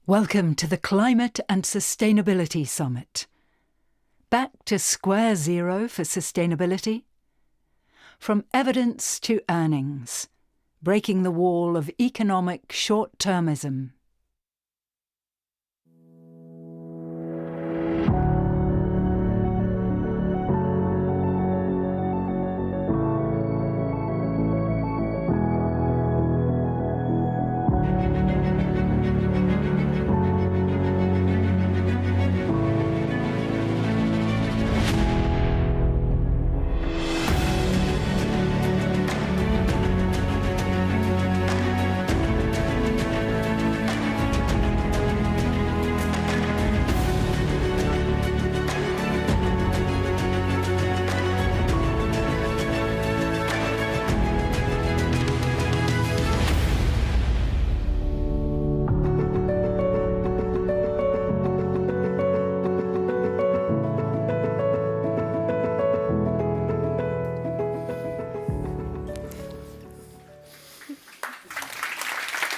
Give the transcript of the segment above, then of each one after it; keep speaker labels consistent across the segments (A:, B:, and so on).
A: Welcome to the Climate and Sustainability Summit. Back to square zero for sustainability? From evidence to earnings, breaking the wall of economic short-termism.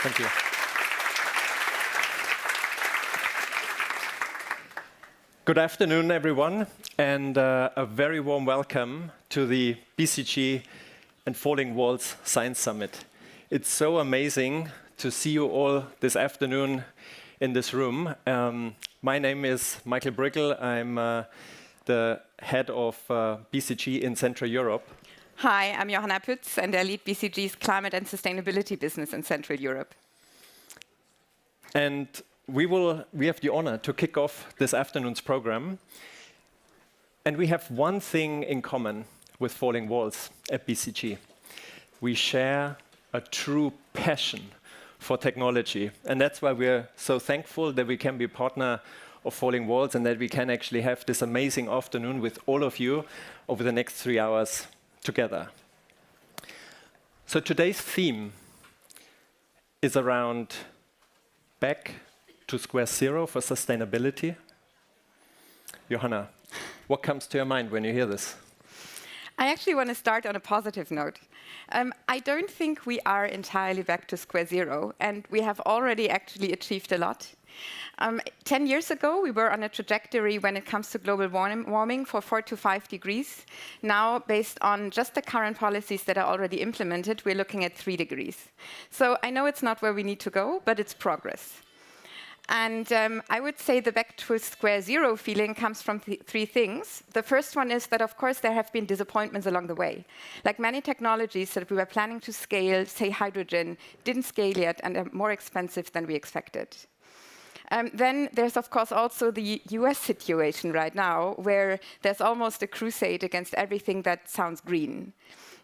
B: Thank you. Good afternoon, everyone, and a very warm welcome to the BCG and Falling Walls Science Summit. It's so amazing to see you all this afternoon in this room. My name is Michael Brickel. I'm the head of BCG in Central Europe.
C: Hi, I'm Johanna Pütz, and I lead BCG's climate and sustainability business in Central Europe.
B: And we have the honor to kick off this afternoon's program. And we have one thing in common with Falling Walls at BCG. We share a true passion for technology. And that's why we're so thankful that we can be a partner of Falling Walls and that we can actually have this amazing afternoon with all of you over the next 3 hours together. So today's theme is around back to square zero for sustainability. Johanna, what comes to your mind when you hear this?
C: I actually want to start on a positive note. I don't think we are entirely back to square zero, and we have already actually achieved a lot. 10 years ago, we were on a trajectory when it comes to global warming for 4 to 5 degrees. Now, based on just the current policies that are already implemented, we're looking at 3 degrees. So I know it's not where we need to go, but it's progress. And I would say the back to square zero feeling comes from 3 things. The first one is that, of course, there have been disappointments along the way. Like many technologies that we were planning to scale, say hydrogen, didn't scale yet and are more expensive than we expected. Then there's, of course, also the US situation right now, where there's almost a crusade against everything that sounds green,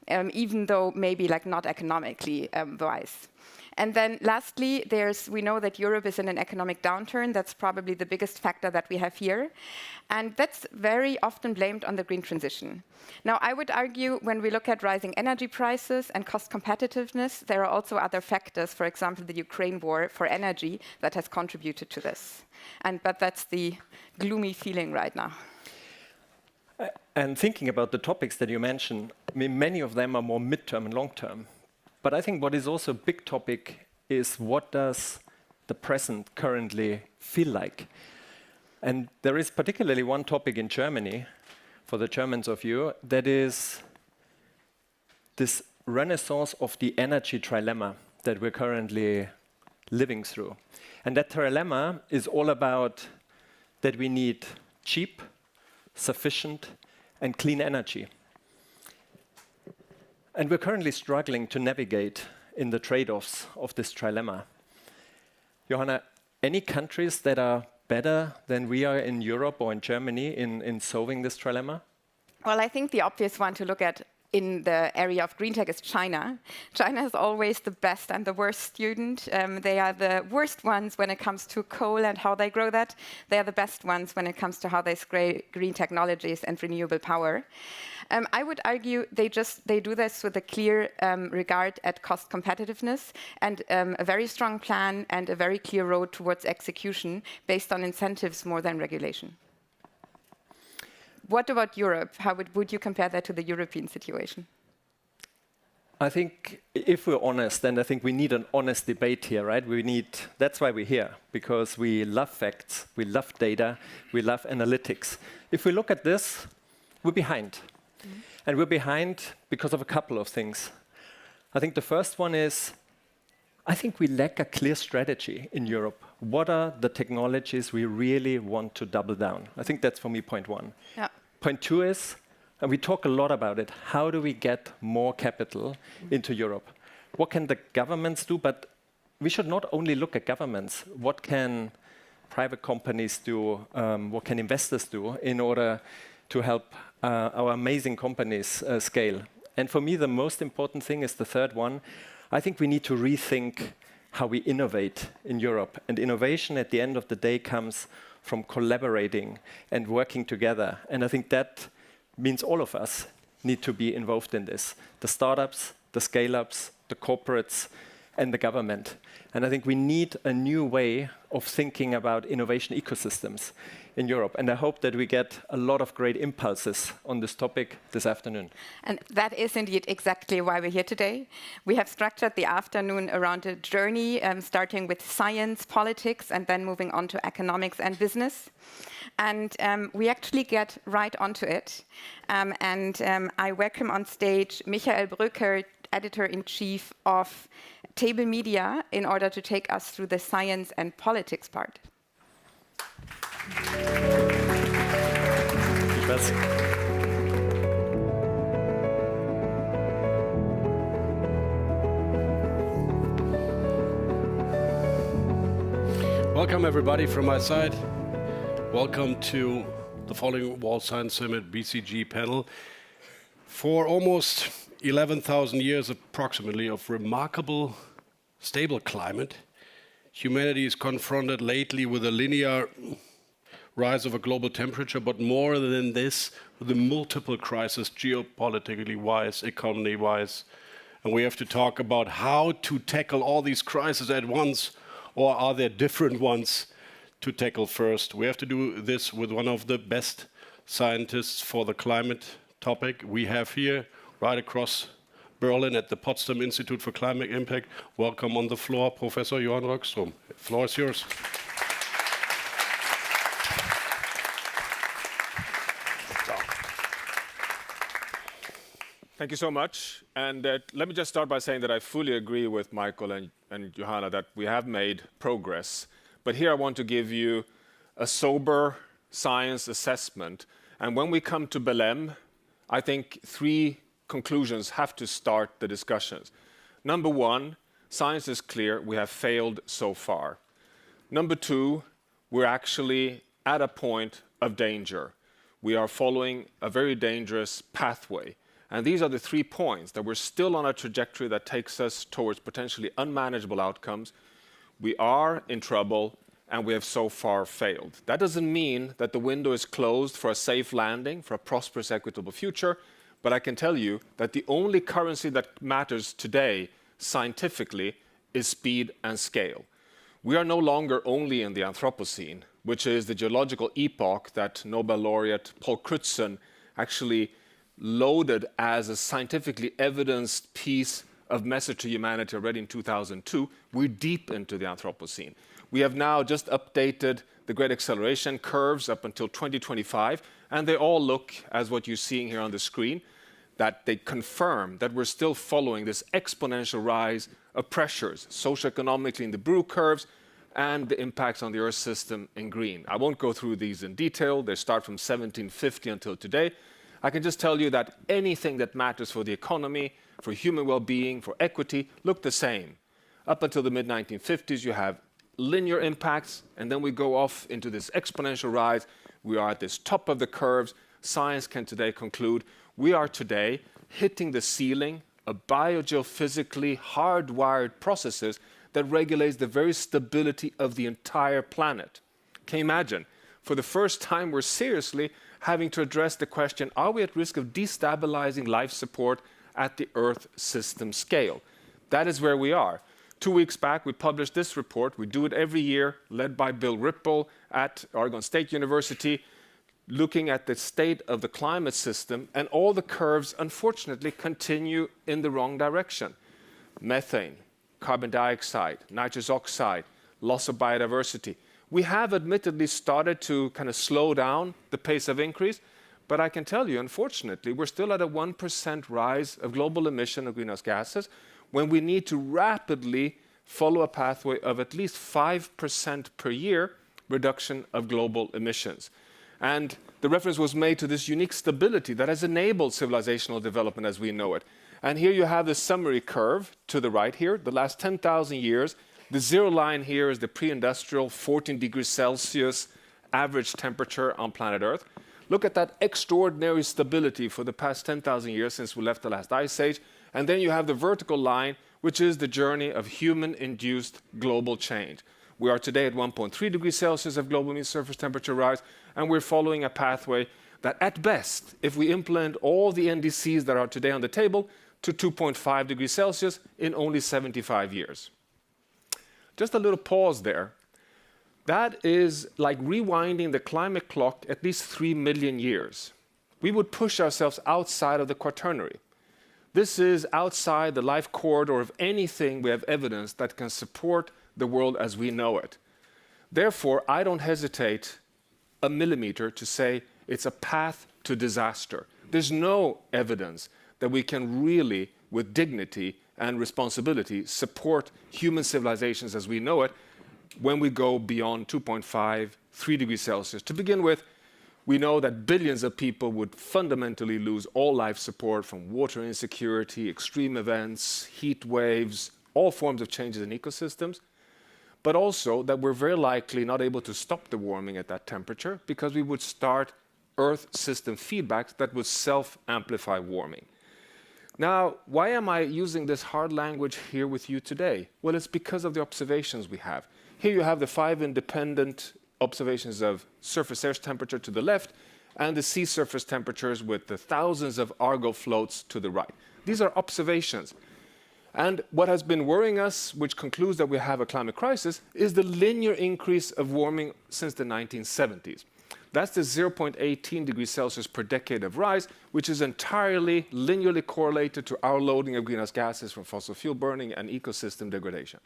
C: even though maybe not economically wise. And then lastly, we know that Europe is in an economic downturn. That's probably the biggest factor that we have here. And that's very often blamed on the green transition. Now, I would argue when we look at rising energy prices and cost competitiveness, there are also other factors, for example, the Ukraine war for energy, that has contributed to this. But that's the gloomy feeling right now.
B: And thinking about the topics that you mentioned, I mean, many of them are more midterm and long-term. But I think what is also a big topic is what does the present currently feel like? And there is particularly one topic in Germany, for the Germans of you, that is this renaissance of the energy trilemma that we're currently living through. And that trilemma is all about that we need cheap, sufficient, and clean energy. And we're currently struggling to navigate in the trade-offs of this trilemma. Johanna, any countries that are better than we are in Europe or in Germany in solving this trilemma?
C: Well, I think the obvious one to look at in the area of green tech is China. China is always the best and the worst student. They are the worst ones when it comes to coal and how they grow that. They are the best ones when it comes to how they scale green technologies and renewable power. I would argue they do this with a clear regard at cost competitiveness and a very strong plan and a very clear road towards execution based on incentives more than regulation. What about Europe? How would you compare that to the European situation?
B: I think if we're honest, then I think we need an honest debate here, right? That's why we're here, because we love facts, we love data, we love analytics. If we look at this, we're behind. And we're behind because of a couple of things. I think the first one is, I think we lack a clear strategy in Europe. What are the technologies we really want to double down? I think that's for me point one.
C: Yeah.
B: Point two is, and we talk a lot about it, how do we get more capital into Europe? What can the governments do? But we should not only look at governments. What can private companies do? What can investors do in order to help our amazing companies scale? And for me, the most important thing is the third one. I think we need to rethink how we innovate in Europe. And innovation at the end of the day comes from collaborating and working together. And I think that means all of us need to be involved in this. The startups, the scale-ups, the corporates, and the government. And I think we need a new way of thinking about innovation ecosystems in Europe. And I hope that we get a lot of great impulses on this topic this afternoon.
C: And that is indeed exactly why we're here today. We have structured the afternoon around a journey, starting with science, politics, and then moving on to economics and business. And we actually get right onto it. I welcome on stage Michael Brücker, Editor-in-Chief of Table Media, in order to take us through the science and politics part.
D: Welcome everybody from my side. Welcome to the Falling Walls Science Summit BCG panel. For almost 11,000 years approximately of remarkable stable climate, humanity is confronted lately with a linear rise of a global temperature, but more than this, with the multiple crises, geopolitically wise, economy wise. And we have to talk about how to tackle all these crises at once, or are there different ones to tackle first? We have to do this with one of the best scientists for the climate topic we have here, right across Berlin at the Potsdam Institute for Climate Impact. Welcome on the floor, Professor Johann Röckström. The floor is yours.
E: Thank you so much. And let me just start by saying that I fully agree with Michael and Johanna that we have made progress. But here I want to give you a sober science assessment. And when we come to Belém, I think three conclusions have to start the discussions. Number one, science is clear, we have failed so far. Number two, we're actually at a point of danger. We are following a very dangerous pathway. And these are the 3 points that we're still on a trajectory that takes us towards potentially unmanageable outcomes. We are in trouble, and we have so far failed. That doesn't mean that the window is closed for a safe landing, for a prosperous, equitable future, but I can tell you that the only currency that matters today, scientifically, is speed and scale. We are no longer only in the Anthropocene, which is the geological epoch that Nobel laureate Paul Crutzen actually loaded as a scientifically evidenced piece of message to humanity already in 2002. We're deep into the Anthropocene. We have now just updated the great acceleration curves up until 2025, and they all look as what you're seeing here on the screen, that they confirm that we're still following this exponential rise of pressures, socioeconomically in the blue curves, and the impacts on the Earth system in green. I won't go through these in detail. They start from 1750 until today. I can just tell you that anything that matters for the economy, for human well-being, for equity, look the same. Up until the mid-1950s, you have linear impacts, and then we go off into this exponential rise. We are at this top of the curves. Science can today conclude we are today hitting the ceiling of biogeophysically hardwired processes that regulates the very stability of the entire planet. Can you imagine? For the first time, we're seriously having to address the question, are we at risk of destabilizing life support at the Earth system scale? That is where we are. 2 weeks back, we published this report. We do it every year, led by Bill Ripple at Oregon State University, looking at the state of the climate system, and all the curves, unfortunately, continue in the wrong direction. Methane, carbon dioxide, nitrous oxide, loss of biodiversity. We have admittedly started to kind of slow down the pace of increase, but I can tell you, unfortunately, we're still at a 1% rise of global emission of greenhouse gases when we need to rapidly follow a pathway of at least 5% per year reduction of global emissions. And the reference was made to this unique stability that has enabled civilizational development as we know it. And here you have the summary curve to the right here, the last 10,000 years. The zero line here is the pre-industrial 14 degrees Celsius average temperature on planet Earth. Look at that extraordinary stability for the past 10,000 years since we left the last ice age. And then you have the vertical line, which is the journey of human-induced global change. We are today at 1.3 degrees Celsius of global mean surface temperature rise, and we're following a pathway that at best, if we implement all the NDCs that are today on the table, to 2.5 degrees Celsius in only 75 years. Just a little pause there. That is like rewinding the climate clock at least 3 million years. We would push ourselves outside of the Quaternary. This is outside the life corridor of anything we have evidence that can support the world as we know it. Therefore, I don't hesitate a millimeter to say it's a path to disaster. There's no evidence that we can really, with dignity and responsibility, support human civilizations as we know it when we go beyond 2.5, 3 degrees Celsius. To begin with, we know that billions of people would fundamentally lose all life support from water insecurity, extreme events, heat waves, all forms of changes in ecosystems, but also that we're very likely not able to stop the warming at that temperature because we would start Earth system feedbacks that would self-amplify warming. Now, why am I using this hard language here with you today? Well, it's because of the observations we have. Here you have the 5 independent observations of surface air temperature to the left and the sea surface temperatures with the thousands of Argo floats to the right. These are observations. And what has been worrying us, which concludes that we have a climate crisis, is the linear increase of warming since the 1970s. That's the 0.18 degrees Celsius per decade of rise, which is entirely linearly correlated to our loading of greenhouse gases from fossil fuel burning and ecosystem degradation.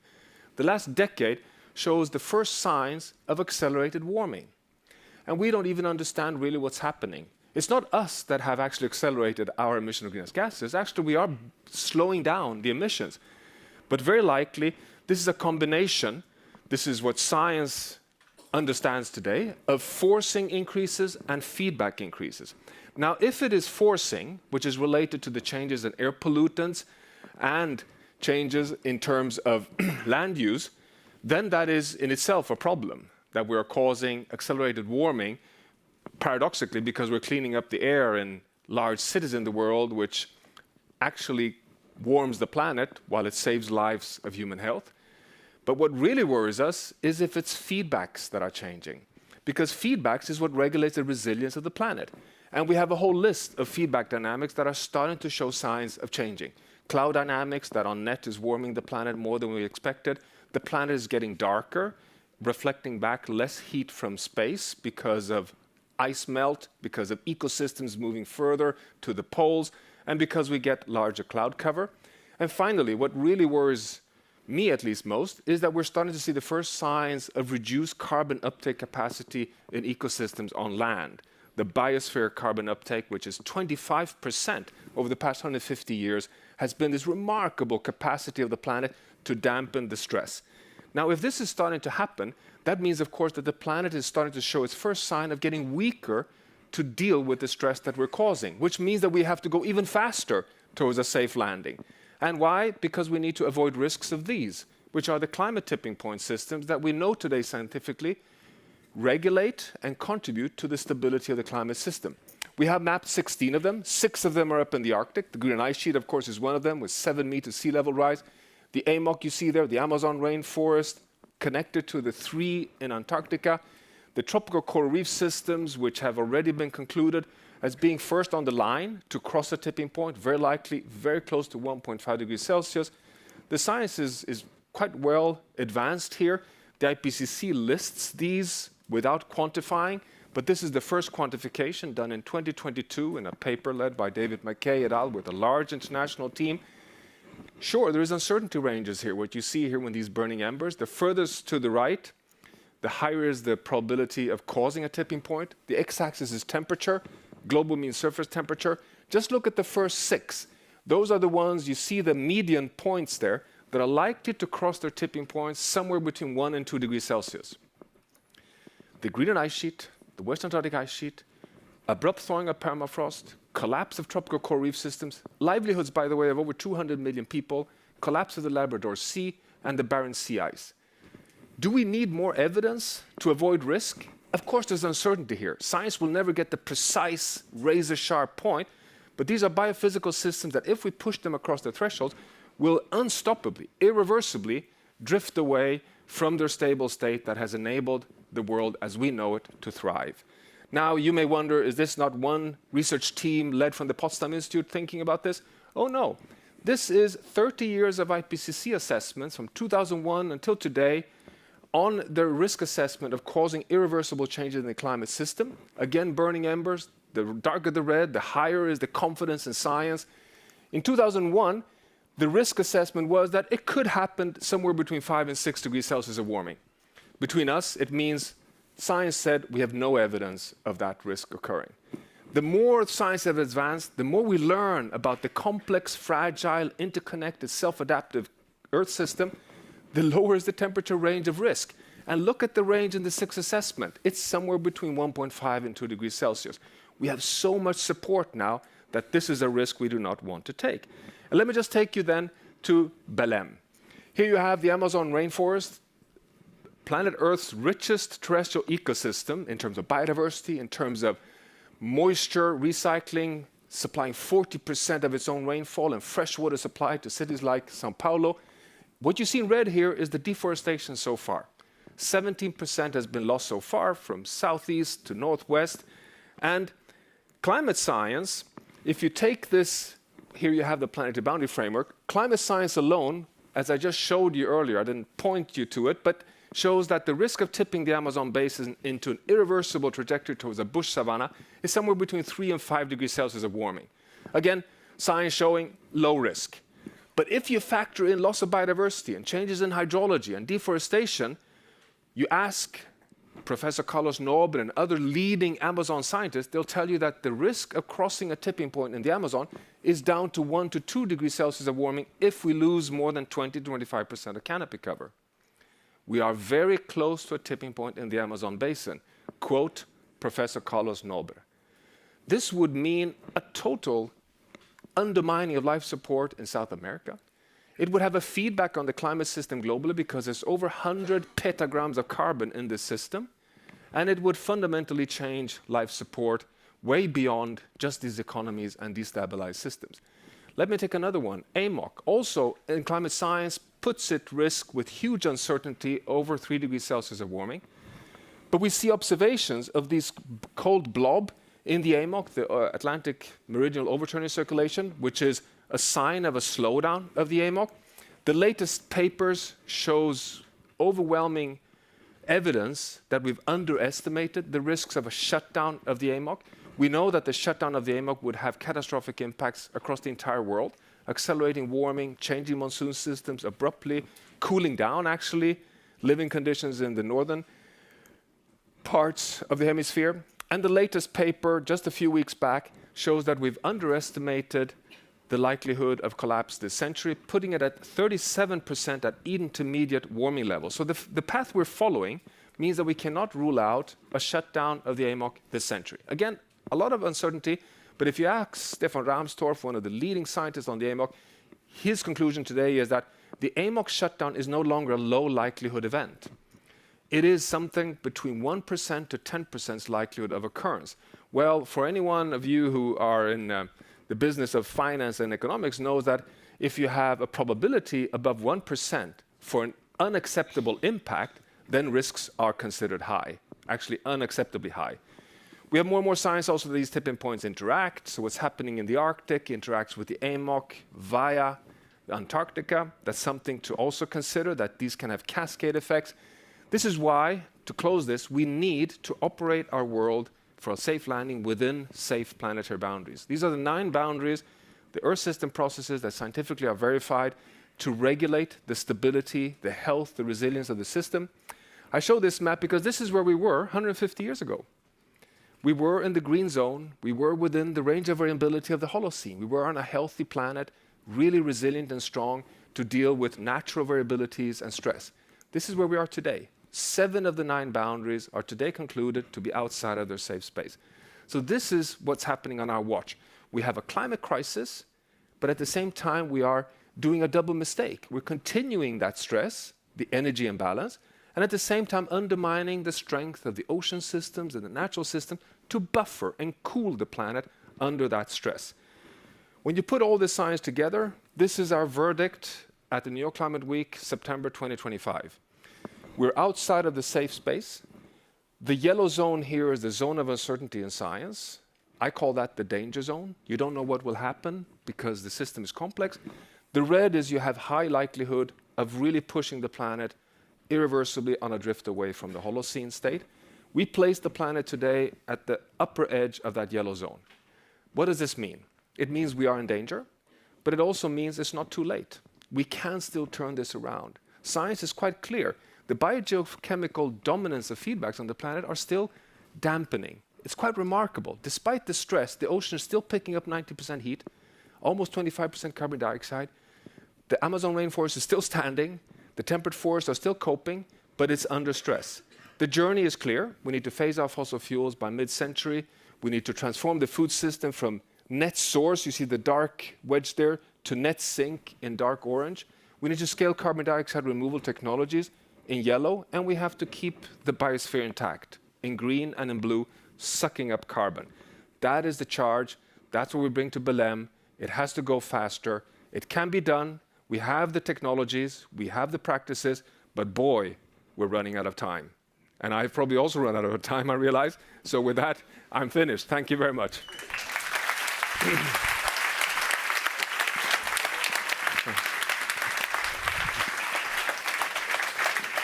E: The last decade shows the first signs of accelerated warming. And we don't even understand really what's happening. It's not us that have actually accelerated our emission of greenhouse gases. Actually, we are slowing down the emissions. But very likely, this is a combination, this is what science understands today, of forcing increases and feedback increases. Now, if it is forcing, which is related to the changes in air pollutants and changes in terms of land use, then that is in itself a problem, that we are causing accelerated warming, paradoxically, because we're cleaning up the air in large cities in the world, which actually warms the planet while it saves lives of human health. But what really worries us is if it's feedbacks that are changing, because feedbacks is what regulates the resilience of the planet. And we have a whole list of feedback dynamics that are starting to show signs of changing. Cloud dynamics, that on net is warming the planet more than we expected. The planet is getting darker, reflecting back less heat from space because of ice melt, because of ecosystems moving further to the poles, and because we get larger cloud cover. And finally, what really worries me at least most is that we're starting to see the first signs of reduced carbon uptake capacity in ecosystems on land. The biosphere carbon uptake, which is 25% over the past 150 years, has been this remarkable capacity of the planet to dampen the stress. Now, if this is starting to happen, that means, of course, that the planet is starting to show its first sign of getting weaker to deal with the stress that we're causing, which means that we have to go even faster towards a safe landing. And why? Because we need to avoid risks of these, which are the climate tipping point systems that we know today scientifically regulate and contribute to the stability of the climate system. We have mapped 16 of them. 6 of them are up in the Arctic. The Greenland Ice Sheet, of course, is one of them with 7 meters sea level rise. The AMOC you see there, the Amazon rainforest, connected to the 3 in Antarctica. The tropical coral reef systems, which have already been concluded as being first on the line to cross a tipping point, very likely very close to 1.5 degrees Celsius. The science is quite well advanced here. The IPCC lists these without quantifying, But this is the first quantification done in 2022 in a paper led by David McKay et al. With a large international team. Sure, there is uncertainty ranges here. What you see here with these burning embers, the furthest to the right, the higher is the probability of causing a tipping point. The x-axis is temperature, global mean surface temperature. Just look at the first 6. Those are the ones, you see the median points there, that are likely to cross their tipping points somewhere between 1 and 2 degrees Celsius. The Greenland ice sheet, the West Antarctic ice sheet, abrupt thawing of permafrost, collapse of tropical coral reef systems, livelihoods, by the way, of over 200 million people, collapse of the Labrador Sea, and the Barents Sea ice. Do we need more evidence to avoid risk? Of course, there's uncertainty here. Science will never get the precise, razor-sharp point, but these are biophysical systems that, if we push them across the thresholds, will unstoppably, irreversibly drift away from their stable state that has enabled the world as we know it to thrive. Now, you may wonder, is this not one research team led from the Potsdam Institute thinking about this? Oh, no. This is 30 years of IPCC assessments from 2001 until today on their risk assessment of causing irreversible changes in the climate system. Again, burning embers. The darker the red, the higher is the confidence in science. In 2001, the risk assessment was that it could happen somewhere between 5 and 6 degrees Celsius of warming. Between us, it means science said we have no evidence of that risk occurring. The more science has advanced, the more we learn about the complex, fragile, interconnected, self-adaptive Earth system, the lower is the temperature range of risk. And look at the range in the 6th assessment. It's somewhere between 1.5 and 2 degrees Celsius. We have so much support now that this is a risk we do not want to take. And let me just take you then to Belém. Here you have the Amazon rainforest, planet Earth's richest terrestrial ecosystem in terms of biodiversity, in terms of moisture recycling, supplying 40% of its own rainfall and fresh water supply to cities like Sao Paulo. What you see in red here is the deforestation so far. 17% has been lost so far from southeast to northwest. And climate science, if you take this, here you have the planetary boundary framework. Climate science alone, as I just showed you earlier, I didn't point you to it, but shows that the risk of tipping the Amazon basin into an irreversible trajectory towards a bush savanna is somewhere between 3 and 5 degrees Celsius of warming. Again, science showing low risk. But if you factor in loss of biodiversity and changes in hydrology and deforestation, you ask Professor Carlos Nobre and other leading Amazon scientists, they'll tell you that the risk of crossing a tipping point in the Amazon is down to 1 to 2 degrees Celsius of warming if we lose more than 20 to 25% of canopy cover. We are very close to a tipping point in the Amazon basin, quote Professor Carlos Nobre. This would mean a total undermining of life support in South America. It would have a feedback on the climate system globally because there's over 100 petagrams of carbon in this system, and it would fundamentally change life support way beyond just these economies and destabilized systems. Let me take another one. AMOC, also in climate science, puts at risk with huge uncertainty over 3 degrees Celsius of warming. But we see observations of this cold blob in the AMOC, the Atlantic Meridional Overturning Circulation, which is a sign of a slowdown of the AMOC. The latest papers shows overwhelming evidence that we've underestimated the risks of a shutdown of the AMOC. We know that the shutdown of the AMOC would have catastrophic impacts across the entire world, accelerating warming, changing monsoon systems abruptly, cooling down, actually, living conditions in the northern parts of the hemisphere. And the latest paper, just a few weeks back, shows that we've underestimated the likelihood of collapse this century, putting it at 37% at intermediate warming levels. So the path we're following means that we cannot rule out a shutdown of the AMOC this century. Again, a lot of uncertainty, but if you ask Stefan Rahmstorff, one of the leading scientists on the AMOC, his conclusion today is that the AMOC shutdown is no longer a low likelihood event. It is something between 1% to 10% likelihood of occurrence. Well, for any one of you who are in the business of finance and economics knows that if you have a probability above 1% for an unacceptable impact, then risks are considered high, actually unacceptably high. We have more and more science also that these tipping points interact. So what's happening in the Arctic interacts with the AMOC via Antarctica. That's something to also consider, that these can have cascade effects. This is why, to close this, we need to operate our world for a safe landing within safe planetary boundaries. These are the 9 boundaries, the Earth system processes that scientifically are verified to regulate the stability, the health, the resilience of the system. I show this map because this is where we were 150 years ago. We were in the green zone. We were within the range of variability of the Holocene. We were on a healthy planet, really resilient and strong to deal with natural variabilities and stress. This is where we are today. 7 of the 9 boundaries are today concluded to be outside of their safe space. So this is what's happening on our watch. We have a climate crisis, but at the same time, we are doing a double mistake. We're continuing that stress, the energy imbalance, and at the same time undermining the strength of the ocean systems and the natural system to buffer and cool the planet under that stress. When you put all this science together, this is our verdict at the New York Climate Week, September 2025. We're outside of the safe space. The yellow zone here is the zone of uncertainty in science. I call that the danger zone. You don't know what will happen because the system is complex. The red is you have high likelihood of really pushing the planet irreversibly on a drift away from the Holocene state. We place the planet today at the upper edge of that yellow zone. What does this mean? It means we are in danger, but it also means it's not too late. We can still turn this around. Science is quite clear. The biogeochemical dominance of feedbacks on the planet are still dampening. It's quite remarkable. Despite the stress, the ocean is still picking up 90% heat, almost 25% carbon dioxide. The Amazon rainforest is still standing. The temperate forests are still coping, but it's under stress. The journey is clear. We need to phase out fossil fuels by mid-century. We need to transform the food system from net source, you see the dark wedge there, to net sink in dark orange. We need to scale carbon dioxide removal technologies in yellow, and we have to keep the biosphere intact in green and in blue, sucking up carbon. That is the charge. That's what we bring to Belém. It has to go faster. It can be done. We have the technologies, we have the practices, but boy, we're running out of time. And I've probably also run out of time, I realize. So with that, I'm finished. Thank you very much.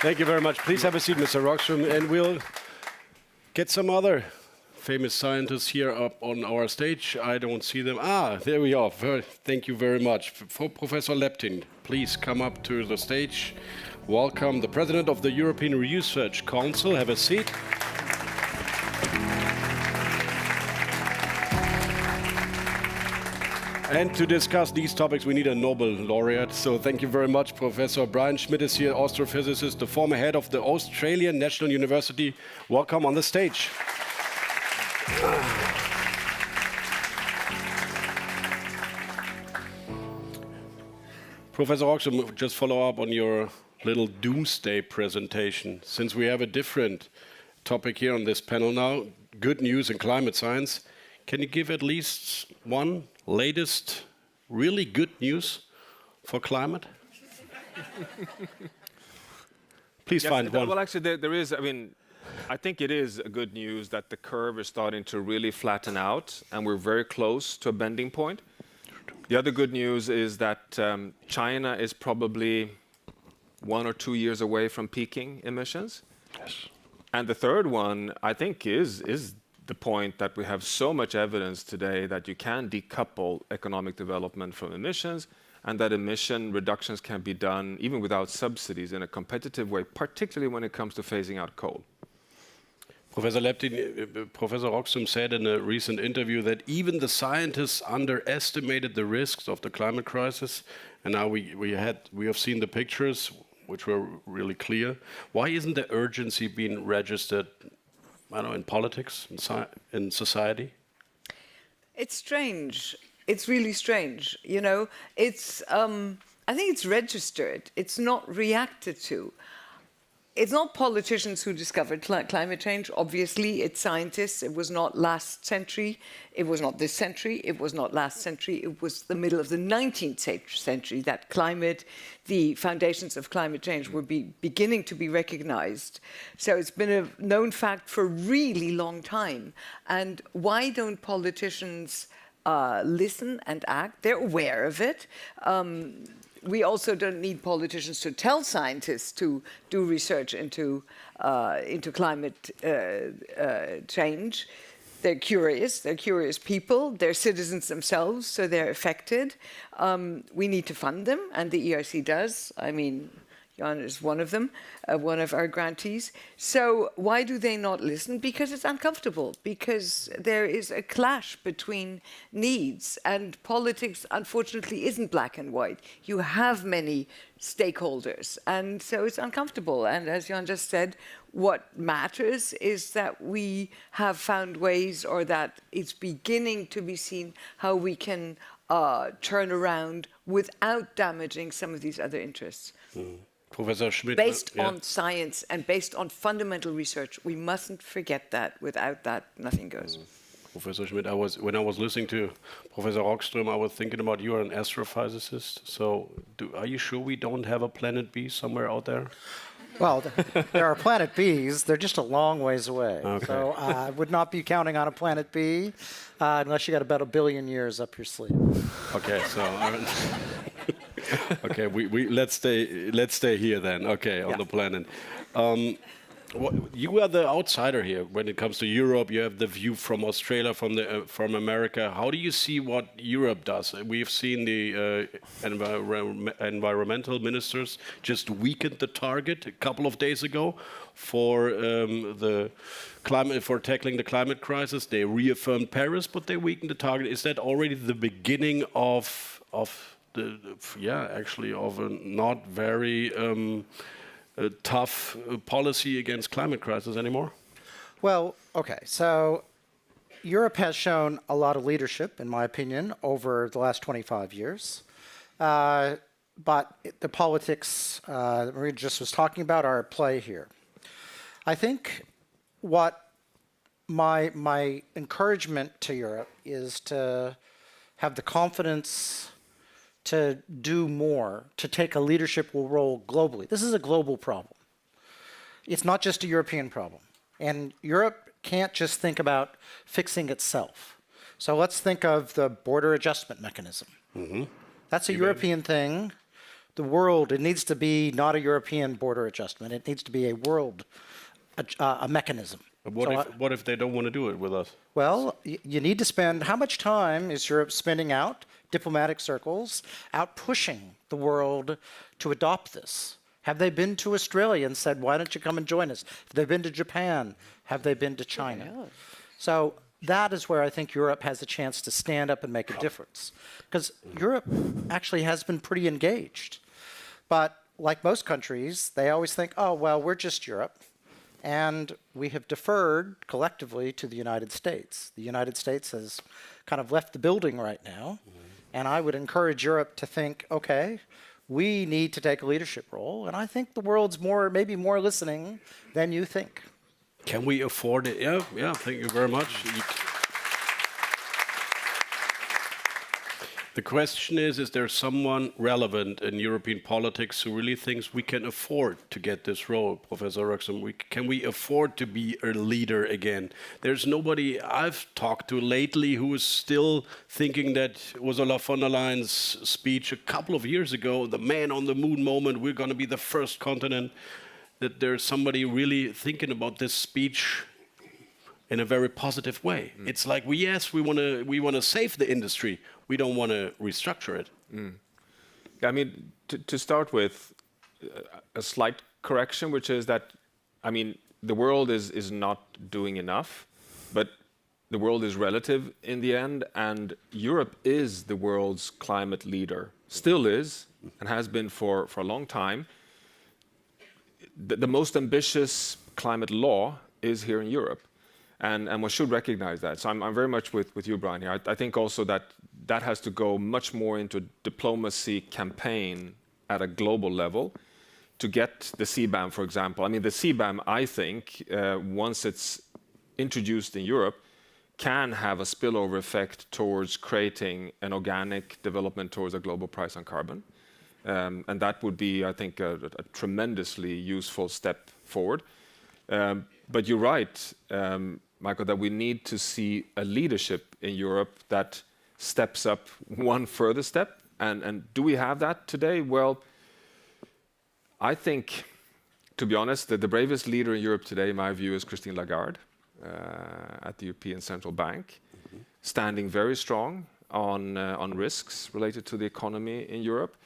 D: Thank you very much. Please have a seat, Mr. Rockström, and we'll get some other famous scientists here up on our stage. I don't see them. There we are. Thank you very much. For Professor Leptin, please come up to the stage. Welcome the President of the European Research Council. Have a seat. And to discuss these topics, we need a Nobel laureate. So thank you very much. Professor Brian Schmidt is here, astrophysicist, the former head of the Australian National University. Welcome on the stage. Professor Rockström, just follow up on your little doomsday presentation. Since we have a different topic here on this panel now, good news in climate science, can you give at least one latest really good news for climate? Please find one.
E: Well, actually, there is, I think it is a good news that the curve is starting to really flatten out, and we're very close to a bending point. The other good news is that China is probably 1 or 2 years away from peaking emissions.
D: Yes.
E: And the third one, I think, is the point that we have so much evidence today that you can decouple economic development from emissions, and that emission reductions can be done even without subsidies in a competitive way, particularly when it comes to phasing out coal.
D: Professor Leptin, Professor Rockström said in a recent interview that even the scientists underestimated the risks of the climate crisis, and now we have seen the pictures, which were really clear. Why isn't the urgency being registered, I don't know, in politics, in society?
F: It's strange. It's really strange. You know, it's. I think it's registered. It's not reacted to. It's not politicians who discovered climate change. Obviously, it's scientists. It was not last century. It was not this century. It was not last century. It was the middle of the 19th century that the foundations of climate change were beginning to be recognized. So it's been a known fact for a really long time. And why don't politicians listen and act. They're aware of it. We also don't need politicians to tell scientists to do research into climate change. They're curious people, they're citizens themselves, so they're affected. We need to fund them, and the ERC does. I mean, Jan is one of them, one of our grantees. So why do they not listen? Because it's uncomfortable, because there is a clash between needs, and politics, unfortunately, isn't black and white. You have many stakeholders, and so it's uncomfortable. And as Jan just said, what matters is that we have found ways, or that it's beginning to be seen how we can turn around without damaging some of these other interests.
D: Professor Schmidt.
F: Based on science and based on fundamental research. We mustn't forget that. Without that, nothing goes.
D: Professor Schmidt, when I was listening to Professor Rockström, I was thinking about you are an astrophysicist. So are you sure we don't have a planet B somewhere out there?
G: Well, there are planet Bs. They're just a long ways away.
D: Okay.
G: So I would not be counting on a planet B unless you got about 1 billion years up your sleeve.
D: Okay, so okay, we let's stay here then. Okay, on the planet. You are the outsider here when it comes to Europe. You have the view from Australia, from America. How do you see what Europe does? We've seen the environmental ministers just weakened the target a couple of days ago for the climate, for tackling the climate crisis. They reaffirmed Paris, but they weakened the target. Is that already the beginning of a not very tough policy against climate crisis anymore?
G: Well, okay, so Europe has shown a lot of leadership, in my opinion, over the last 25 years. But the politics Maria just was talking about are at play here. I think what my encouragement to Europe is to have the confidence to do more, to take a leadership role globally. This is a global problem. It's not just a European problem. And Europe can't just think about fixing itself. So let's think of the border adjustment mechanism. Mm-hmm. That's a European thing. The world, it needs to be not a European border adjustment. It needs to be a world a mechanism.
D: What if they don't want to do it with us?
G: Well, you need to spend, how much time is Europe spending out, diplomatic circles, out pushing the world to adopt this? Have they been to Australia and said, why don't you come and join us? Have they been to Japan? Have they been to China? Yeah. So that is where I think Europe has a chance to stand up and make a difference. Because Europe actually has been pretty engaged. But like most countries, they always think, oh, well, we're just Europe. And we have deferred collectively to the United States. The United States has kind of left the building right now. And I would encourage Europe to think, okay, we need to take a leadership role. And I think the world's maybe more listening than you think.
D: Can we afford it? Yeah, thank you very much. The question is there someone relevant in European politics who really thinks we can afford to get this role, Professor Rockström? Can we afford to be a leader again? There's nobody I've talked to lately who is still thinking that Ursula von der Leyen's speech a couple of years ago, the man on the moon moment, we're going to be the first continent, that there's somebody really thinking about this speech in a very positive way. It's like, we want to save the industry. We don't want to restructure it.
E: I mean, to start with, a slight correction, which is that, I mean, the world is not doing enough, but the world is relative in the end, and Europe is the world's climate leader, still is, and has been for a long time. The most ambitious climate law is here in Europe. And one should recognize that. So I'm very much with you, Brian, here. I think also that has to go much more into diplomacy campaign at a global level to get the CBAM, for example. I mean, the CBAM, I think, once it's introduced in Europe, can have a spillover effect towards creating an organic development towards a global price on carbon. And that would be, I think, a tremendously useful step forward. But you're right, Michael, that we need to see a leadership in Europe that steps up one further step. And do we have that today? Well, I think, to be honest, that the bravest leader in Europe today, in my view, is Christine Lagarde at the European Central Bank, standing very strong on risks related to the economy in Europe.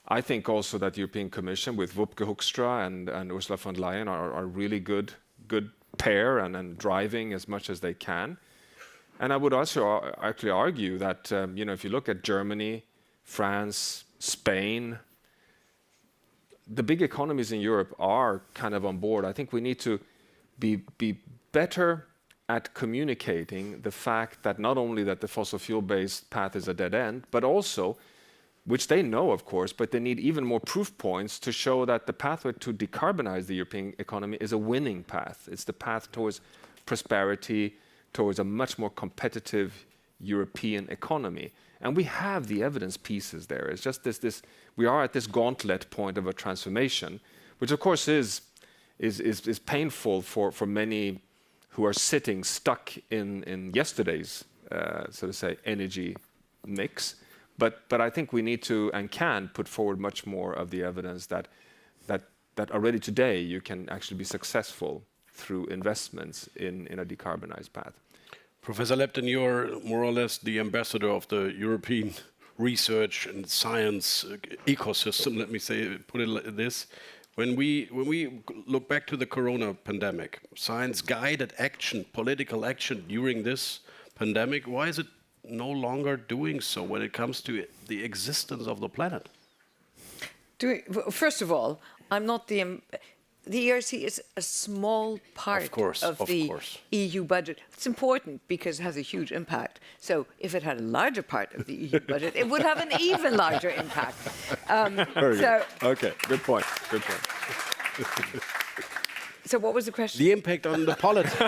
E: I think also that the European Commission with Wopke Hoekstra and Ursula von der Leyen are really good pair and driving as much as they can. And I would also actually argue that if you look at Germany, France, Spain, the big economies in Europe are kind of on board. I think we need to be better at communicating the fact that not only that the fossil fuel-based path is a dead end, but also, which they know, of course, but they need even more proof points to show that the pathway to decarbonize the European economy is a winning path. It's the path towards prosperity, towards a much more competitive European economy. And we have the evidence pieces there. It's just this we are at this gauntlet point of a transformation, which of course is painful for many who are sitting stuck in yesterday's, so to say, energy mix. But I think we need to and can put forward much more of the evidence that already today you can actually be successful through investments in a decarbonized path.
D: Professor Lepton, you're more or less the ambassador of the European research and science ecosystem, let me say, put it like this. When we look back to the corona pandemic, science-guided action, political action during this pandemic, why is it no longer doing so when it comes to the existence of the planet?
F: First of all, I'm not the ERC is a small part of the EU budget. It's important because it has a huge impact. So if it had a larger part of the EU budget, it would have an even larger impact.
E: Very good. Okay, good point. Good point.
F: So what was the question?
D: The impact on the politics.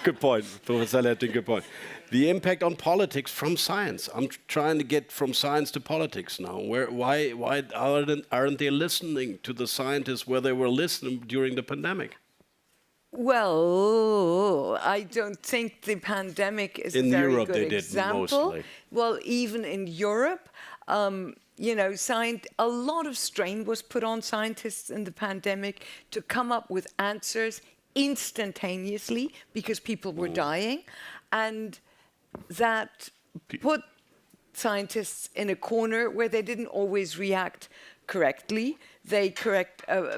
D: Good point, Professor Lepton, good point. The impact on politics from science. I'm trying to get from science to politics now. Why aren't they listening to the scientists where they were listening during the pandemic?
F: Well, I don't think the pandemic is a very
D: Europe,
F: good
D: they
F: example.
D: did mostly.
F: Well, even in Europe, a lot of strain was put on scientists in the pandemic to come up with answers instantaneously because people were dying. And that put scientists in a corner where they didn't always react correctly. They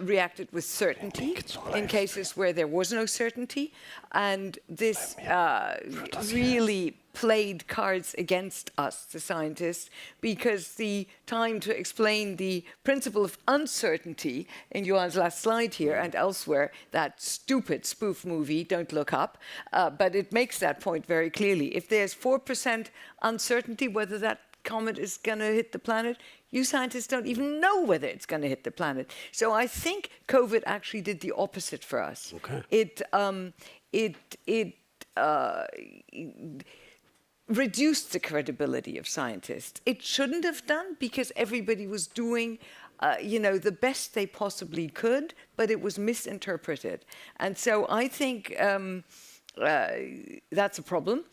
F: reacted with certainty in cases where there was no certainty. And this really played cards against us, the scientists, because the time to explain the principle of uncertainty in Johan's last slide here and elsewhere, that stupid spoof movie, Don't Look Up, but it makes that point very clearly. If there's 4% uncertainty whether that comet is going to hit the planet, you scientists don't even know whether it's going to hit the planet. So I think COVID actually did the opposite for us.
D: Okay.
F: It reduced the credibility of scientists. It shouldn't have done because everybody was doing the best they possibly could, but it was misinterpreted. And so I think that's a problem.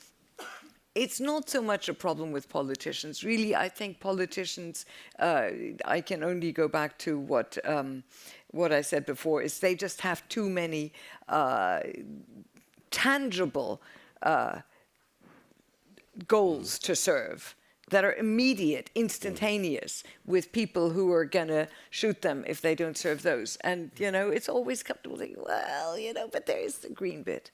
F: It's not so much a problem with politicians. Really, I think politicians, I can only go back to what I said before, is they just have too many tangible goals to serve that are immediate, instantaneous, with people who are going to shoot them if they don't serve those. And, it's always comfortable thinking, well, but there is the green bit.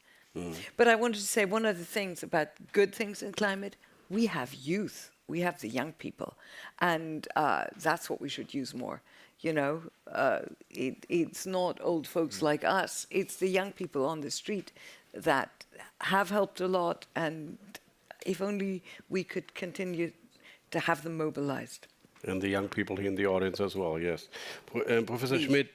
F: But I wanted to say one other thing about good things in climate. We have youth. We have the young people. And that's what we should use more. It's not old folks like us. It's the young people on the street that have helped a lot. And if only we could continue to have them mobilized.
D: And the young people here in the audience as well, yes. Professor Schmidt,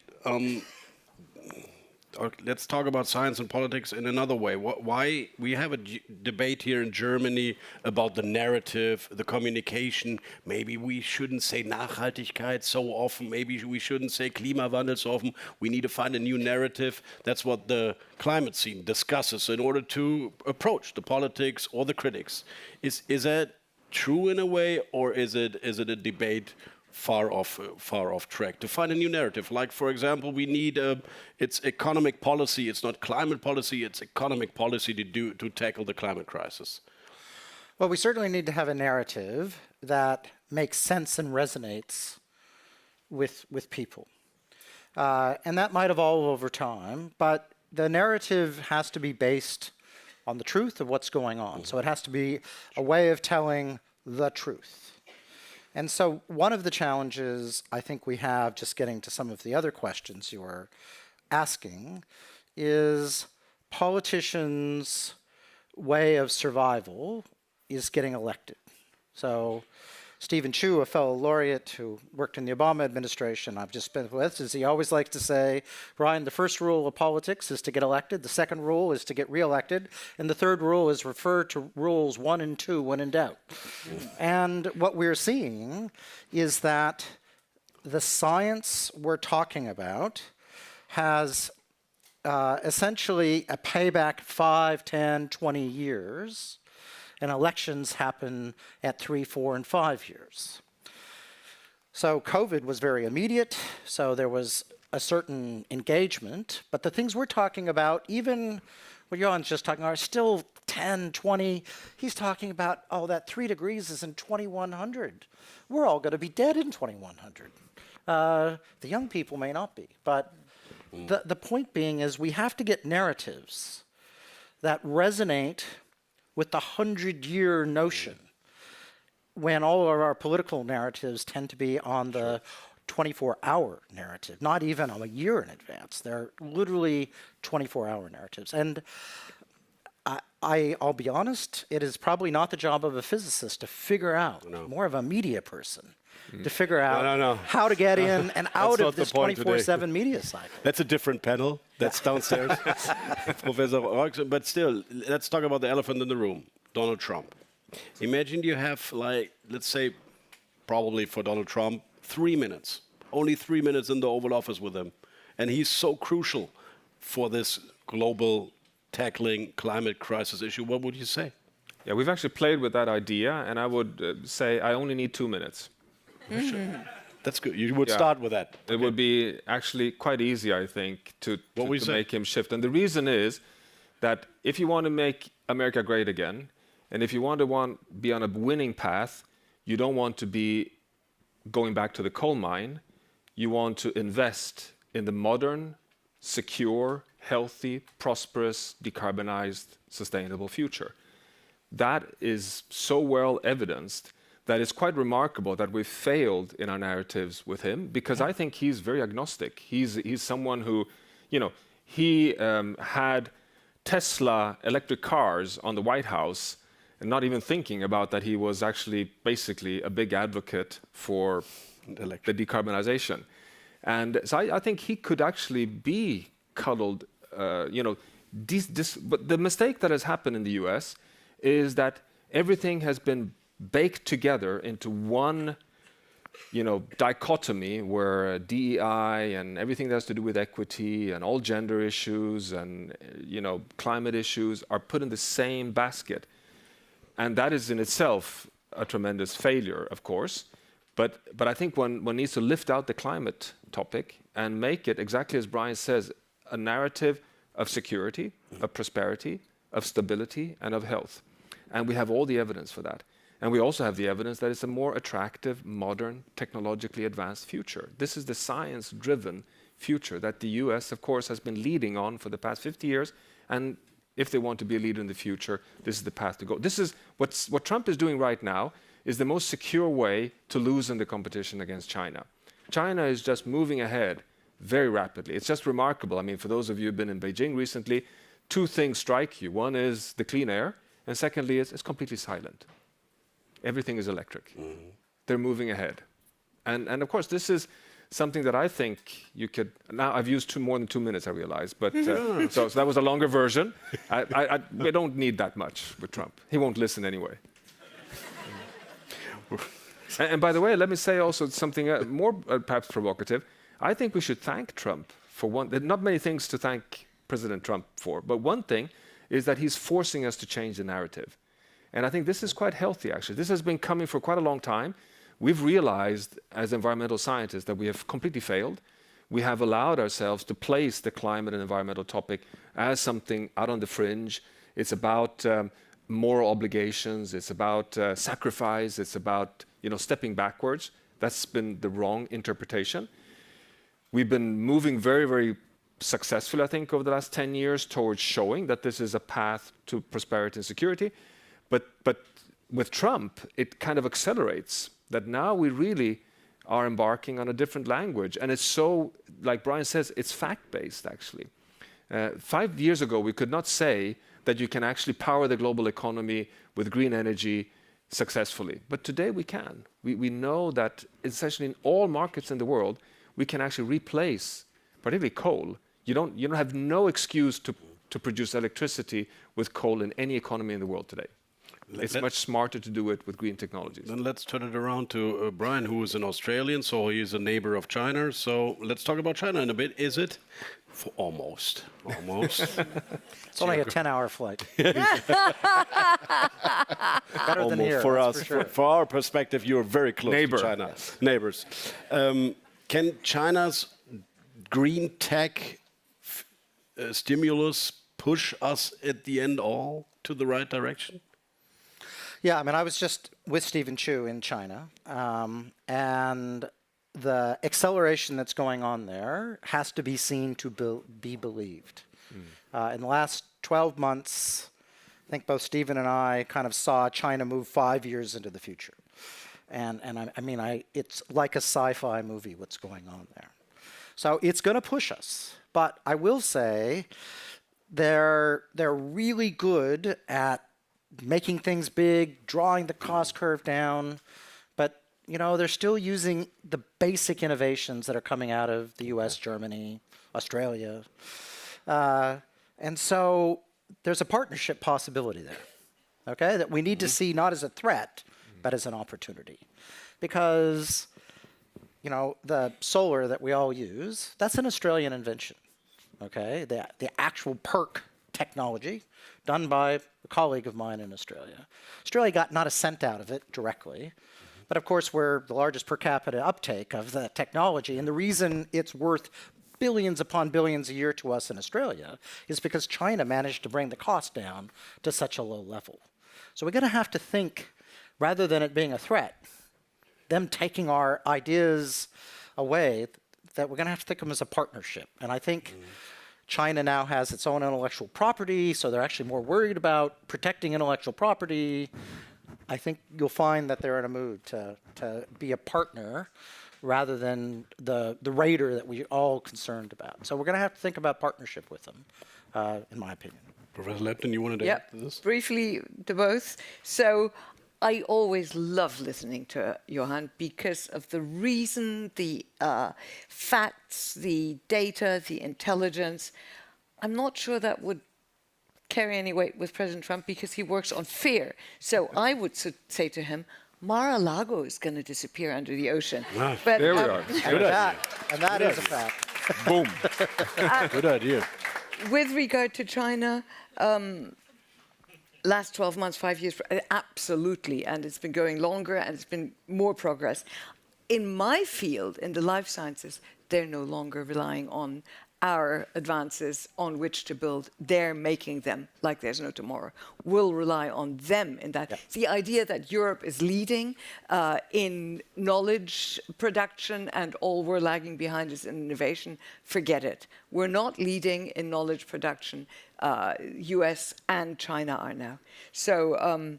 D: let's talk about science and politics in another way. Why we have a debate here in Germany about the narrative, the communication. Maybe we shouldn't say Nachhaltigkeit so often. Maybe we shouldn't say Klimawandel so often. We need to find a new narrative. That's what the climate scene discusses in order to approach the politics or the critics. Is that true in a way, or is it a debate far off track to find a new narrative? Like, for example, we need it's economic policy. It's not climate policy. It's economic policy to tackle the climate crisis.
G: Well, we certainly need to have a narrative that makes sense and resonates with people. And that might evolve over time, but the narrative has to be based on the truth of what's going on. So it has to be a way of telling the truth. And so one of the challenges I think we have, just getting to some of the other questions you were asking, is politicians' way of survival is getting elected. So Stephen Chu, a fellow laureate who worked in the Obama administration I've just been with, as he always likes to say, Brian, the first rule of politics is to get elected, the second rule is to get reelected, and the third rule is refer to rules 1 and 2 when in doubt. And what we're seeing is that the science we're talking about has essentially a payback 5, 10, 20 years, and elections happen at 3, 4, and 5 years. So COVID was very immediate, so there was a certain engagement, but the things we're talking about, even what Johan's just talking about, are still 10, 20. He's talking about, oh, that 3 degrees is in 2100. We're all going to be dead in 2100. The young people may not be, but the point being is we have to get narratives that resonate with the 100-year notion, when all of our political narratives tend to be on the 24-hour narrative, not even a year in advance. They're literally 24-hour narratives. And I'll be honest, it is probably not the job of a physicist to figure out, more of a media person, to figure out how to get in and out of this 24/7 media cycle.
D: That's a different panel. That's downstairs. Professor Rox, but still, let's talk about the elephant in the room, Donald Trump. Imagine you have, like, let's say, probably for Donald Trump, 3 minutes, only 3 minutes in the Oval Office with him. And he's so crucial for this global tackling climate crisis issue. What would you say?
E: Yeah, we've actually played with that idea, and I would say I only need 2 minutes.
D: Sure. That's good. You would start with that.
E: It would be actually quite easy, I think, to make him shift. And the reason is that if you want to make America great again, and if you want to be on a winning path, you don't want to be going back to the coal mine. You want to invest in the modern, secure, healthy, prosperous, decarbonized, sustainable future. That is so well evidenced that it's quite remarkable that we've failed in our narratives with him, because I think he's very agnostic. He's someone who, he had Tesla electric cars on the White House, and not even thinking about that he was actually basically a big advocate for the decarbonization. And so I think he could actually be cuddled, but the mistake that has happened in the US is that everything has been baked together into one, dichotomy where DEI and everything that has to do with equity and all gender issues and, climate issues are put in the same basket. And that is in itself a tremendous failure, of course. But I think one needs to lift out the climate topic and make it, exactly as Brian says, a narrative of security, of prosperity, of stability, and of health. And we have all the evidence for that. And we also have the evidence that it's a more attractive, modern, technologically advanced future. This is the science-driven future that the US, of course, has been leading on for the past 50 years. And if they want to be a leader in the future, this is the path to go. This is what Trump is doing right now is the most secure way to lose in the competition against China. China is just moving ahead very rapidly. It's just remarkable. I mean, for those of you who've been in Beijing recently, 2 things strike you. One is the clean air, and secondly, it's completely silent. Everything is electric. They're moving ahead. And of course, this is something that I think you could... Now, I've used more than 2 minutes, I realize. But so that was a longer version. We don't need that much with Trump. He won't listen anyway. And by the way, let me say also something more perhaps provocative. I think we should thank Trump for one... There are not many things to thank President Trump for, but one thing is that he's forcing us to change the narrative. And I think this is quite healthy, actually. This has been coming for quite a long time. We've realized as environmental scientists that we have completely failed. We have allowed ourselves to place the climate and environmental topic as something out on the fringe. It's about moral obligations. It's about sacrifice. It's about stepping backwards. That's been the wrong interpretation. We've been moving very, very successfully, I think, over the last 10 years towards showing that this is a path to prosperity and security. But with Trump, it kind of accelerates that now we really are embarking on a different language. And it's so, like Brian says, it's fact-based, actually. 5 years ago, we could not say that you can actually power the global economy with green energy successfully. But today we can. We know that essentially in all markets in the world, we can actually replace, particularly coal. You don't have no excuse to produce electricity with coal in any economy in the world today. It's much smarter to do it with green technologies.
D: Then let's turn it around to Brian, who is an Australian, so he's a neighbor of China. So let's talk about China in a bit. Is it? Almost.
G: It's only a 10-hour flight. Better than here.
D: For
G: that's
D: us,
G: for sure.
D: for our perspective, you're very close to China. Yes. Neighbors. Can China's green tech stimulus push us at the end all to the right direction?
G: Yeah, I mean, I was just with Stephen Chu in China, and the acceleration that's going on there has to be seen to be believed. In the last 12 months, I think both Stephen and I kind of saw China move 5 years into the future. And I mean, it's like a sci-fi movie what's going on there. So it's going to push us. But I will say they're really good at making things big, drawing the cost curve down, but they're still using the basic innovations that are coming out of the US, Germany, Australia. And so there's a partnership possibility there, okay, that we need to see not as a threat, but as an opportunity. Because, the solar that we all use, that's an Australian invention, okay? The actual PERC technology done by a colleague of mine in Australia. Australia got not a cent out of it directly, but of course we're the largest per capita uptake of the technology, and the reason it's worth billions upon billions a year to us in Australia is because China managed to bring the cost down to such a low level. So we're going to have to think, rather than it being a threat, them taking our ideas away, that we're going to have to think of them as a partnership. And I think China now has its own intellectual property, so they're actually more worried about protecting intellectual property. I think you'll find that they're in a mood to be a partner rather than the raider that we're all concerned about. So we're going to have to think about partnership with them, in my opinion.
D: Professor Lepton, you wanted to add to this?
F: Briefly to both. So I always love listening to Johan because of the reason, the facts, the data, the intelligence. I'm not sure that would carry any weight with President Trump because he works on fear. So I would say to him, Mar-a-Lago is going to disappear under the ocean.
D: Wow.
F: But,
E: There we are.
G: And that is a fact.
E: Boom.
D: Good idea.
F: with regard to China, last 12 months, 5 years, absolutely, and it's been going longer and it's been more progress. In my field, in the life sciences, they're no longer relying on our advances on which to build. They're making them like there's no tomorrow. We'll rely on them in that. Yeah. The idea that Europe is leading in knowledge production and all we're lagging behind is in innovation, forget it. We're not leading in knowledge production. US and China are now. So,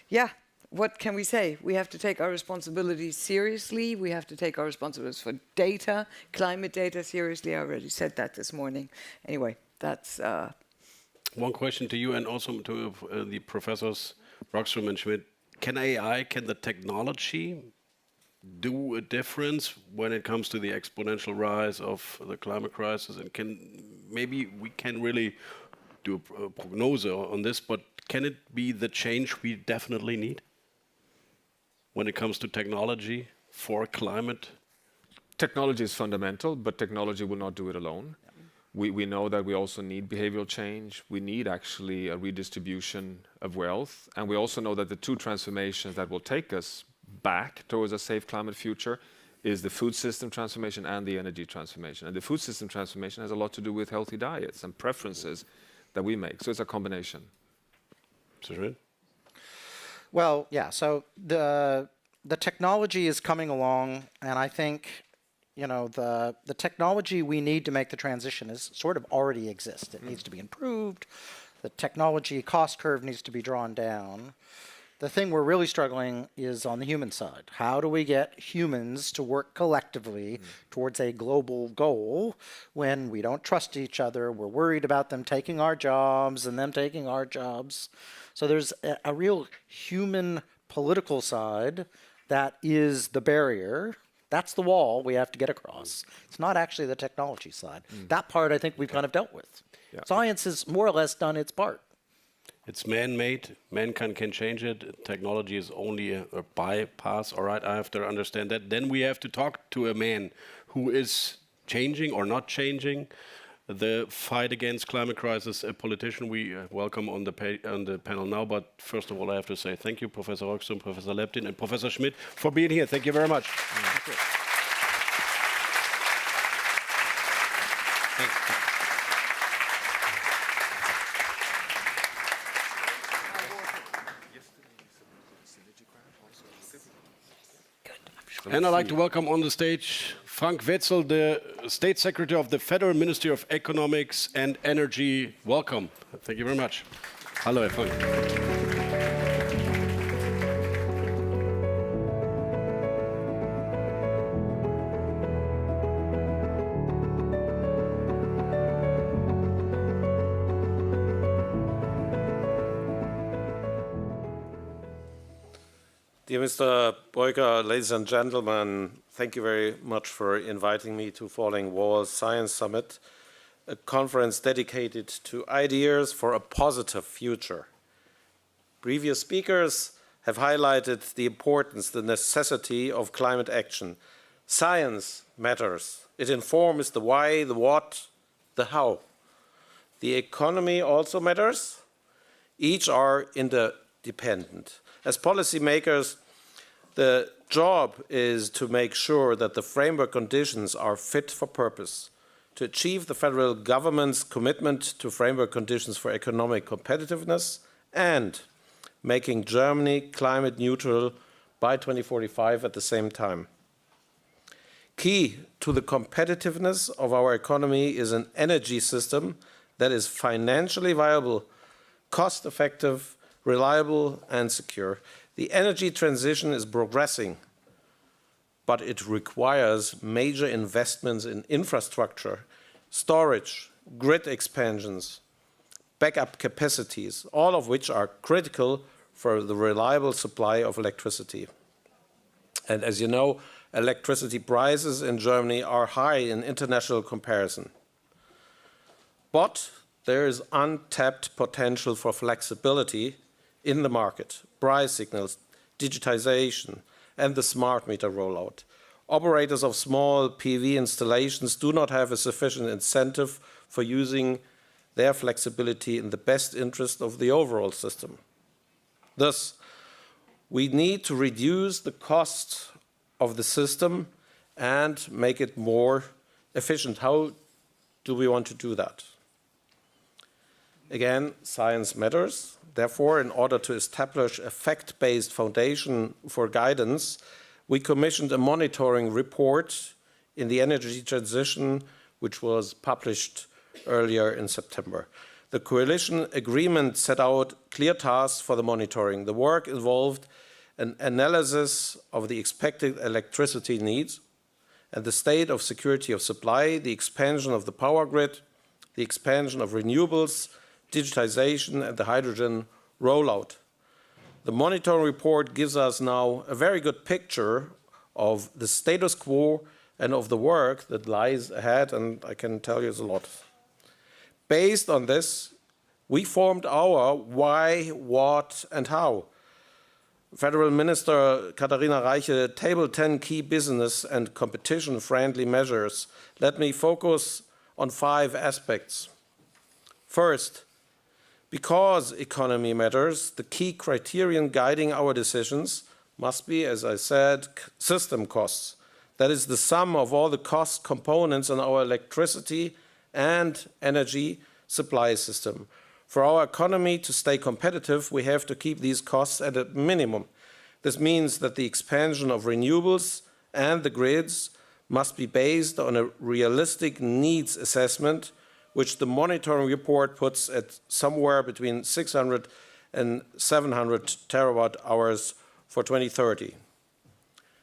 F: yeah. What can we say? We have to take our responsibilities seriously. We have to take our responsibilities for data, climate data seriously. I already said that this morning. Anyway, that's...
D: One question to you and also to the professors Rockström and Schmidt. Can the technology do a difference when it comes to the exponential rise of the climate crisis? And maybe we can really do a prognosis on this, but can it be the change we definitely need when it comes to technology for climate?
E: Technology is fundamental, but technology will not do it alone. We know that we also need behavioral change. We need actually a redistribution of wealth. And we also know that the two transformations that will take us back towards a safe climate future is the food system transformation and the energy transformation. And the food system transformation has a lot to do with healthy diets and preferences that we make. So it's a combination.
D: Cyril?
G: Well, yeah. So the technology is coming along, and I think, you know, the technology we need to make the transition is sort of already exists. It needs to be improved. The technology cost curve needs to be drawn down. The thing we're really struggling is on the human side. How do we get humans to work collectively towards a global goal when we don't trust each other? We're worried about them taking our jobs and them taking our jobs. So there's a real human political side that is the barrier. That's the wall we have to get across. It's not actually the technology side. That part I think we've kind of dealt with.
E: Yeah.
G: Science has more or less done its part.
D: It's man-made. Mankind can change it. Technology is only a bypass. All right, I have to understand that. Then we have to talk to a man who is changing or not changing the fight against climate crisis. A politician we welcome on the panel now. But first of all, I have to say thank you, Professor Rockström, Professor Leptin, and Professor Schmidt for being here. Thank you very much.
G: Thank you.
D: And I'd like to welcome on the stage Frank Wetzel, the State Secretary of the Federal Ministry of Economics and Energy. Welcome. Thank you very much. Hallo, Herr Frank.
H: Dear Mr. Beuker, ladies and gentlemen, thank you very much for inviting me to Falling Walls Science Summit, a conference dedicated to ideas for a positive future. Previous speakers have highlighted the importance, the necessity of climate action. Science matters. It informs the why, the what, the how. The economy also matters. Each are interdependent. As policymakers, the job is to make sure that the framework conditions are fit for purpose, to achieve the federal government's commitment to framework conditions for economic competitiveness and making Germany climate neutral by 2045 at the same time. Key to the competitiveness of our economy is an energy system that is financially viable, cost-effective, reliable and secure. The energy transition is progressing, but it requires major investments in infrastructure, storage, grid expansions, backup capacities, all of which are critical for the reliable supply of electricity. And as you know, electricity prices in Germany are high in international comparison. But there is untapped potential for flexibility in the market, price signals, digitization, and the smart meter rollout. Operators of small PV installations do not have a sufficient incentive for using their flexibility in the best interest of the overall system. Thus, we need to reduce the cost of the system and make it more efficient. How do we want to do that? Again, science matters. Therefore, in order to establish a fact-based foundation for guidance, we commissioned a monitoring report in the energy transition, which was published earlier in September. The coalition agreement set out clear tasks for the monitoring. The work involved an analysis of the expected electricity needs and the state of security of supply, the expansion of the power grid, the expansion of renewables, digitization, and the hydrogen rollout. The monitoring report gives us now a very good picture of the status quo and of the work that lies ahead, and I can tell you it's a lot. Based on this, we formed our why, what, and how. Federal Minister Katharina Reiche tabled 10 key business and competition-friendly measures. Let me focus on 5 aspects. First, because economy matters, the key criterion guiding our decisions must be, as I said, system costs. That is the sum of all the cost components in our electricity and energy supply system. For our economy to stay competitive, we have to keep these costs at a minimum. This means that the expansion of renewables and the grids must be based on a realistic needs assessment, which the monitoring report puts at somewhere between 600 and 700 terawatt hours for 2030.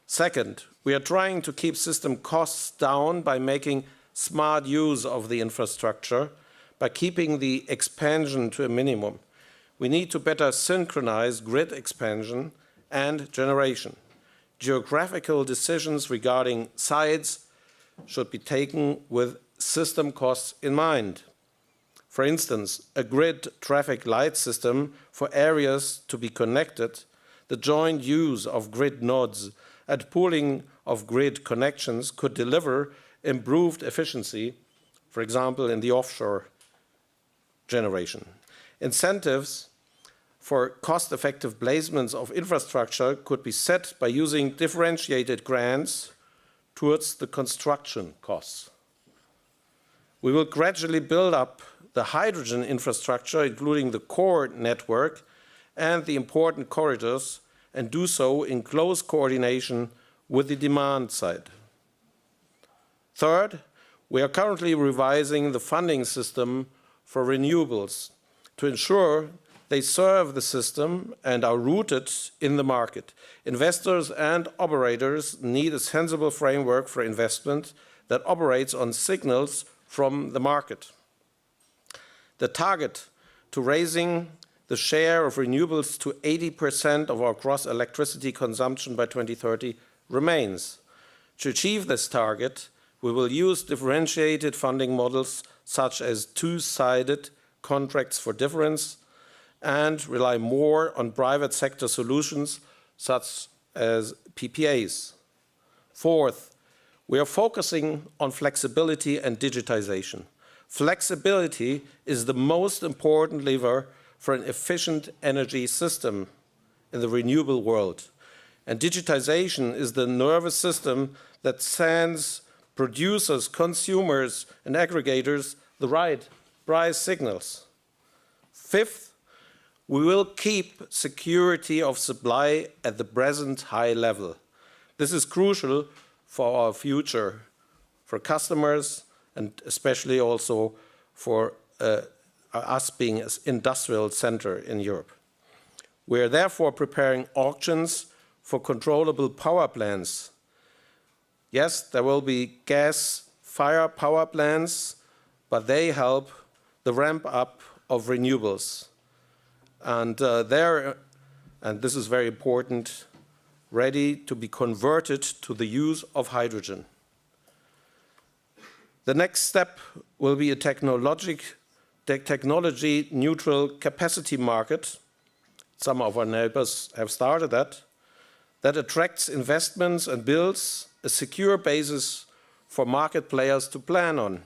H: Second, we are trying to keep system costs down by making smart use of the infrastructure, by keeping the expansion to a minimum. We need to better synchronize grid expansion and generation. Geographical decisions regarding sites should be taken with system costs in mind. For instance, a grid traffic light system for areas to be connected, the joint use of grid nodes and pooling of grid connections could deliver improved efficiency, for example, in the offshore generation. Incentives for cost-effective placements of infrastructure could be set by using differentiated grants towards the construction costs. We will gradually build up the hydrogen infrastructure, including the core network and the important corridors, and do so in close coordination with the demand side. Third, we are currently revising the funding system for renewables to ensure they serve the system and are rooted in the market. Investors and operators need a sensible framework for investment that operates on signals from the market. The target to raising the share of renewables to 80% of our gross electricity consumption by 2030 remains. To achieve this target, we will use differentiated funding models such as two-sided contracts for difference and rely more on private sector solutions such as PPAs. Fourth, we are focusing on flexibility and digitization. Flexibility is the most important lever for an efficient energy system in the renewable world. And digitization is the nervous system that sends producers, consumers, and aggregators the right price signals. Fifth, we will keep security of supply at the present high level. This is crucial for our future, for customers, and especially also for us being an industrial center in Europe. We are therefore preparing auctions for controllable power plants. Yes, there will be gas-fired power plants, but they help the ramp up of renewables. And this is very important, ready to be converted to the use of hydrogen. The next step will be a technology-neutral capacity market. Some of our neighbors have started that attracts investments and builds a secure basis for market players to plan on.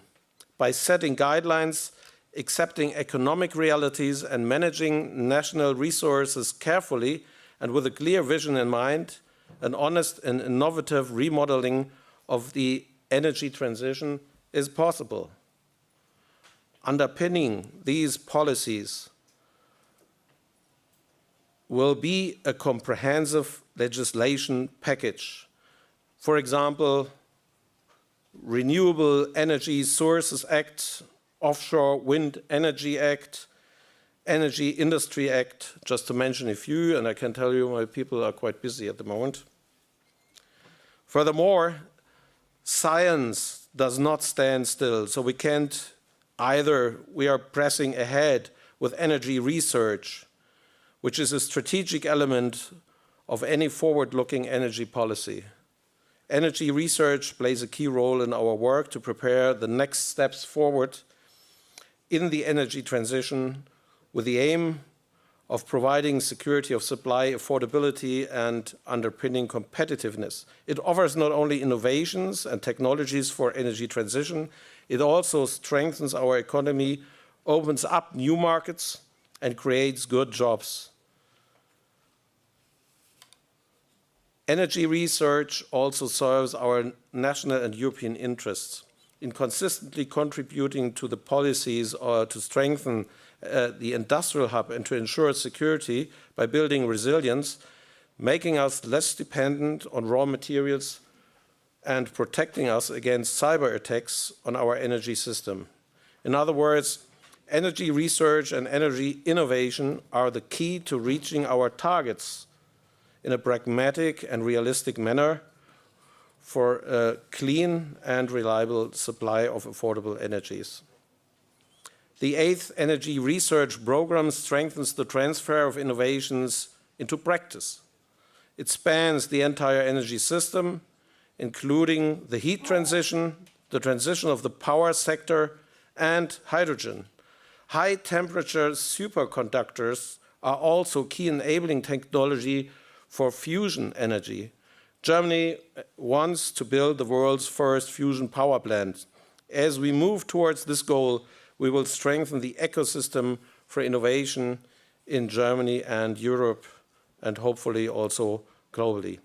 H: By setting guidelines, accepting economic realities, and managing national resources carefully and with a clear vision in mind, an honest and innovative remodeling of the energy transition is possible. Underpinning these policies will be a comprehensive legislation package. For example, Renewable Energy Sources Act, Offshore Wind Energy Act, Energy Industry Act, just to mention a few, and I can tell you my people are quite busy at the moment. Furthermore, science does not stand still, so we are pressing ahead with energy research, which is a strategic element of any forward-looking energy policy. Energy research plays a key role in our work to prepare the next steps forward in the energy transition with the aim of providing security of supply, affordability, and underpinning competitiveness. It offers not only innovations and technologies for energy transition, it also strengthens our economy, opens up new markets, and creates good jobs. Energy research also serves our national and European interests in consistently contributing to the policies or to strengthen the industrial hub and to ensure security by building resilience, making us less dependent on raw materials and protecting us against cyber attacks on our energy system. In other words, energy research and energy innovation are the key to reaching our targets in a pragmatic and realistic manner for a clean and reliable supply of affordable energies. The 8th Energy Research Programme strengthens the transfer of innovations into practice. It spans the entire energy system, including the heat transition, the transition of the power sector, and hydrogen. High-temperature superconductors are also key enabling technology for fusion energy. Germany wants to build the world's first fusion power plant. As we move towards this goal, we will strengthen the ecosystem for innovation in Germany and Europe, and hopefully also globally.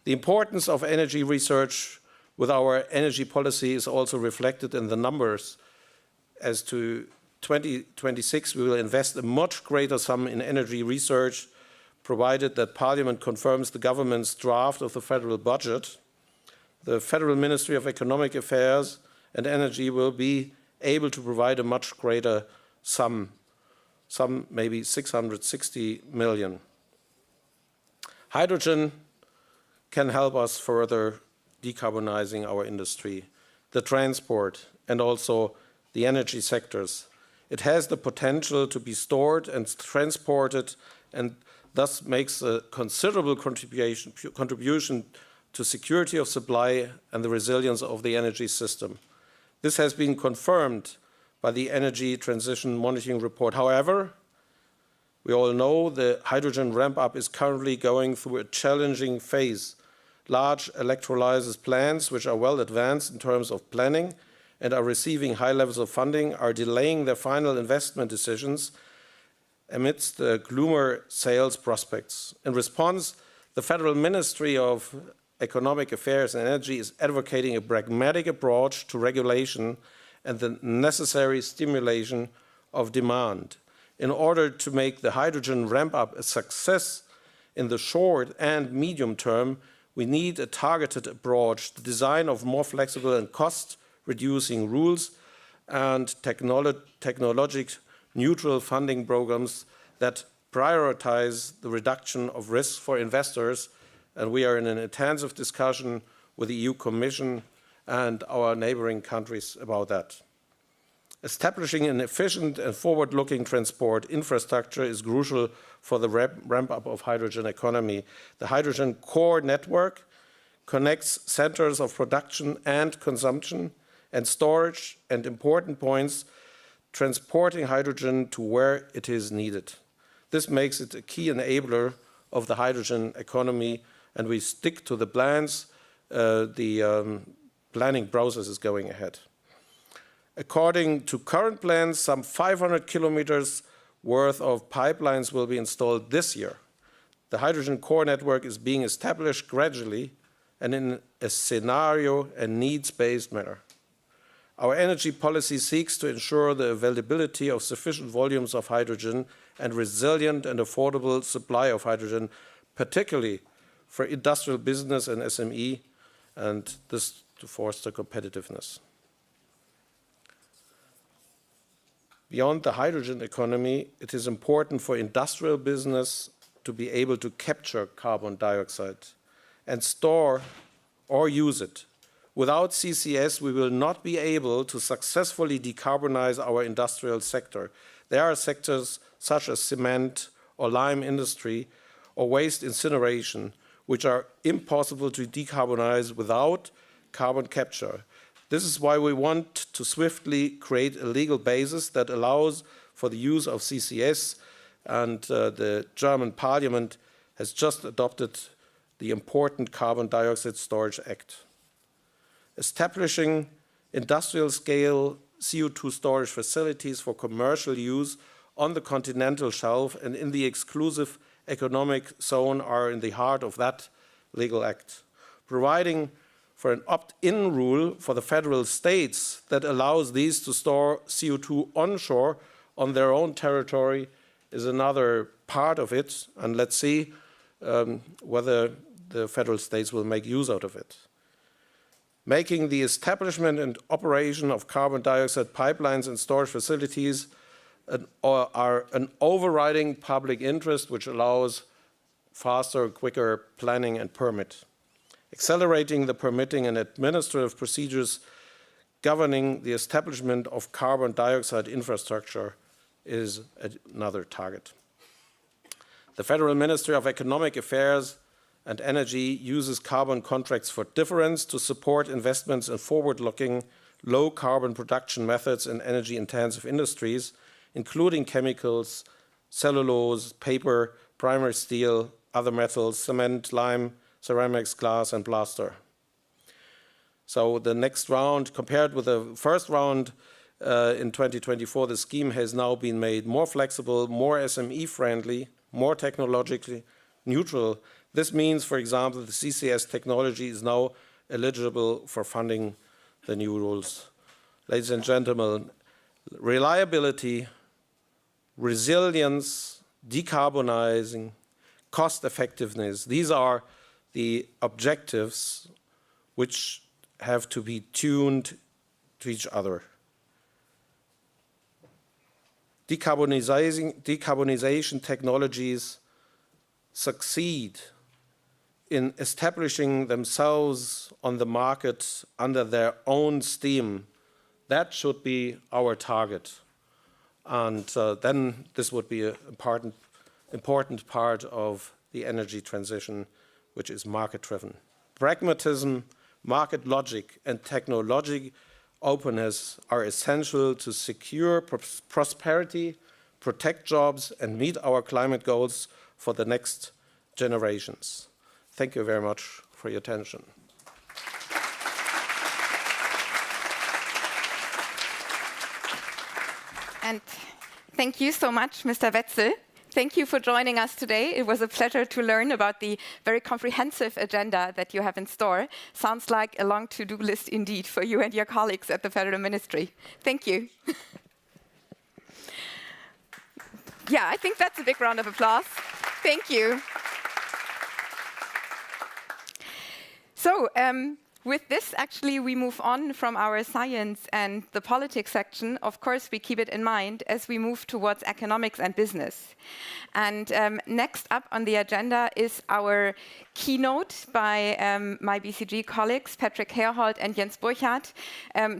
H: The importance of energy research with our energy policy is also reflected in the numbers. As to 2026, we will invest a much greater sum in energy research, provided that Parliament confirms the government's draft of the federal budget. The Federal Ministry of Economic Affairs and Energy will be able to provide a much greater sum maybe 660 million. Hydrogen can help us further decarbonizing our industry, the transport, and also the energy sectors. It has the potential to be stored and transported, and thus makes a considerable contribution to security of supply and the resilience of the energy system. This has been confirmed by the Energy Transition Monitoring Report. However, we all know the hydrogen ramp-up is currently going through a challenging phase. Large electrolysis plants, which are well advanced in terms of planning and are receiving high levels of funding, are delaying their final investment decisions amidst the gloomer sales prospects. In response, the Federal Ministry of Economic Affairs and Energy is advocating a pragmatic approach to regulation and the necessary stimulation of demand. In order to make the hydrogen ramp-up a success in the short and medium term, we need a targeted approach, the design of more flexible and cost-reducing rules and technology-neutral funding programs that prioritize the reduction of risks for investors, and we are in an intensive discussion with the EU Commission and our neighboring countries about that. Establishing an efficient and forward-looking transport infrastructure is crucial for the ramp-up of hydrogen economy. The hydrogen core network connects centers of production and consumption and storage and important points transporting hydrogen to where it is needed. This makes it a key enabler of the hydrogen economy, and we stick to the plans. The planning process is going ahead. According to current plans, some 500 kilometers worth of pipelines will be installed this year. The hydrogen core network is being established gradually and in a scenario and needs-based manner. Our energy policy seeks to ensure the availability of sufficient volumes of hydrogen and resilient and affordable supply of hydrogen, particularly for industrial business and SME, and this to foster competitiveness. Beyond the hydrogen economy, it is important for industrial business to be able to capture carbon dioxide and store or use it. Without CCS, we will not be able to successfully decarbonize our industrial sector. There are sectors such as cement or lime industry or waste incineration, which are impossible to decarbonize without carbon capture. This is why we want to swiftly create a legal basis that allows for the use of CCS and the German Parliament has just adopted the important Carbon Dioxide Storage Act. Establishing industrial-scale CO2 storage facilities for commercial use on the continental shelf and in the exclusive economic zone are in the heart of that legal act. Providing for an opt-in rule for the federal states that allows these to store CO2 onshore on their own territory is another part of it, and let's see whether the federal states will make use out of it. Making the establishment and operation of carbon dioxide pipelines and storage facilities are an overriding public interest which allows faster, quicker planning and permit. Accelerating the permitting and administrative procedures governing the establishment of carbon dioxide infrastructure is another target. The Federal Ministry of Economic Affairs and Energy uses carbon contracts for difference to support investments in forward-looking, low-carbon production methods in energy-intensive industries, including chemicals, cellulose, paper, primary steel, other metals, cement, lime, ceramics, glass, and plaster. So the next round, compared with the first round in 2024, the scheme has now been made more flexible, more SME-friendly, more technologically neutral. This means, for example, the CCS technology is now eligible for funding the new rules. Ladies and gentlemen, reliability, resilience, decarbonizing, cost effectiveness, these are the objectives which have to be tuned to each other. Decarbonization technologies succeed in establishing themselves on the market under their own steam. That should be our target. And then this would be an important part of the energy transition, which is market-driven. Pragmatism, market logic, and technology openness are essential to secure prosperity, protect jobs, and meet our climate goals for the next generations. Thank you very much for your attention.
C: And thank you so much, Mr. Wetzel. Thank you for joining us today. It was a pleasure to learn about the very comprehensive agenda that you have in store. Sounds like a long to-do list indeed for you and your colleagues at the Federal Ministry. Thank you. Yeah, I think that's a big round of applause. Thank you. So, with this, actually, we move on from our science and the politics section. Of course, we keep it in mind as we move towards economics and business. And next up on the agenda is our keynote by my BCG colleagues, Patrick Herhold and Jens Burchardt,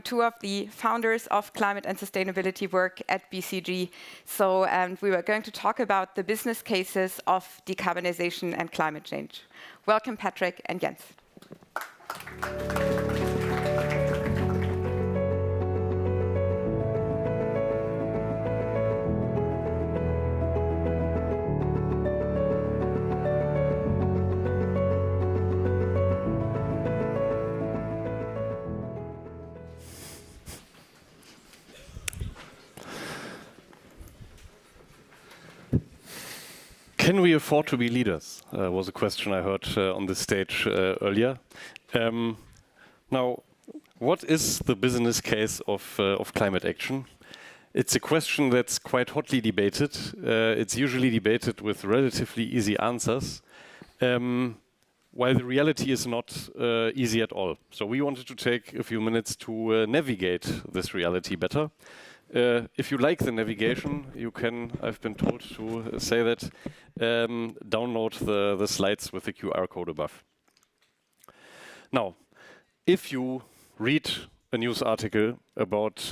C: two of the founders of climate and sustainability work at BCG. So we were going to talk about the business cases of decarbonization and climate change. Welcome, Patrick and Jens.
I: Can we afford to be leaders? Was a question I heard on the stage earlier. Now, what is the business case of climate action? It's a question that's quite hotly debated. It's usually debated with relatively easy answers, while the reality is not easy at all. So we wanted to take a few minutes to navigate this reality better. If you like the navigation, you can, I've been told to say that, download the slides with the QR code above. Now, if you read a news article about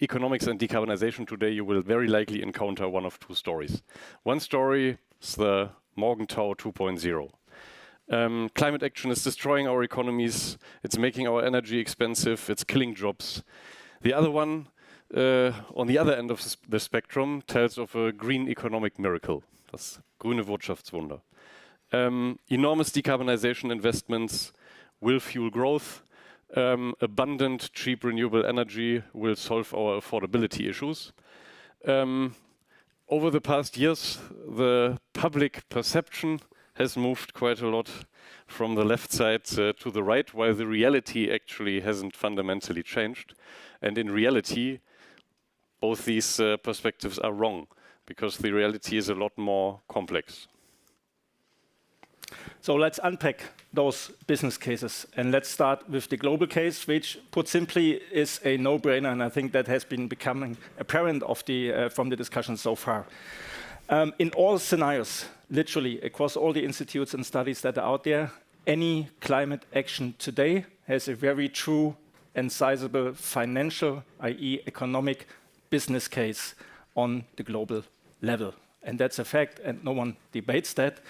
I: economics and decarbonization today, you will very likely encounter one of two stories. One story is the Morgenthau 2.0. Climate action is destroying our economies, it's making our energy expensive, it's killing jobs. The other one, on the other end of the spectrum tells of a green economic miracle, das grüne Wirtschaftswunder. Enormous decarbonisation investments will fuel growth. Abundant, cheap renewable energy will solve our affordability issues. Over the past years, the public perception has moved quite a lot from the left side to the right, while the reality actually hasn't fundamentally changed. And in reality, both these perspectives are wrong, because the reality is a lot more complex.
J: So let's unpack those business cases, and let's start with the global case, which, put simply, is a no-brainer, and I think that has been becoming apparent from the discussion so far. In all scenarios, literally across all the institutes and studies that are out there, any climate action today has a very true and sizable financial, i.e. economic, business case on the global level. And that's a fact, and no one debates that.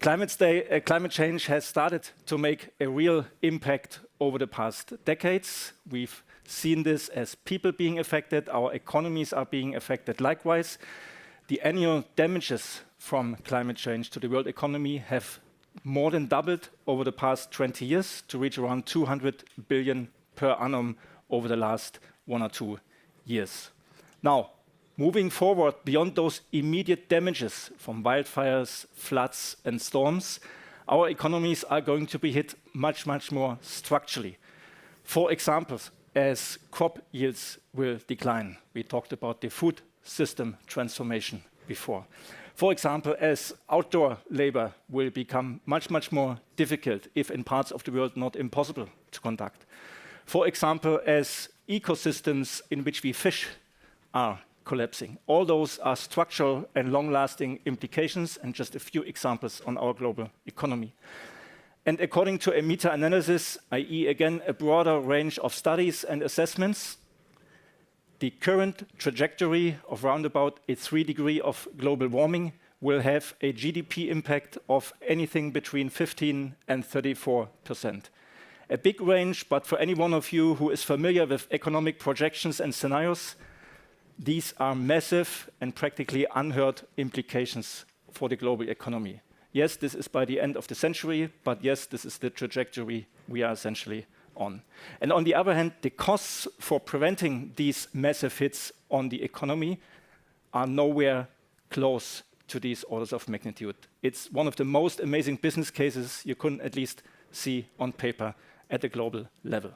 J: Climate change has started to make a real impact over the past decades. We've seen this as people being affected, our economies are being affected likewise. The annual damages from climate change to the world economy have more than doubled over the past 20 years to reach around 200 billion per annum over the last 1 or 2 years. Now, moving forward beyond those immediate damages from wildfires, floods, and storms, our economies are going to be hit much, much more structurally. For example, as crop yields will decline, we talked about the food system transformation before. For example, as outdoor labor will become much, much more difficult, if in parts of the world not impossible to conduct. For example, as ecosystems in which we fish are collapsing. All those are structural and long-lasting implications, and just a few examples on our global economy. And according to a meta-analysis, i.e. again a broader range of studies and assessments, the current trajectory of round about a 3 degree of global warming will have a GDP impact of anything between 15% and 34%. A big range, but for any one of you who is familiar with economic projections and scenarios, these are massive and practically unheard implications for the global economy. Yes, this is by the end of the century, but yes, this is the trajectory we are essentially on. And on the other hand, the costs for preventing these massive hits on the economy are nowhere close to these orders of magnitude. It's one of the most amazing business cases you couldn't at least see on paper at a global level.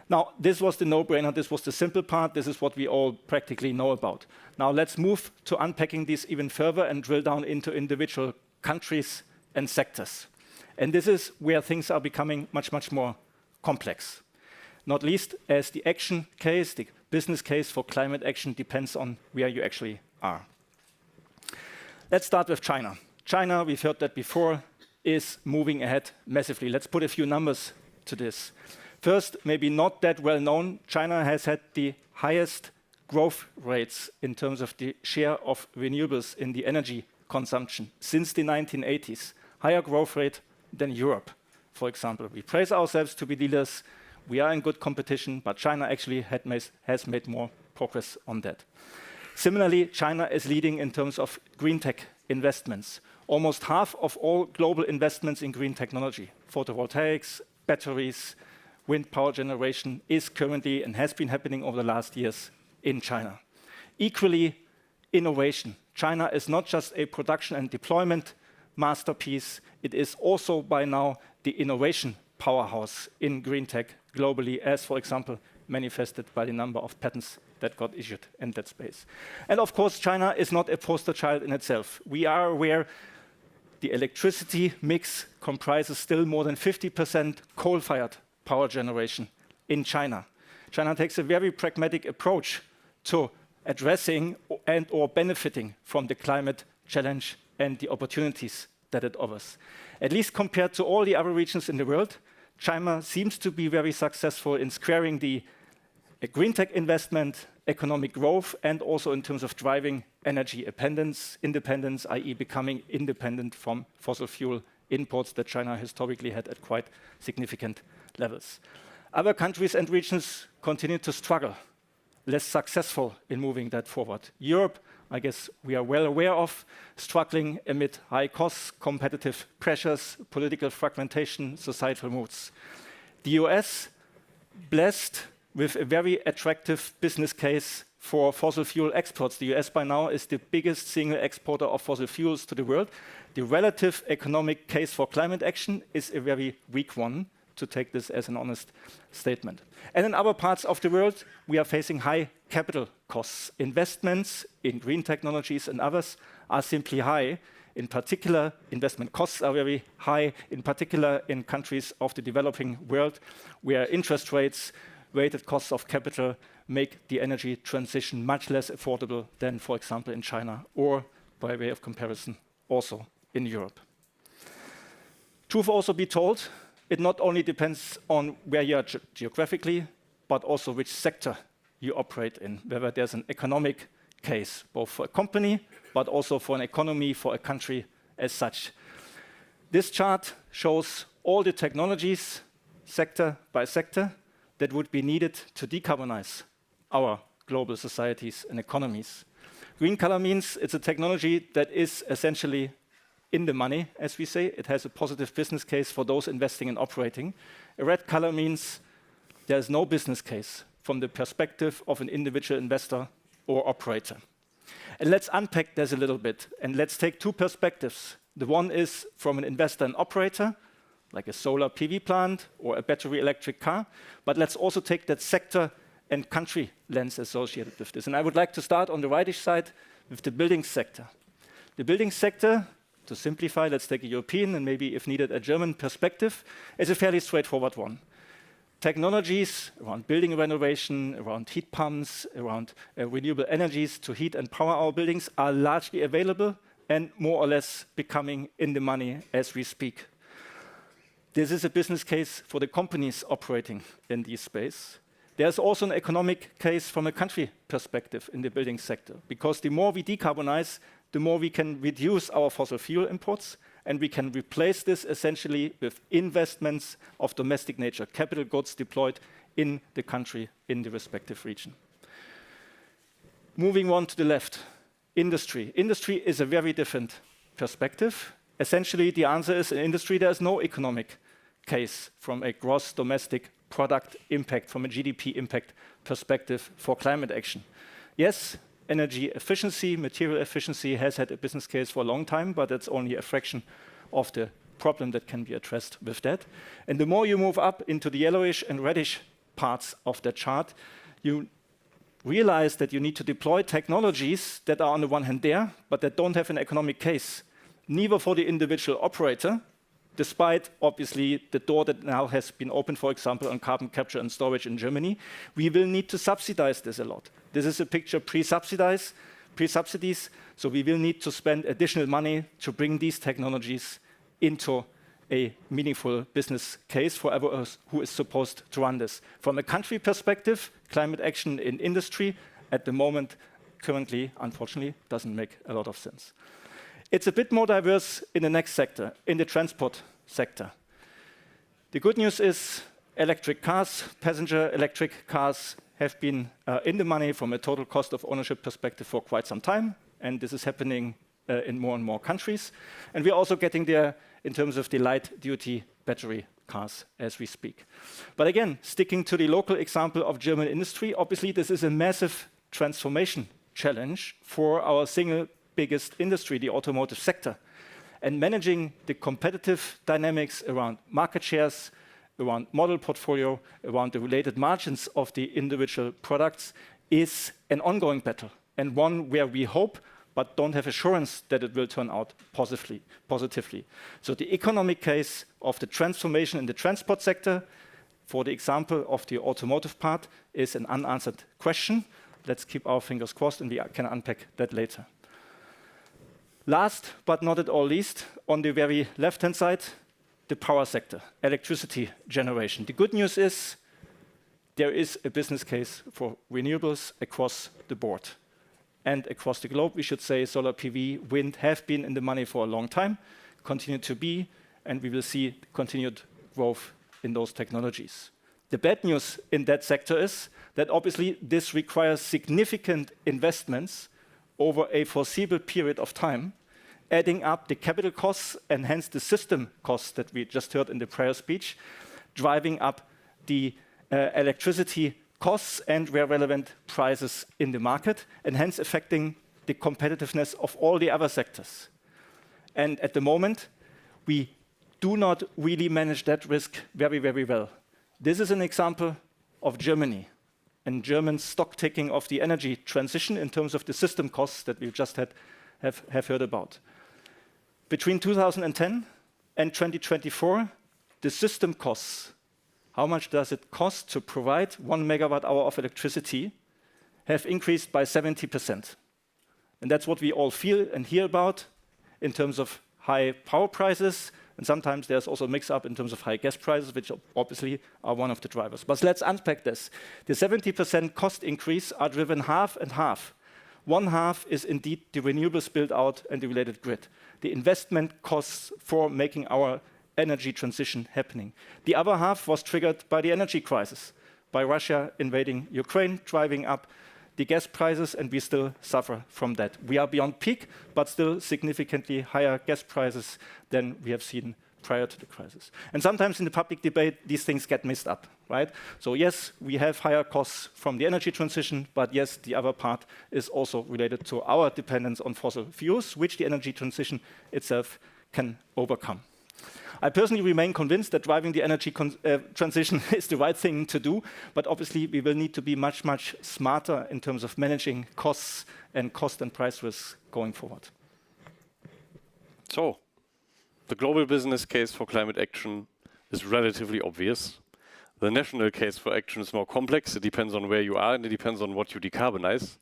J: Now, this was the no-brainer, this was the simple part, this is what we all practically know about. Now let's move to unpacking these even further and drill down into individual countries and sectors. And this is where things are becoming much, much more complex. Not least as the action case, the business case for climate action depends on where you actually are. Let's start with China. China, we've heard that before, is moving ahead massively. Let's put a few numbers to this. First, maybe not that well known, China has had the highest growth rates in terms of the share of renewables in the energy consumption since the 1980s. Higher growth rate than Europe, for example. We praise ourselves to be leaders. We are in good competition, but China actually has made more progress on that. Similarly, China is leading in terms of green tech investments. Almost half of all global investments in green technology, photovoltaics, batteries, wind power generation, is currently and has been happening over the last years in China. Equally, innovation. China is not just a production and deployment masterpiece, it is also by now the innovation powerhouse in green tech globally, as, for example, manifested by the number of patents that got issued in that space. And of course, China is not a poster child in itself. We are aware the electricity mix comprises still more than 50% coal-fired power generation in China. China takes a very pragmatic approach to addressing and or benefiting from the climate challenge and the opportunities that it offers. At least compared to all the other regions in the world, China seems to be very successful in squaring the green tech investment, economic growth, and also in terms of driving energy independence, i.e. becoming independent from fossil fuel imports that China historically had at quite significant levels. Other countries and regions continue to struggle less successful in moving that forward. Europe, I guess we are well aware of, struggling amid high costs, competitive pressures, political fragmentation, societal moods. The US, blessed with a very attractive business case for fossil fuel exports. The US by now is the biggest single exporter of fossil fuels to the world. The relative economic case for climate action is a very weak one, to take this as an honest statement. And in other parts of the world, we are facing high capital costs. Investments in green technologies and others are simply high. In particular, investment costs are very high, in particular in countries of the developing world, where interest rates, weighted costs of capital make the energy transition much less affordable than, for example, in China, or by way of comparison, also in Europe. Truth also be told, it not only depends on where you are geographically, but also which sector you operate in, whether there's an economic case, both for a company, but also for an economy, for a country as such. This chart shows all the technologies, sector by sector, that would be needed to decarbonize our global societies and economies. Green color means it's a technology that is essentially in the money, as we say. It has a positive business case for those investing and operating. A red color means there's no business case from the perspective of an individual investor or operator. And let's unpack this a little bit, and let's take two perspectives. The one is from an investor and operator, like a solar PV plant or a battery electric car, but let's also take that sector and country lens associated with this. And I would like to start on the rightish side with the building sector. The building sector, to simplify, let's take a European and maybe, if needed, a German perspective, is a fairly straightforward one. Technologies around building renovation, around heat pumps, around renewable energies to heat and power our buildings are largely available and more or less becoming in the money as we speak. This is a business case for the companies operating in this space. There's also an economic case from a country perspective in the building sector, because the more we decarbonize, the more we can reduce our fossil fuel imports, and we can replace this essentially with investments of domestic nature, capital goods deployed in the country, in the respective region. Moving on to the left, industry. Industry is a very different perspective. Essentially, the answer is in industry, there's no economic case from a gross domestic product impact, from a GDP impact perspective for climate action. Yes, energy efficiency, material efficiency has had a business case for a long time, but it's only a fraction of the problem that can be addressed with that. And the more you move up into the yellowish and reddish parts of the chart, you realize that you need to deploy technologies that are on the one hand there, but that don't have an economic case, neither for the individual operator, despite obviously the door that now has been opened, for example, on carbon capture and storage in Germany. We will need to subsidize this a lot. This is a picture pre-subsidies, so we will need to spend additional money to bring these technologies into a meaningful business case for everyone who is supposed to run this. From a country perspective, climate action in industry at the moment, currently, unfortunately, doesn't make a lot of sense. It's a bit more diverse in the next sector, in the transport sector. The good news is electric cars, passenger electric cars have been in the money from a total cost of ownership perspective for quite some time, and this is happening in more and more countries. And we're also getting there in terms of the light-duty battery cars as we speak. But again, sticking to the local example of German industry, obviously this is a massive transformation challenge for our single biggest industry, the automotive sector. And managing the competitive dynamics around market shares, around model portfolio, around the related margins of the individual products is an ongoing battle, and one where we hope but don't have assurance that it will turn out positively. So the economic case of the transformation in the transport sector, for the example of the automotive part, is an unanswered question. Let's keep our fingers crossed, and we can unpack that later. Last but not at all least, on the very left-hand side, the power sector, electricity generation. The good news is there is a business case for renewables across the board. And across the globe, we should say solar PV, wind have been in the money for a long time, continue to be, and we will see continued growth in those technologies. The bad news in that sector is that obviously this requires significant investments over a foreseeable period of time, adding up the capital costs and hence the system costs that we just heard in the prior speech, driving up the electricity costs and, where relevant, prices in the market, and hence affecting the competitiveness of all the other sectors. And at the moment, we do not really manage that risk very, very well. This is an example of Germany and German stock taking of the energy transition in terms of the system costs that we've just have heard about. Between 2010 and 2024, the system costs, how much does it cost to provide 1 megawatt hour of electricity, have increased by 70%. And that's what we all feel and hear about in terms of high power prices. And sometimes there's also a mix-up in terms of high gas prices, which obviously are one of the drivers. But let's unpack this. The 70% cost increase are driven half and half. One half is indeed the renewables build out and the related grid, the investment costs for making our energy transition happening. The other half was triggered by the energy crisis, by Russia invading Ukraine, driving up the gas prices, and we still suffer from that. We are beyond peak, but still significantly higher gas prices than we have seen prior to the crisis. And sometimes in the public debate, these things get mixed up, right? So yes, we have higher costs from the energy transition, but yes, the other part is also related to our dependence on fossil fuels, which the energy transition itself can overcome. I personally remain convinced that driving the energy transition is the right thing to do, but obviously we will need to be much, much smarter in terms of managing costs and cost and price risks going forward.
I: So, the global business case for climate action is relatively obvious. The national case for action is more complex. It depends on where you are and it depends on what you decarbonize.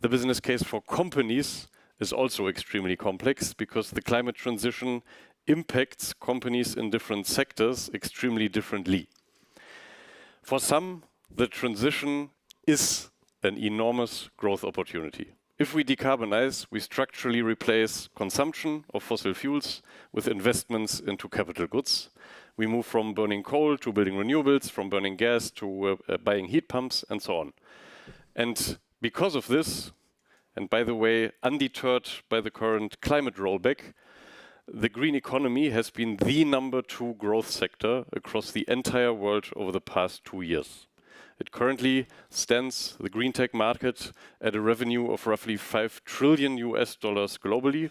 I: The business case for companies is also extremely complex because the climate transition impacts companies in different sectors extremely differently. For some, the transition is an enormous growth opportunity. If we decarbonize, we structurally replace consumption of fossil fuels with investments into capital goods. We move from burning coal to building renewables, from burning gas to buying heat pumps, and so on. And because of this, and by the way, undeterred by the current climate rollback, the green economy has been the #2 growth sector across the entire world over the past 2 years. It currently stands, the green tech market, at a revenue of roughly $5 trillion globally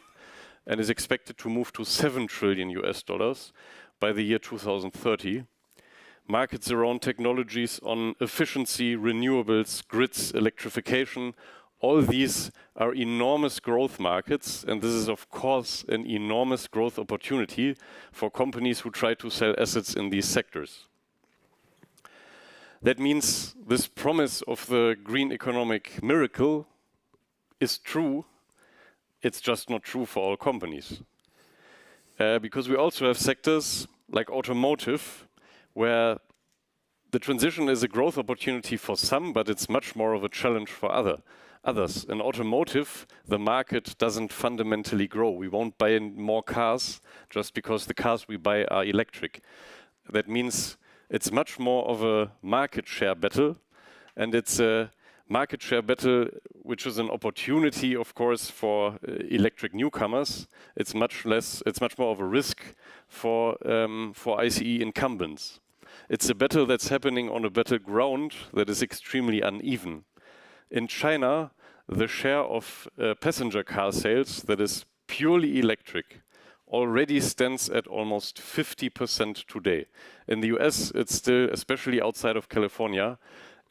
I: and is expected to move to $7 trillion by the year 2030. Markets around technologies on efficiency, renewables, grids, electrification, all these are enormous growth markets, and this is of course an enormous growth opportunity for companies who try to sell assets in these sectors. That means this promise of the green economic miracle is true, it's just not true for all companies. Because we also have sectors like automotive, where the transition is a growth opportunity for some, but it's much more of a challenge for others. In automotive, the market doesn't fundamentally grow. We won't buy more cars just because the cars we buy are electric. That means it's much more of a market share battle, and it's a market share battle which is an opportunity, of course, for electric newcomers. It's much more of a risk for ICE incumbents. It's a battle that's happening on a battleground that is extremely uneven. In China, the share of passenger car sales that is purely electric already stands at almost 50% today. In the US, it's still, especially outside of California,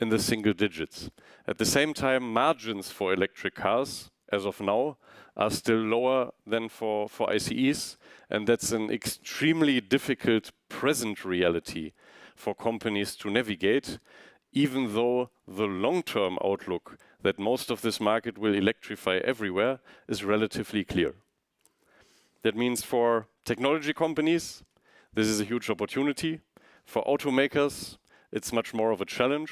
I: in the single digits. At the same time, margins for electric cars, as of now, are still lower than for ICEs, and that's an extremely difficult present reality for companies to navigate, even though the long-term outlook that most of this market will electrify everywhere is relatively clear. That means for technology companies, this is a huge opportunity. For automakers, it's much more of a challenge.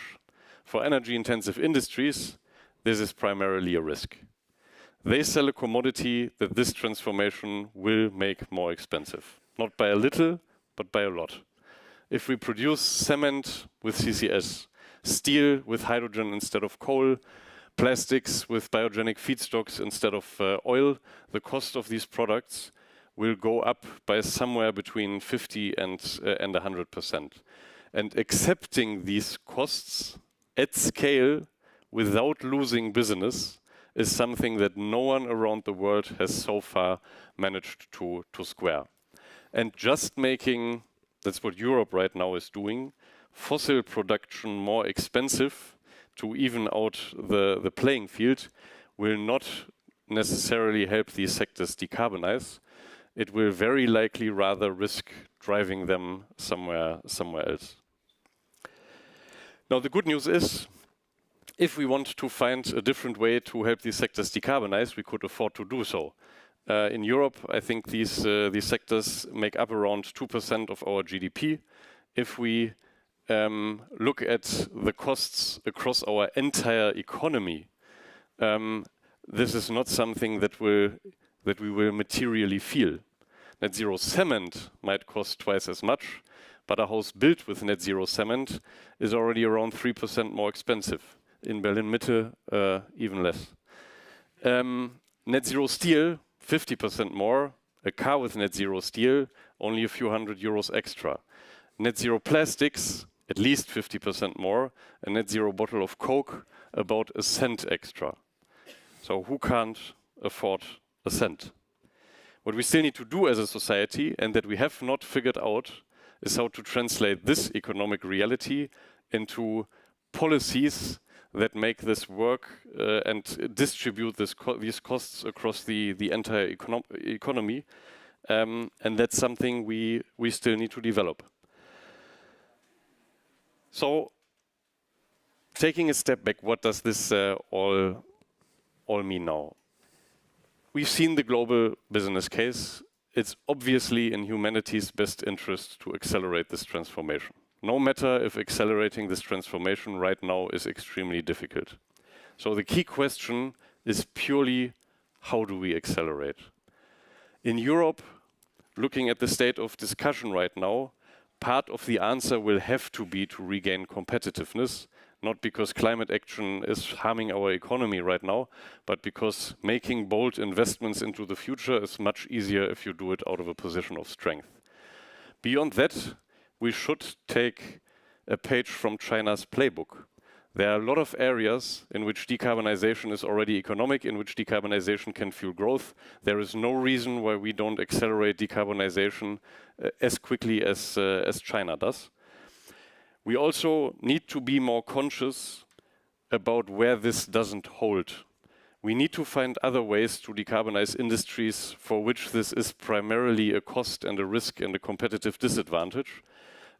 I: For energy-intensive industries, this is primarily a risk. They sell a commodity that this transformation will make more expensive. Not by a little, but by a lot. if we produce cement with CCS, steel with hydrogen instead of coal, plastics with biogenic feedstocks instead of oil, the cost of these products will go up by somewhere between 50 and 100%. And accepting these costs at scale without losing business is something that no one around the world has so far managed to square. And just making, that's what Europe right now is doing, fossil production more expensive to even out the playing field will not necessarily help these sectors decarbonize. It will very likely rather risk driving them somewhere else. Now the good news is, if we want to find a different way to help these sectors decarbonize, we could afford to do so. In Europe, I think these sectors make up around 2% of our GDP. If we look at the costs across our entire economy, this is not something that we will materially feel. Net zero cement might cost twice as much, but a house built with net zero cement is already around 3% more expensive. In Berlin Mitte, even less. Net zero steel, 50% more. A car with net zero steel, only a few €100 extra. Net zero plastics, at least 50% more. A net zero bottle of Coke, about a cent extra. So who can't afford a cent? What we still need to do as a society, and that we have not figured out, is how to translate this economic reality into policies that make this work and distribute these costs across the entire economy. And that's something we still need to develop. So, taking a step back, what does this all mean now? We've seen the global business case. It's obviously in humanity's best interest to accelerate this transformation. No matter if accelerating this transformation right now is extremely difficult. So the key question is purely, how do we accelerate? In Europe, looking at the state of discussion right now, part of the answer will have to be to regain competitiveness, not because climate action is harming our economy right now, but because making bold investments into the future is much easier if you do it out of a position of strength. Beyond that, we should take a page from China's playbook. There are a lot of areas in which decarbonization is already economic, in which decarbonization can fuel growth. There is no reason why we don't accelerate decarbonization as quickly as China does. We also need to be more conscious about where this doesn't hold. We need to find other ways to decarbonize industries for which this is primarily a cost and a risk and a competitive disadvantage,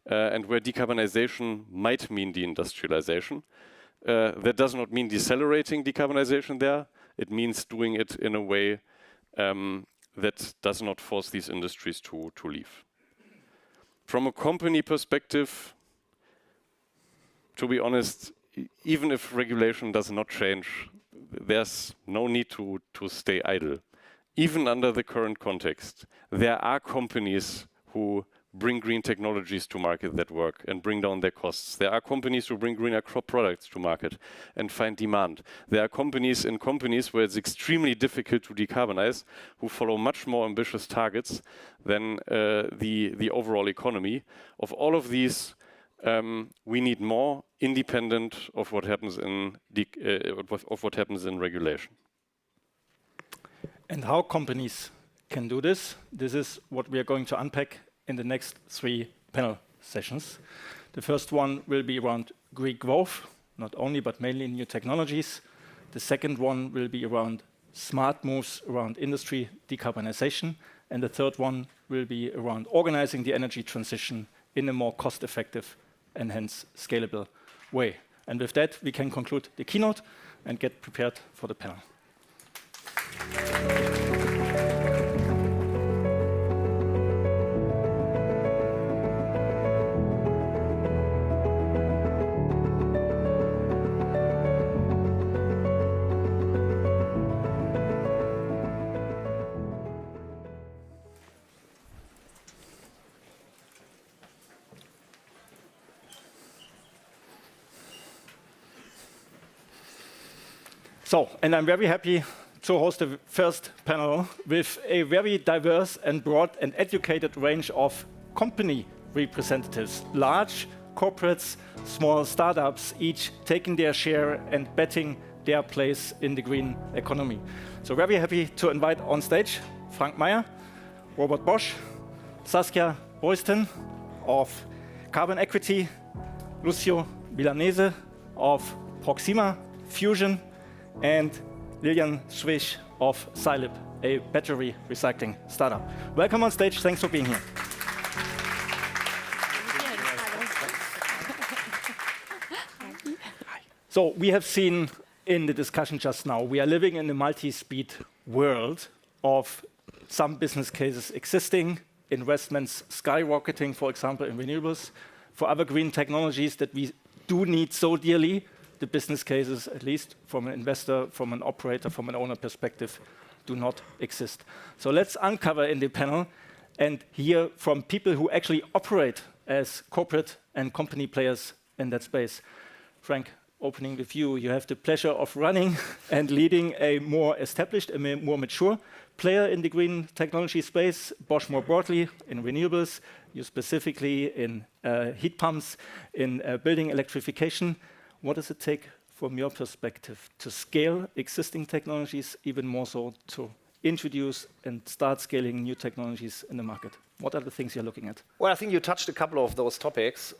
I: and where decarbonization might mean deindustrialization. That does not mean decelerating decarbonization there. It means doing it in a way that does not force these industries to leave. From a company perspective, to be honest, even if regulation does not change, there's no need to stay idle. Even under the current context, there are companies who bring green technologies to market that work and bring down their costs. There are companies who bring greener crop products to market and find demand. There are companies where it's extremely difficult to decarbonize, who follow much more ambitious targets than the overall economy. Of all of these, we need more, independent of what happens in regulation.
J: And how companies can do this? This is what we are going to unpack in the next 3 panel sessions. The first one will be around green growth, not only but mainly new technologies. The second one will be around smart moves around industry decarbonization. And the third one will be around organizing the energy transition in a more cost-effective and hence scalable way. And with that, we can conclude the keynote and get prepared for the panel. So, and I'm very happy to host the first panel with a very diverse and broad and educated range of company representatives, large corporates, small startups, each taking their share and betting their place in the green economy. So very happy to invite on stage Frank Meyer, Robert Bosch, Saskia Royston of Carbon Equity, Lucio Milanese of Proxima Fusion, and Lilian Swish of Scilib, a battery recycling startup. Welcome on stage. Thanks for being here. So we have seen in the discussion just now, we are living in a multi-speed world of some business cases existing, investments skyrocketing, for example, in renewables. For other green technologies that we do need so dearly, the business cases, at least from an investor, from an operator, from an owner perspective, do not exist. So let's uncover in the panel and hear from people who actually operate as corporate and company players in that space. Frank, opening with you, you have the pleasure of running and leading a more established, a more mature player in the green technology space, Bosch more broadly in renewables, you specifically in heat pumps, in building electrification. What does it take from your perspective to scale existing technologies, even more so to introduce and start scaling new technologies in the market? What are the things you're looking at?
K: Well, I think you touched a couple of those topics.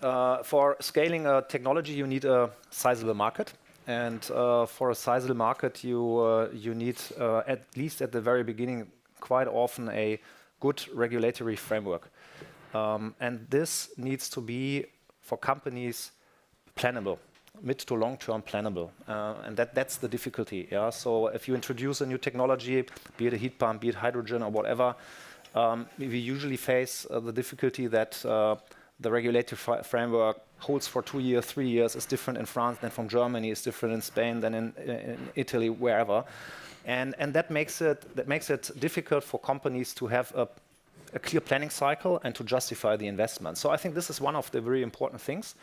K: For scaling a technology, you need a sizable market. And for a sizable market, you need, at least at the very beginning, quite often a good regulatory framework. And this needs to be, for companies, plannable, mid to long-term plannable. And that's the difficulty. Yeah? So if you introduce a new technology, be it a heat pump, be it hydrogen or whatever, we usually face the difficulty that the regulatory framework holds for 2 years, 3 years, is different in France than from Germany, is different in Spain than in Italy, wherever. And that makes it difficult for companies to have a clear planning cycle and to justify the investment. So I think this is one of the very important things.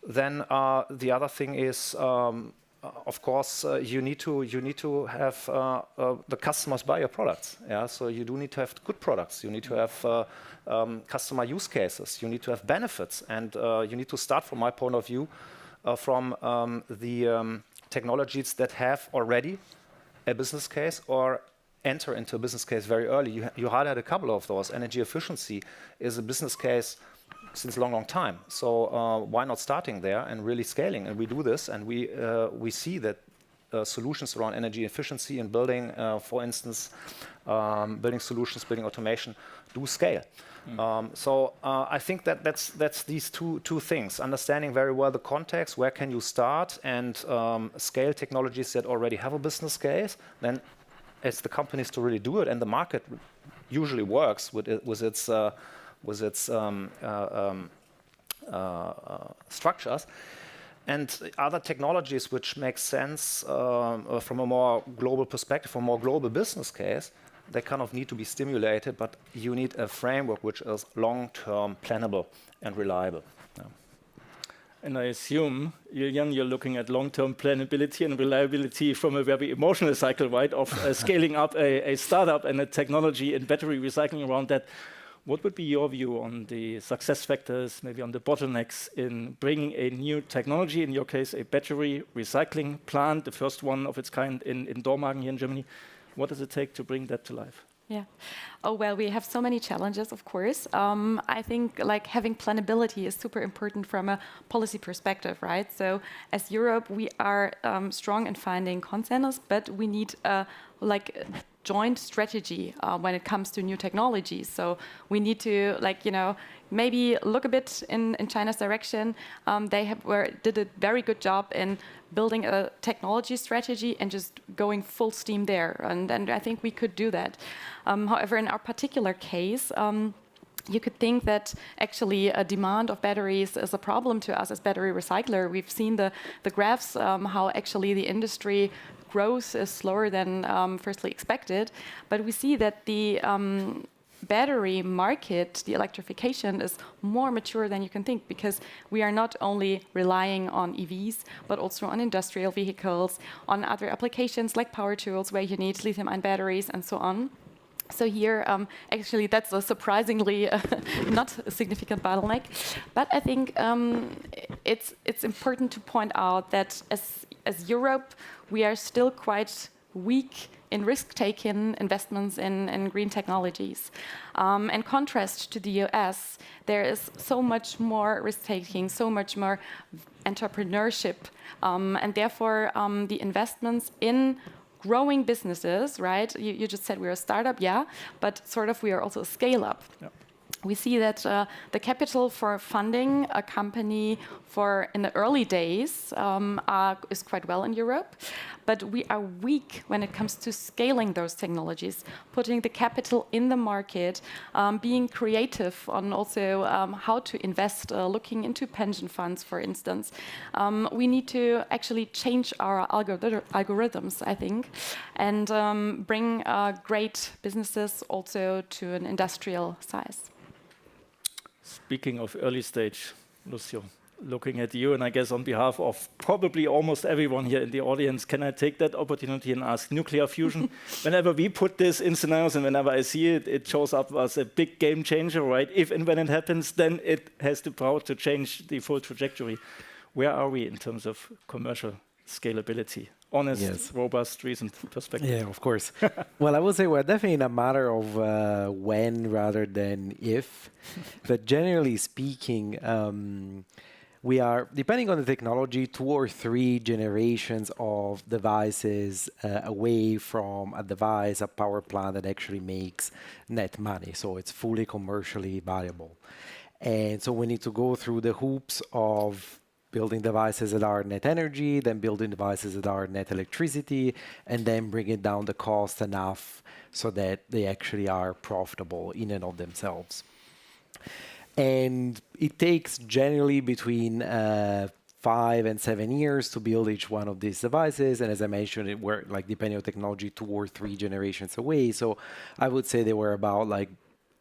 K: Then the other thing is, of course, you need to have the customers buy your products. Yeah, so you do need to have good products. You need to have customer use cases. You need to have benefits, and you need to start, from my point of view, from the technologies that have already a business case or enter into a business case very early. You highlighted a couple of those. Energy efficiency is a business case since a long time. So why not starting there and really scaling? And we do this, and we see that solutions around energy efficiency in building, for instance, building solutions, building automation, do scale. So I think that's these two things: understanding very well the context, where can you start, and scale technologies that already have a business case. Then it's the companies to really do it, and the market usually works with its structures. And other technologies which make sense from a more global perspective, from a more global business case, they kind of need to be stimulated, but you need a framework which is long-term, plannable, and reliable. Yeah.
J: And I assume, Julian, you're looking at long-term plannability and reliability from a very emotional cycle, right, of scaling up a startup and a technology and battery recycling around that. What would be your view on the success factors, maybe on the bottlenecks in bringing a new technology, in your case, a battery recycling plant, the first one of its kind in Dormagen here in Germany? What does it take to bring that to life?
L: Yeah. Oh, well, we have so many challenges, of course. I think like having plannability is super important from a policy perspective, right? So as Europe, we are strong in finding consensus, but we need like joint strategy when it comes to new technologies. So we need to, like, you know, maybe look a bit in China's direction. They did a very good job in building a technology strategy and just going full steam there. And I think we could do that. However, in our particular case, you could think that actually a demand of batteries is a problem to us as battery recycler. We've seen the graphs, how actually the industry growth is slower than firstly expected. But we see that the battery market, the electrification is more mature than you can think, because we are not only relying on EVs, but also on industrial vehicles, on other applications like power tools where you need lithium-ion batteries and so on. So here, actually, that's a surprisingly not a significant bottleneck. But I think it's important to point out that as Europe, we are still quite weak in risk-taking investments in green technologies. In contrast to the US, there is so much more risk-taking, so much more entrepreneurship, and therefore the investments in growing businesses, right? You just said we're a startup, yeah, but sort of we are also a scale-up. Yep. We see that the capital for funding a company in the early days is quite well in Europe, but we are weak when it comes to scaling those technologies, putting the capital in the market, being creative on also how to invest, looking into pension funds, for instance. We need to actually change our algorithms, I think, and bring great businesses also to an industrial size.
J: Speaking of early stage, Lucio, looking at you, and I guess on behalf of probably almost everyone here in the audience, can I take that opportunity and ask nuclear fusion? Whenever we put this in scenarios and whenever I see it, it shows up as a big game changer, right? If and when it happens, then it has the power to change the full trajectory. Where are we in terms of commercial scalability? Honest, yes. Robust, recent perspective.
M: Yeah, of course. Well, I would say we're definitely in a matter of when rather than if. But generally speaking, we are, depending on the technology, 2 or 3 generations of devices away from a device, a power plant that actually makes net money. So it's fully commercially viable. And so we need to go through the hoops of building devices that are net energy, then building devices that are net electricity, and then bringing down the cost enough so that they actually are profitable in and of themselves. And it takes generally between 5 and 7 years to build each one of these devices. And as I mentioned, we're like, depending on technology, 2 or 3 generations away. So I would say they were about, like,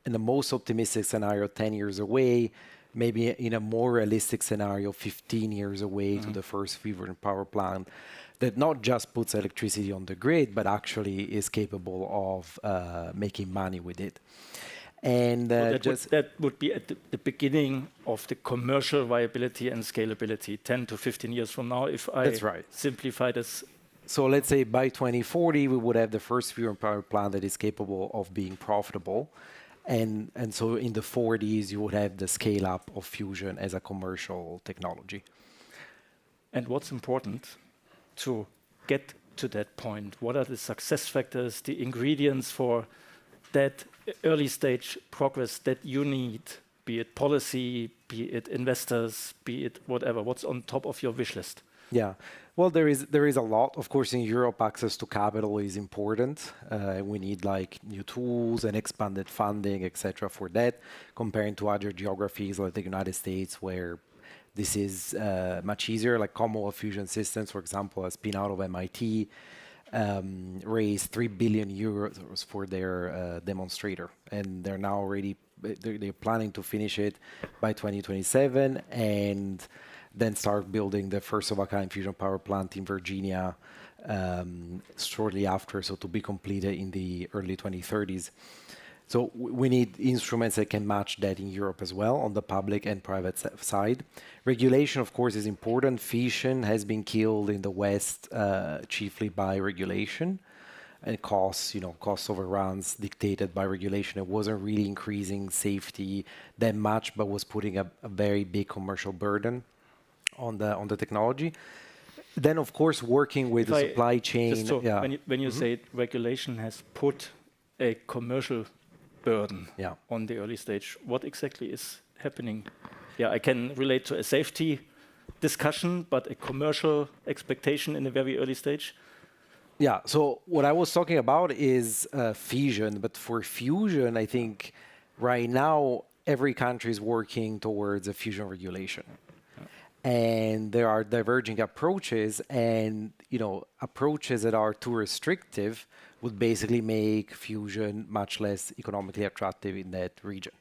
M: in the most optimistic scenario, 10 years away. Maybe in a more realistic scenario, 15 years away to the first fusion power plant that not just puts electricity on the grid, but actually is capable of making money with it. And
J: so that would be at the beginning of the commercial viability and scalability, 10 to 15 years from now, if I simplify this.
M: So let's say by 2040, we would have the first fusion power plant that is capable of being profitable. And so in the 40s, you would have the scale up of fusion as a commercial technology.
J: And what's important to get to that point? What are the success factors, the ingredients for that early stage progress that you need, be it policy, be it investors, be it whatever? What's on top of your wish list?
M: Yeah, well, there is a lot. Of course, in Europe, access to capital is important. We need like new tools and expanded funding, etc. for that, comparing to other geographies like the United States, where this is much easier. Like Commonwealth Fusion Systems, for example, a spin out of MIT, raised 3 billion euros for their demonstrator, and they're now already they're planning to finish it by 2027 and then start building the first of a kind fusion power plant in Virginia shortly after, so to be completed in the early 2030s. So we need instruments that can match that in Europe as well on the public and private side. Regulation, of course, is important. Fission has been killed in the West chiefly by regulation and cost overruns dictated by regulation. It wasn't really increasing safety that much, but was putting a very big commercial burden on the technology. Then, of course, working with the supply chain.
J: When you say regulation has put a commercial burden on the early stage, what exactly is happening? Yeah, I can relate to a safety discussion, but a commercial expectation in a very early stage?
M: Yeah, so what I was talking about is fission, but for fusion, I think right now every country is working towards a fusion regulation. And there are diverging approaches, and approaches that are too restrictive would basically make fusion much less economically attractive in that region.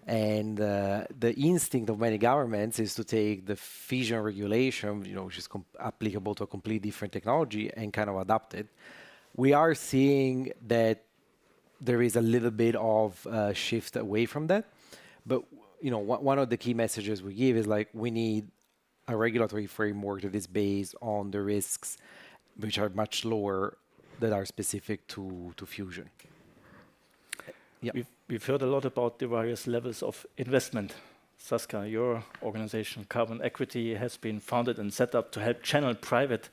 M: And the instinct of many governments is to take the fission regulation, which is applicable to a completely different technology, and kind of adapt it. We are seeing that there is a little bit of shift away from that, but one of the key messages we give is like we need a regulatory framework that is based on the risks, which are much lower, that are specific to fusion. Yeah.
J: We've heard a lot about the various levels of investment. Saskia, your organization, Carbon Equity, has been founded and set up to help channel private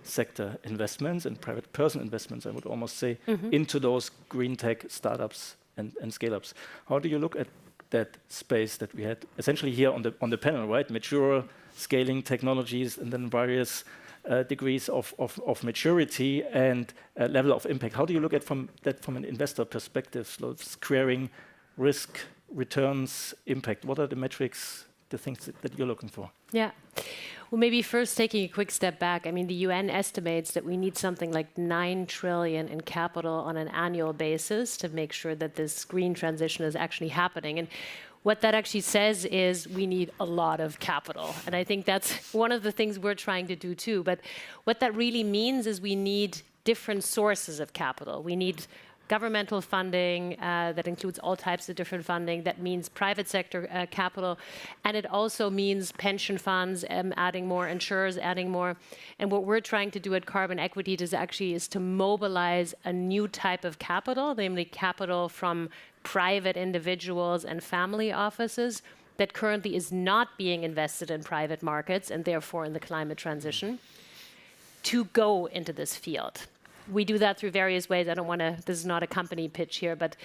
J: sector investments and private person investments, I would almost say, into those green tech startups and scale-ups. How do you look at that space that we had essentially here on the panel, right? Mature scaling technologies and then various degrees of maturity and level of impact. How do you look at that from an investor perspective? So squaring risk, returns, impact. What are the metrics, the things that you're looking for?
N: Yeah. Well, maybe first taking a quick step back. I mean, the UN estimates that we need something like 9 trillion in capital on an annual basis to make sure that this green transition is actually happening. And what that actually says is we need a lot of capital. And I think that's one of the things we're trying to do too. But what that really means is we need different sources of capital. We need governmental funding that includes all types of different funding. That means private sector capital. And it also means pension funds adding more, insurers adding more. And what we're trying to do at Carbon Equity is to mobilize a new type of capital, namely capital from private individuals and family offices that currently is not being invested in private markets and therefore in the climate transition, to go into this field. We do that through various ways. This is not a company pitch here, but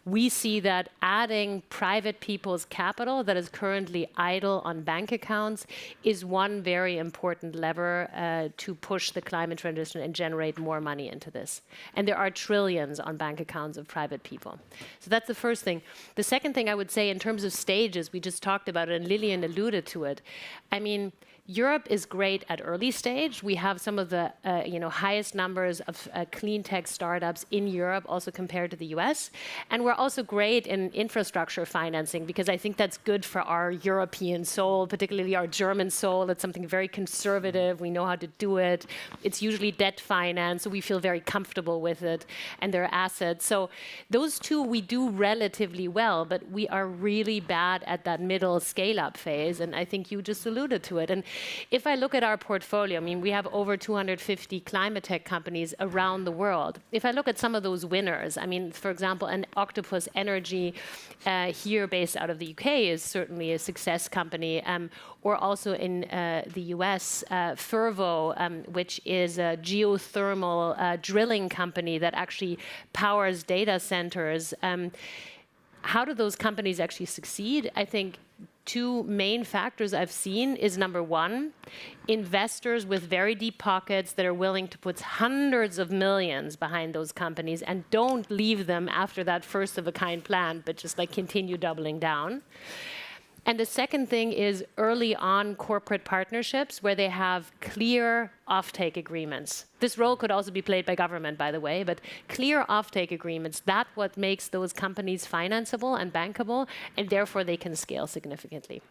N: we see that adding private people's capital that is currently idle on bank accounts is one very important lever to push the climate transition and generate more money into this. And there are trillions on bank accounts of private people. So that's the first thing. The second thing I would say in terms of stages, we just talked about it and Lillian alluded to it. I mean, Europe is great at early stage. We have some of the highest numbers of clean tech startups in Europe, also compared to the US. And we're also great in infrastructure financing, because I think that's good for our European soul, particularly our German soul. It's something very conservative. We know how to do it. It's usually debt finance, so we feel very comfortable with it and their assets. So those two we do relatively well, but we are really bad at that middle scale-up phase. And I think you just alluded to it. And if I look at our portfolio, I mean, we have over 250 climate tech companies around the world. If I look at some of those winners, I mean, for example, an Octopus Energy here based out of the UK is certainly a success company, or also in the US, Fervo, which is a geothermal drilling company that actually powers data centers. How do those companies actually succeed? I think two main factors I've seen is, number one, investors with very deep pockets that are willing to put hundreds of millions behind those companies and don't leave them after that first of a kind plan, but just like continue doubling down. And the second thing is early on corporate partnerships where they have clear offtake agreements. This role could also be played by government, by the way, but clear offtake agreements, that's what makes those companies financeable and bankable, and therefore they can scale significantly.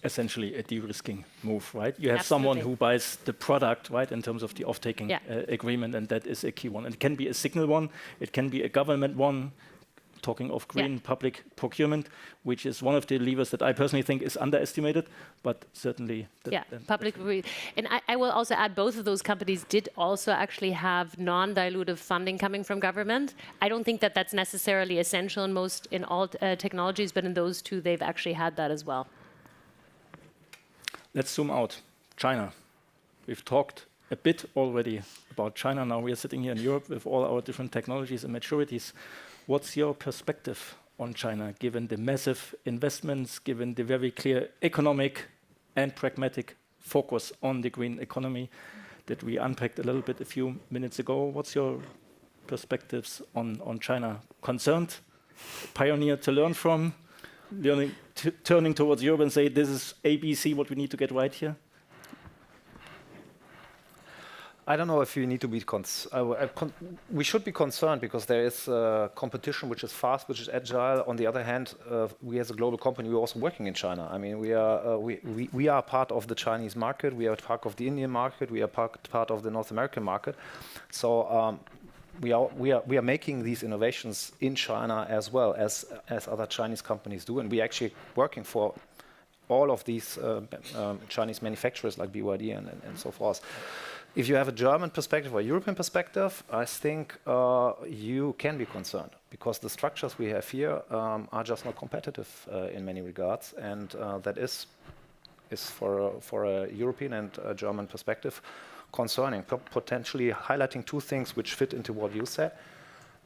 J: Essentially a de-risking move, right? You have
N: Absolutely.
J: someone who buys the product, right, in terms of the off-taking agreement, and that is a key one. And it can be a signal one, it can be a government one. Talking of green public procurement, which is one of the levers that I personally think is underestimated, but certainly...
N: public. And I will also add both of those companies did also actually have non-dilutive funding coming from government. I don't think that that's necessarily essential in all technologies, but in those two, they've actually had that as well.
J: Let's zoom out. China. We've talked a bit already about China. Now we are sitting here in Europe with all our different technologies and maturities. What's your perspective on China, given the massive investments, given the very clear economic and pragmatic focus on the green economy that we unpacked a little bit a few minutes ago? What's your perspectives on China? Concerned? Pioneer to learn from? Turning towards Europe and say, this is ABC, what we need to get right here?
K: I don't know if you need to be we should be concerned because there is competition which is fast, which is agile. On the other hand, we as a global company, we're also working in China. I mean, we are part of the Chinese market, we are part of the Indian market, we are part of the North American market. So we are making these innovations in China as well as other Chinese companies do, and we're actually working for all of these Chinese manufacturers like BYD and so forth. If you have a German perspective or a European perspective, I think you can be concerned because the structures we have here are just not competitive in many regards, and that is for a European and a German perspective concerning, potentially highlighting two things which fit into what you said.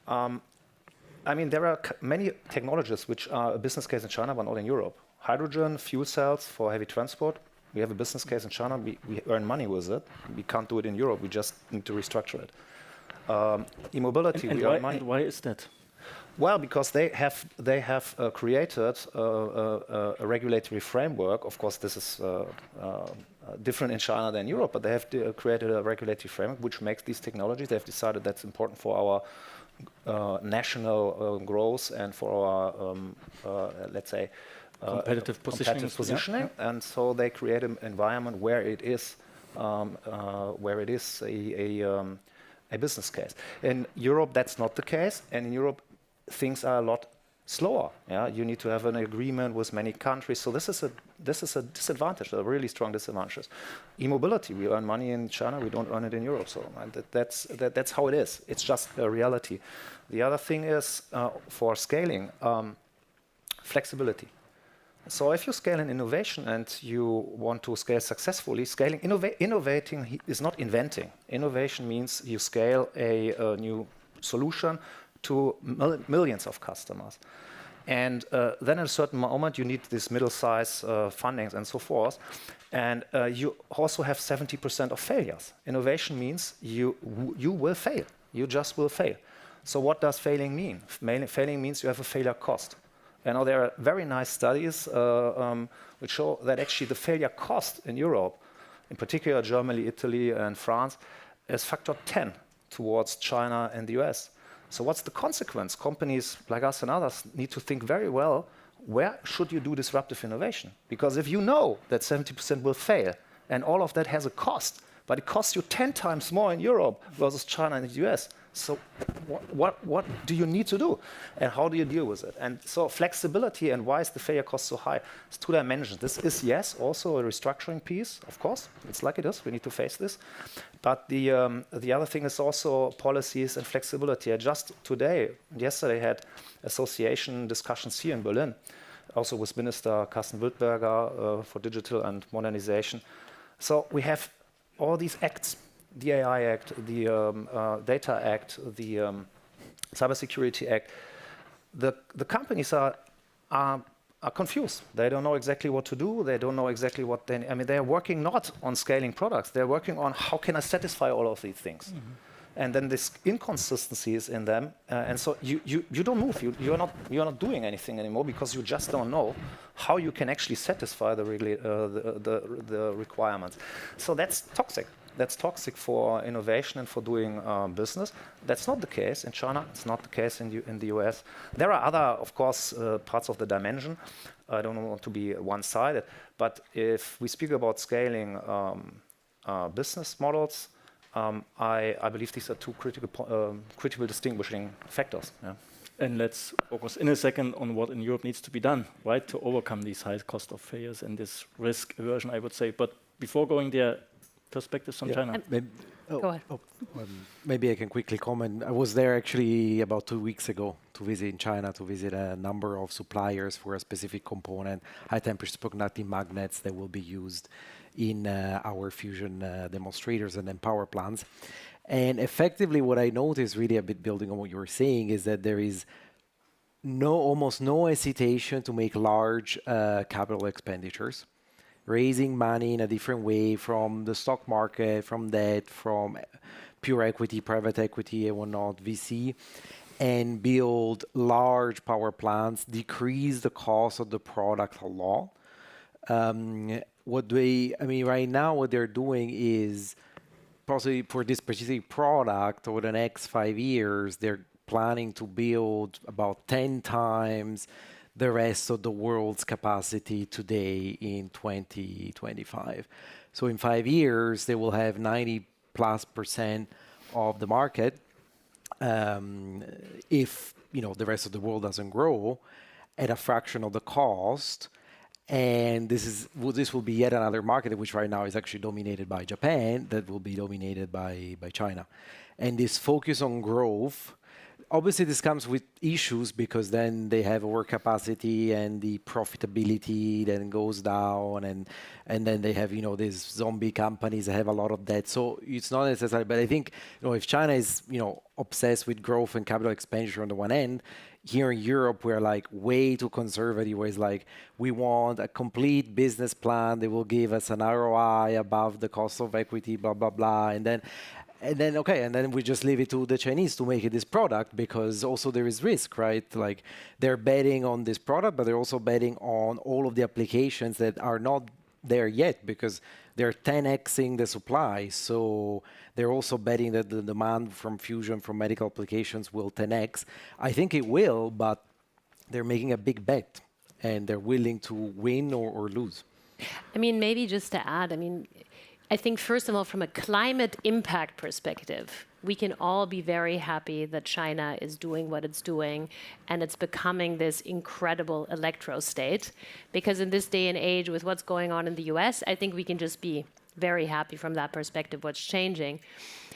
K: I mean, there are many technologies which are a business case in China, but not in Europe. Hydrogen, fuel cells for heavy transport. We have a business case in China. We earn money with it. We can't do it in Europe. We just need to restructure it. E-mobility, we earn money.
J: And why is that?
K: Well, because they have created a regulatory framework. Of course, this is different in China than Europe, but they have created a regulatory framework which makes these technologies. They have decided that's important for our national growth and for our, let's say,
J: competitive positioning.
K: Yeah. And so they create an environment where it is a business case. In Europe, that's not the case, and in Europe, things are a lot slower. Yeah, you need to have an agreement with many countries. So this is a disadvantage, a really strong disadvantage. E-mobility, we earn money in China, we don't earn it in Europe. So that's how it is. It's just a reality. The other thing is for scaling, flexibility. So if you scale an innovation and you want to scale successfully, innovating is not inventing. Innovation means you scale a new solution to millions of customers. And then at a certain moment, you need this middle-size fundings and so forth. And you also have 70% of failures. Innovation means you will fail. You just will fail. So what does failing mean? Failing means you have a failure cost. You know, there are very nice studies which show that actually the failure cost in Europe, in particular Germany, Italy, and France, is factor 10 towards China and the US. So what's the consequence? Companies like us and others need to think very well, where should you do disruptive innovation? Because if you know that 70% will fail, and all of that has a cost, but it costs you 10 times more in Europe versus China and the US, so what do you need to do? And how do you deal with it? And so flexibility and why is the failure cost so high? It's two dimensions. This is, yes, also a restructuring piece, of course. It's like it is. We need to face this. But the other thing is also policies and flexibility. I just yesterday had association discussions here in Berlin, also with Minister Carsten Wildberger for digital and modernization. So we have all these acts, the AI Act, the Data Act, the Cybersecurity Act. The companies are confused. They don't know exactly what to do. They don't know exactly what they. I mean, they are working not on scaling products. They're working on how can I satisfy all of these things. Mm-hmm. And then this inconsistency is in them, and so you don't move. You're not doing anything anymore because you just don't know how you can actually satisfy the requirements. So that's toxic. That's toxic for innovation and for doing business. That's not the case in China. It's not the case in the US. There are other, of course, parts of the dimension. I don't want to be one-sided, but if we speak about scaling business models, I believe these are two critical distinguishing factors. Yeah.
J: And let's focus in a second on what in Europe needs to be done, right, to overcome these high cost of failures and this risk aversion, I would say. But before going there, perspectives from China.
L: Go ahead.
M: Maybe I can quickly comment. I was there actually about 2 weeks ago to visit China, to visit a number of suppliers for a specific component, high temperature superconducting magnets that will be used in our fusion demonstrators and then power plants. And effectively what I noticed, really a bit building on what you were saying, is that there is almost no hesitation to make large capital expenditures, raising money in a different way from the stock market, from debt, from pure equity, private equity, and whatnot, VC, and build large power plants, decrease the cost of the product a lot. Right now what they're doing is possibly for this specific product over the next 5 years, they're planning to build about 10 times the rest of the world's capacity today in 2025. So in 5 years, they will have 90+% of the market if the rest of the world doesn't grow at a fraction of the cost. And this will be yet another market which right now is actually dominated by Japan, that will be dominated by China. And this focus on growth, obviously this comes with issues because then they have overcapacity and the profitability then goes down, and then they have these zombie companies that have a lot of debt. So it's not necessary, but I think if China is obsessed with growth and capital expenditure on the one end, here in Europe we're like way too conservative, where it's like we want a complete business plan. They will give us an ROI above the cost of equity, blah blah blah, and then we just leave it to the Chinese to make this product, because also there is risk, right? Like they're betting on this product, but they're also betting on all of the applications that are not there yet because they're 10xing the supply. So they're also betting that the demand from fusion, from medical applications will 10x. I think it will, but they're making a big bet and they're willing to win or lose.
N: I mean, maybe just to add, I think, first of all, from a climate impact perspective, we can all be very happy that China is doing what it's doing and it's becoming this incredible electro state. Because in this day and age, with what's going on in the US, I think we can just be very happy from that perspective, what's changing.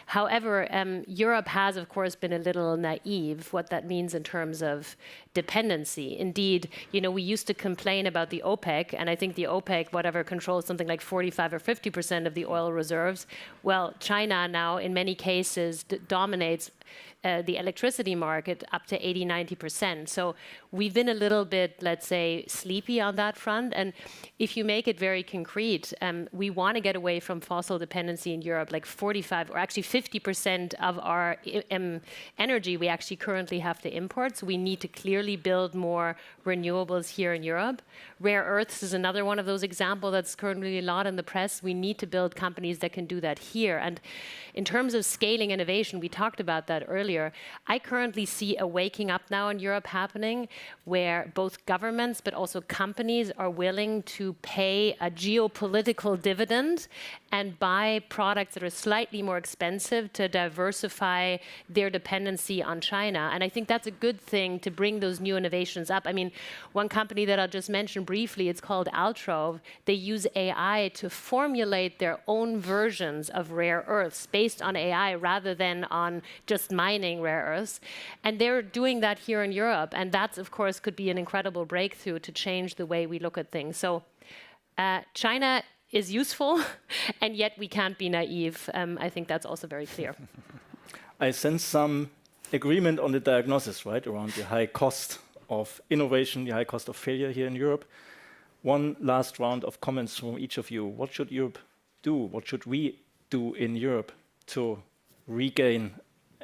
N: However, Europe has, of course, been a little naive what that means in terms of dependency. Indeed, we used to complain about the OPEC, and I think the OPEC, whatever, controls something like 45 or 50% of the oil reserves. Well, China now, in many cases, dominates the electricity market up to 80, 90%. So we've been a little bit, let's say, sleepy on that front. And if you make it very concrete, we want to get away from fossil dependency in Europe, like 45 or actually 50% of our energy we actually currently have to import. So we need to clearly build more renewables here in Europe. Rare earths is another one of those examples that's currently a lot in the press. We need to build companies that can do that here. And in terms of scaling innovation, we talked about that earlier. I currently see a waking up now in Europe happening where both governments but also companies are willing to pay a geopolitical dividend and buy products that are slightly more expensive to diversify their dependency on China. And I think that's a good thing to bring those new innovations up. One company that I'll just mention briefly, it's called Altrove. They use AI to formulate their own versions of rare earths based on AI rather than on just mining rare earths. And they're doing that here in Europe. And that, of course, could be an incredible breakthrough to change the way we look at things. So China is useful, and yet we can't be naive. I think that's also very clear.
J: I sense some agreement on the diagnosis, right, around the high cost of innovation, the high cost of failure here in Europe. One last round of comments from each of you. What should Europe do? What should we do in Europe to regain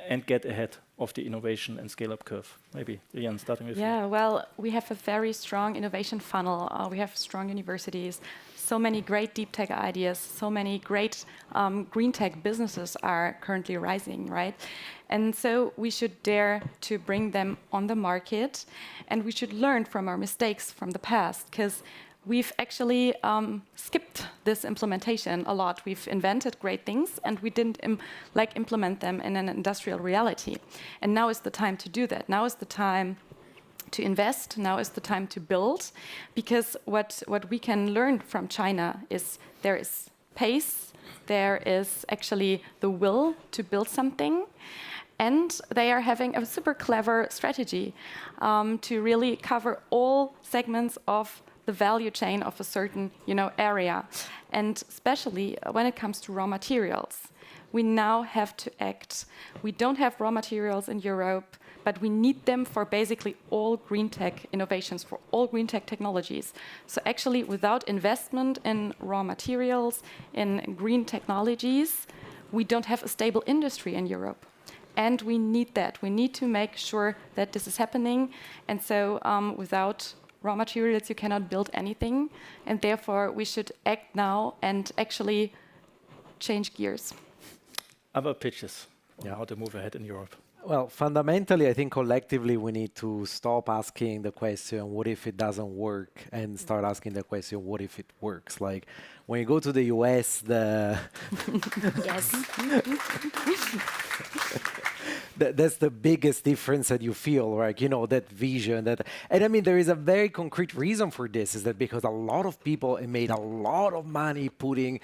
J: and get ahead of the innovation and scale-up curve? Maybe, Lian, starting with you.
L: Yeah, well, we have a very strong innovation funnel. We have strong universities, so many great deep tech ideas, so many great green tech businesses are currently rising, right? And so we should dare to bring them on the market, and we should learn from our mistakes from the past, because we've actually skipped this implementation a lot. We've invented great things, and we didn't implement them in an industrial reality. And now is the time to do that. Now is the time to invest. Now is the time to build, because what we can learn from China is there is pace, there is actually the will to build something, and they are having a super clever strategy to really cover all segments of the value chain of a certain area. And especially when it comes to raw materials, we now have to act. We don't have raw materials in Europe, but we need them for basically all green tech innovations, for all green tech technologies. So actually, without investment in raw materials, in green technologies, we don't have a stable industry in Europe. And we need that. We need to make sure that this is happening. And so without raw materials, you cannot build anything. And therefore, we should act now and actually change gears.
J: other pitches on how to move ahead in Europe?
M: Well, fundamentally, I think collectively we need to stop asking the question, what if it doesn't work? And start asking the question, what if it works? Like when you go to the US,
N: Yes.
M: that's the biggest difference that you feel, right? You know, that vision. And I mean, there is a very concrete reason for this, is that because a lot of people made a lot of money putting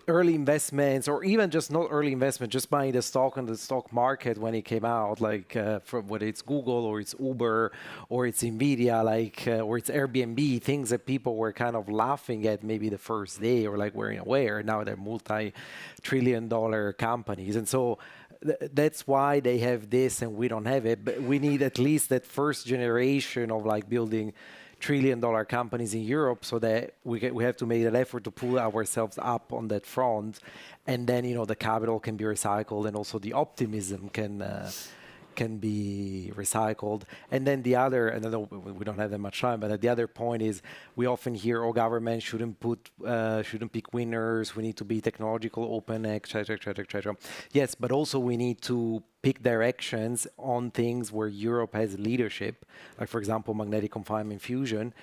M: early investments, or even just not early investment, just buying the stock on the stock market when it came out, like from whether it's Google or it's Uber or it's Nvidia, like or it's Airbnb, things that people were kind of laughing at maybe the first day or like weren't aware. Now they're multi-trillion-dollar companies, and so that's why they have this and we don't have it. But we need at least that first generation of like building trillion-dollar companies in Europe, so that we have to make an effort to pull ourselves up on that front, and then the capital can be recycled, and also the optimism can be recycled. And then the other, and I know we don't have that much time, but the other point is we often hear, government shouldn't pick winners. We need to be technological open, etc., etc., etc. Yes, but also we need to pick directions on things where Europe has leadership, like for example, magnetic confinement fusion,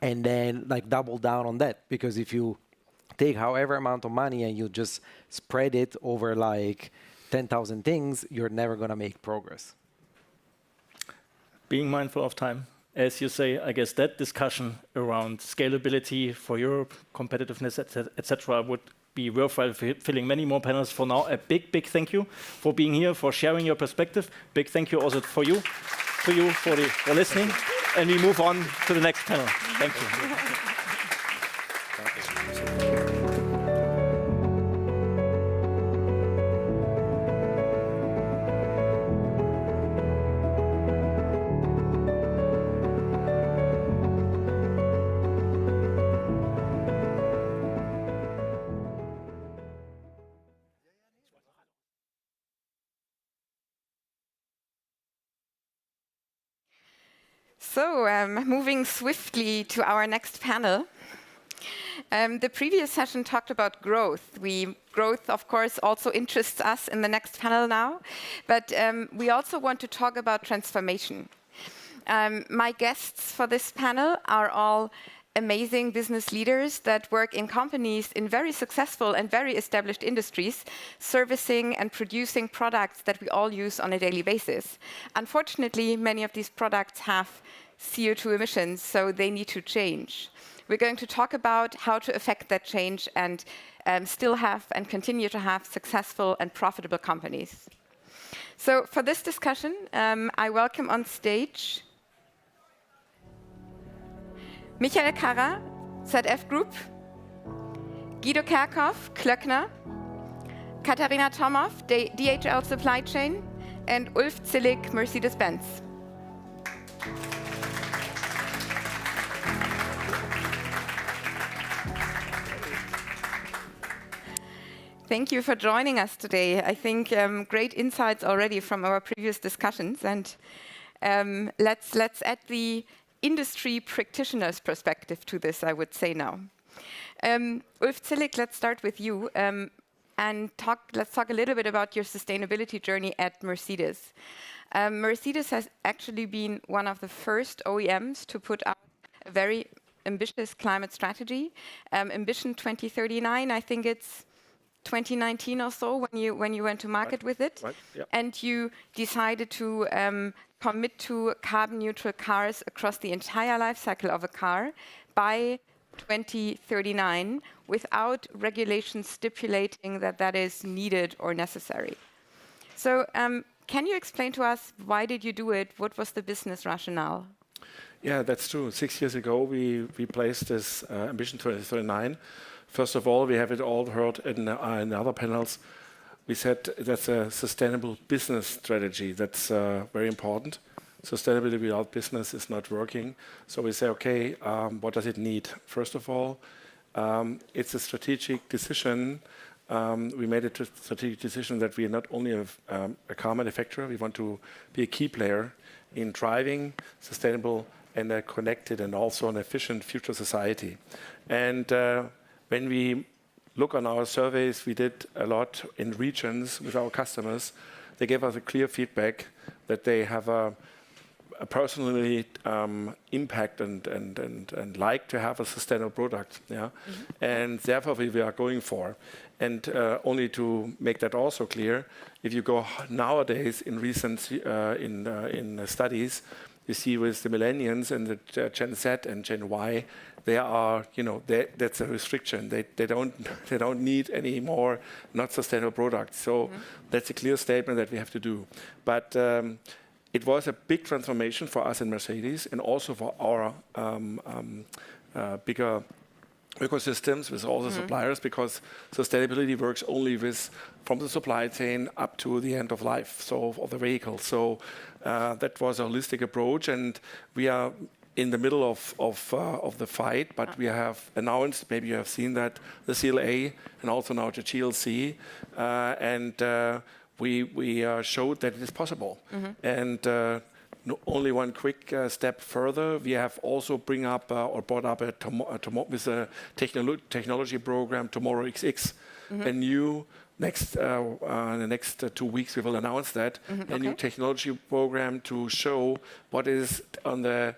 M: and then like double down on that. Because if you take however amount of money and you just spread it over like 10,000 things, you're never going to make progress.
J: Being mindful of time, as you say, I guess that discussion around scalability for Europe, competitiveness, etc., would be worthwhile filling many more panels. For now, a big thank you for being here, for sharing your perspective. Big thank you also for listening. And we move on to the next panel. Thank you.
C: So, moving swiftly to our next panel. The previous session talked about growth. Growth, of course, also interests us in the next panel now. But we also want to talk about transformation. My guests for this panel are all amazing business leaders that work in companies in very successful and very established industries, servicing and producing products that we all use on a daily basis. Unfortunately, many of these products have CO2 emissions, so they need to change. We're going to talk about how to affect that change and still have and continue to have successful and profitable companies. So for this discussion, I welcome on stage Michael Karrer, ZF Group, Guido Kerkhoff, Klöckner, Katharina Tomov, DHL Supply Chain, and Ulf Zillig, Mercedes-Benz. Thank you for joining us today. I think great insights already from our previous discussions, and let's add the industry practitioner's perspective to this, I would say now. Ulf Zillig, let's start with you, and let's talk a little bit about your sustainability journey at Mercedes. Mercedes has actually been one of the first OEMs to put out a very ambitious climate strategy, Ambition 2039. I think it's 2019 or so when you went to market with it,
B: right, yep.
C: And you decided to commit to carbon neutral cars across the entire life cycle of a car by 2039 without regulations stipulating that that is needed or necessary. So can you explain to us why did you do it? What was the business rationale?
O: Yeah, that's true. 6 years ago, we placed this Ambition 2039. First of all, we have it all heard in other panels. We said that's a sustainable business strategy. That's very important. Sustainability without business is not working. So we say, okay, what does it need? First of all, it's a strategic decision. We made a strategic decision that we are not only a car manufacturer, we want to be a key player in driving sustainable and a connected and also an efficient future society. And when we look on our surveys, we did a lot in regions with our customers. They gave us a clear feedback that they have a personally impact and like to have a sustainable product, yeah, and therefore we are going for. And only to make that also clear, if you go nowadays in recent in studies, you see with the millennials and the Gen Z and Gen Y, they are, that's a restriction. They don't need any more not sustainable products. So that's a clear statement that we have to do. But it was a big transformation for us in Mercedes and also for our bigger ecosystems with all the suppliers, because sustainability works only from the supply chain up to the end of life, so of the vehicle. So that was a holistic approach, and we are in the middle of the fight, but we have announced, maybe you have seen that, the CLA and also now the GLC, and we showed that it is possible. And only one quick step further, we have also brought up with a technology program, Tomorrow XX, a new in the next 2 weeks we will announce that, a new technology program to show what is on the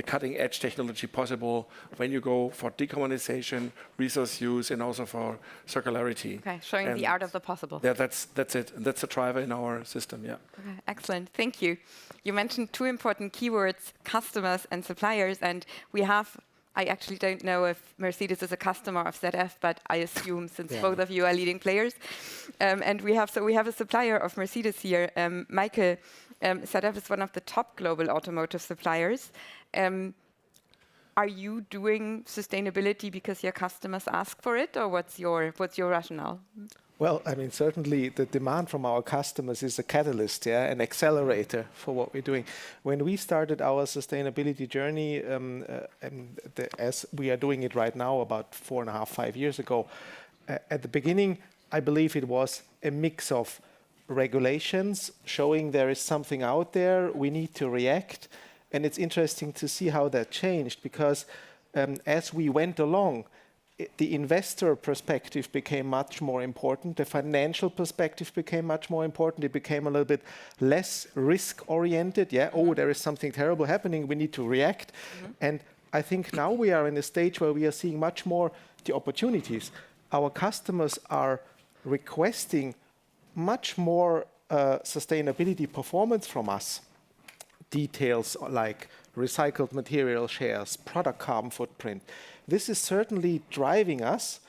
O: cutting edge technology possible when you go for decarbonisation, resource use, and also for circularity.
C: Okay, showing the art of the possible.
O: Yeah, that's it. That's a driver in our system, yeah.
C: Okay, excellent, thank you. You mentioned two important keywords, customers and suppliers, and I actually don't know if Mercedes is a customer of ZF, but I assume since both of you are leading players. And we have a supplier of Mercedes here, Michael. ZF is one of the top global automotive suppliers. Are you doing sustainability because your customers ask for it, or what's your rationale?
P: Well, I mean, certainly the demand from our customers is a catalyst, an accelerator for what we're doing. When we started our sustainability journey, as we are doing it right now, about 4.5, 5 years ago, at the beginning, I believe it was a mix of regulations showing there is something out there, we need to react. And it's interesting to see how that changed, because as we went along, the investor perspective became much more important. The financial perspective became much more important. It became a little bit less risk-oriented. There is something terrible happening. We need to react. And I think now we are in a stage where we are seeing much more the opportunities. Our customers are requesting much more sustainability performance from us. Details like recycled material shares, product carbon footprint. This is certainly driving us,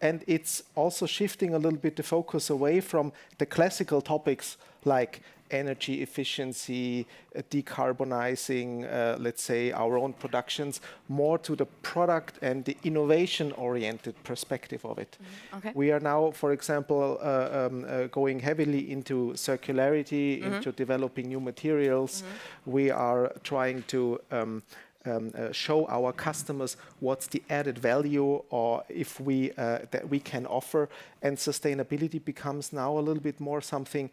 P: and it's also shifting a little bit the focus away from the classical topics like energy efficiency, decarbonizing, let's say, our own productions, more to the product and the innovation-oriented perspective of it. We are now, for example, going heavily into circularity, into developing new materials. We are trying to show our customers what's the added value or if that we can offer, and sustainability becomes now a little bit more something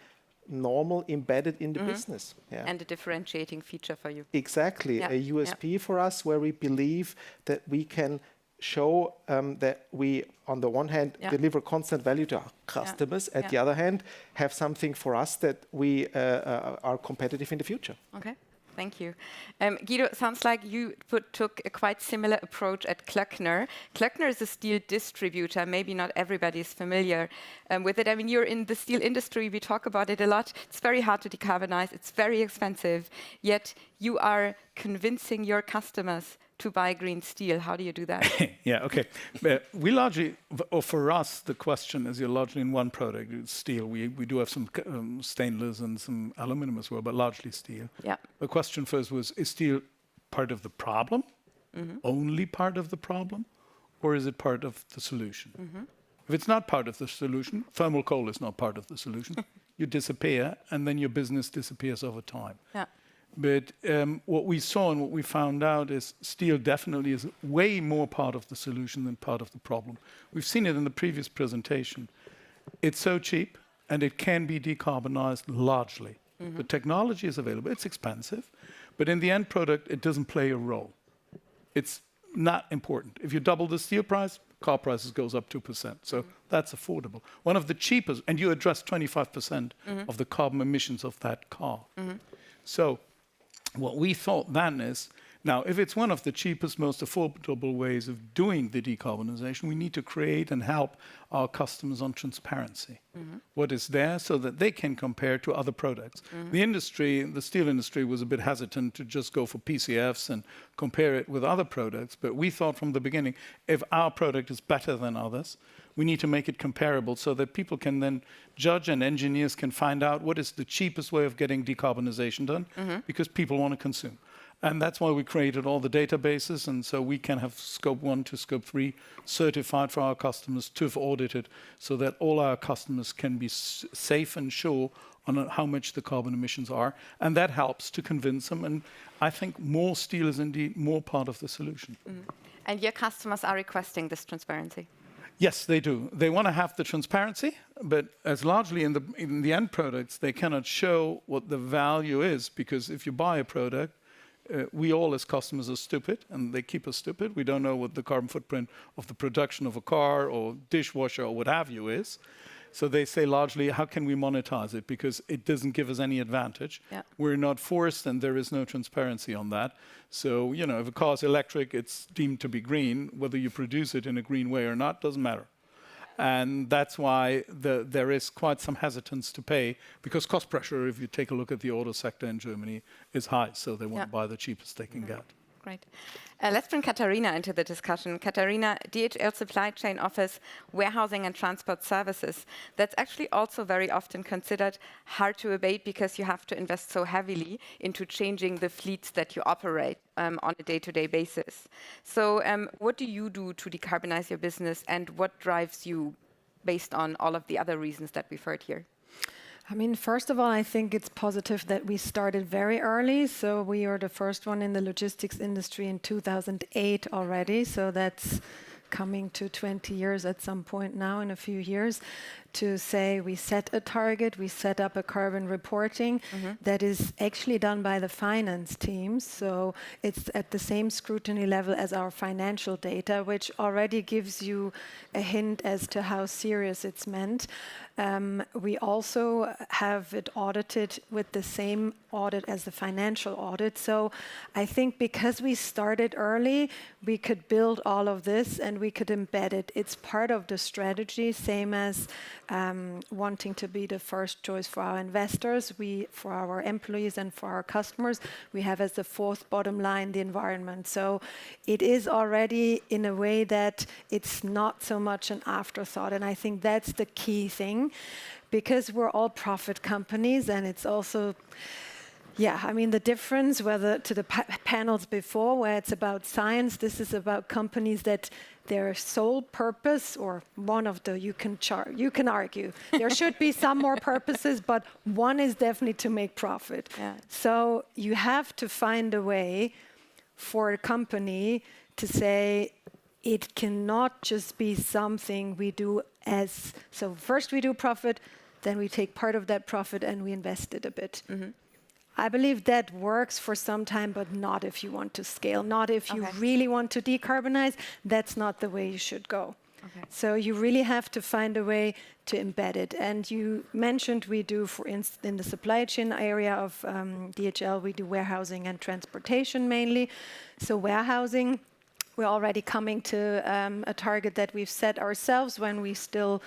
P: normal, embedded in the business.
C: And a differentiating feature for you.
P: Exactly, a USP for us, where we believe that we can show that we, on the one hand, deliver constant value to our customers, at the other hand, have something for us that we are competitive in the future.
C: Okay. Thank you. Guido, sounds like you took a quite similar approach at Klöckner. Klöckner is a steel distributor. Maybe not everybody is familiar with it. I mean, you're in the steel industry. We talk about it a lot. It's very hard to decarbonize. It's very expensive. Yet you are convincing your customers to buy green steel. How do you do that?
Q: We largely, or for us, the question is you're largely in one product, it's steel. We do have some stainless and some aluminum as well, but largely steel. The question first was, is steel part of the problem, only part of the problem, or is it part of the solution? If it's not part of the solution, thermal coal is not part of the solution. You disappear, and then your business disappears over time. But what we saw and what we found out is steel definitely is way more part of the solution than part of the problem. We've seen it in the previous presentation. It's so cheap, and it can be decarbonized largely. The technology is available. It's expensive, but in the end product, it doesn't play a role. It's not important. If you double the steel price, car prices goes up 2%. So that's affordable. One of the cheapest, and you address 25% of the carbon emissions of that car. So what we thought then is, now, if it's one of the cheapest, most affordable ways of doing the decarbonization, we need to create and help our customers on transparency. What is there so that they can compare to other products. The industry, the steel industry, was a bit hesitant to just go for PCFs and compare it with other products. But we thought from the beginning, if our product is better than others, we need to make it comparable so that people can then judge and engineers can find out what is the cheapest way of getting decarbonization done, because people want to consume. And that's why we created all the databases, and so we can have Scope 1 to Scope 3 certified for our customers, TÜV audited, so that all our customers can be safe and sure on how much the carbon emissions are. And that helps to convince them. And I think more steel is indeed more part of the solution.
C: And your customers are requesting this transparency?
Q: Yes, they do. They want to have the transparency, but as largely in the end products, they cannot show what the value is, because if you buy a product, we all as customers are stupid, and they keep us stupid. We don't know what the carbon footprint of the production of a car or dishwasher or what have you is. So they say largely, how can we monetize it? Because it doesn't give us any advantage. We're not forced, and there is no transparency on that. So, you know, if a car is electric, it's deemed to be green. Whether you produce it in a green way or not doesn't matter. And that's why there is quite some hesitance to pay, because cost pressure, if you take a look at the auto sector in Germany, is high. So they want to buy the cheapest they can get.
C: Great. Let's bring Katharina into the discussion. Katharina, DHL Supply Chain offers warehousing and transport services. That's actually also very often considered hard to abate, because you have to invest so heavily into changing the fleets that you operate on a day-to-day basis. So what do you do to decarbonize your business, and what drives you based on all of the other reasons that we've heard here?
R: I mean, first of all, I think it's positive that we started very early. So we are the first one in the logistics industry in 2008 already. So that's coming to 20 years at some point now, in a few years, to say we set a target, we set up a carbon reporting that is actually done by the finance teams. So it's at the same scrutiny level as our financial data, which already gives you a hint as to how serious it's meant. We also have it audited with the same audit as the financial audit. So I think because we started early, we could build all of this and we could embed it. It's part of the strategy, same as wanting to be the first choice for our investors, for our employees and for our customers. We have as the fourth bottom line the environment. So it is already in a way that it's not so much an afterthought. And I think that's the key thing, because we're all profit companies, and it's also, I mean, the difference whether to the panels before, where it's about science, this is about companies that their sole purpose, or one of the, you can argue, there should be some more purposes, but one is definitely to make profit. So you have to find a way for a company to say, it cannot just be something we do as, so first we do profit, then we take part of that profit and we invest it a bit. I believe that works for some time, but not if you want to scale, not if you really want to decarbonize. That's not the way you should go. So you really have to find a way to embed it. And you mentioned we do, for instance, in the supply chain area of DHL, we do warehousing and transportation mainly. So warehousing, we're already coming to a target that we've set ourselves when we still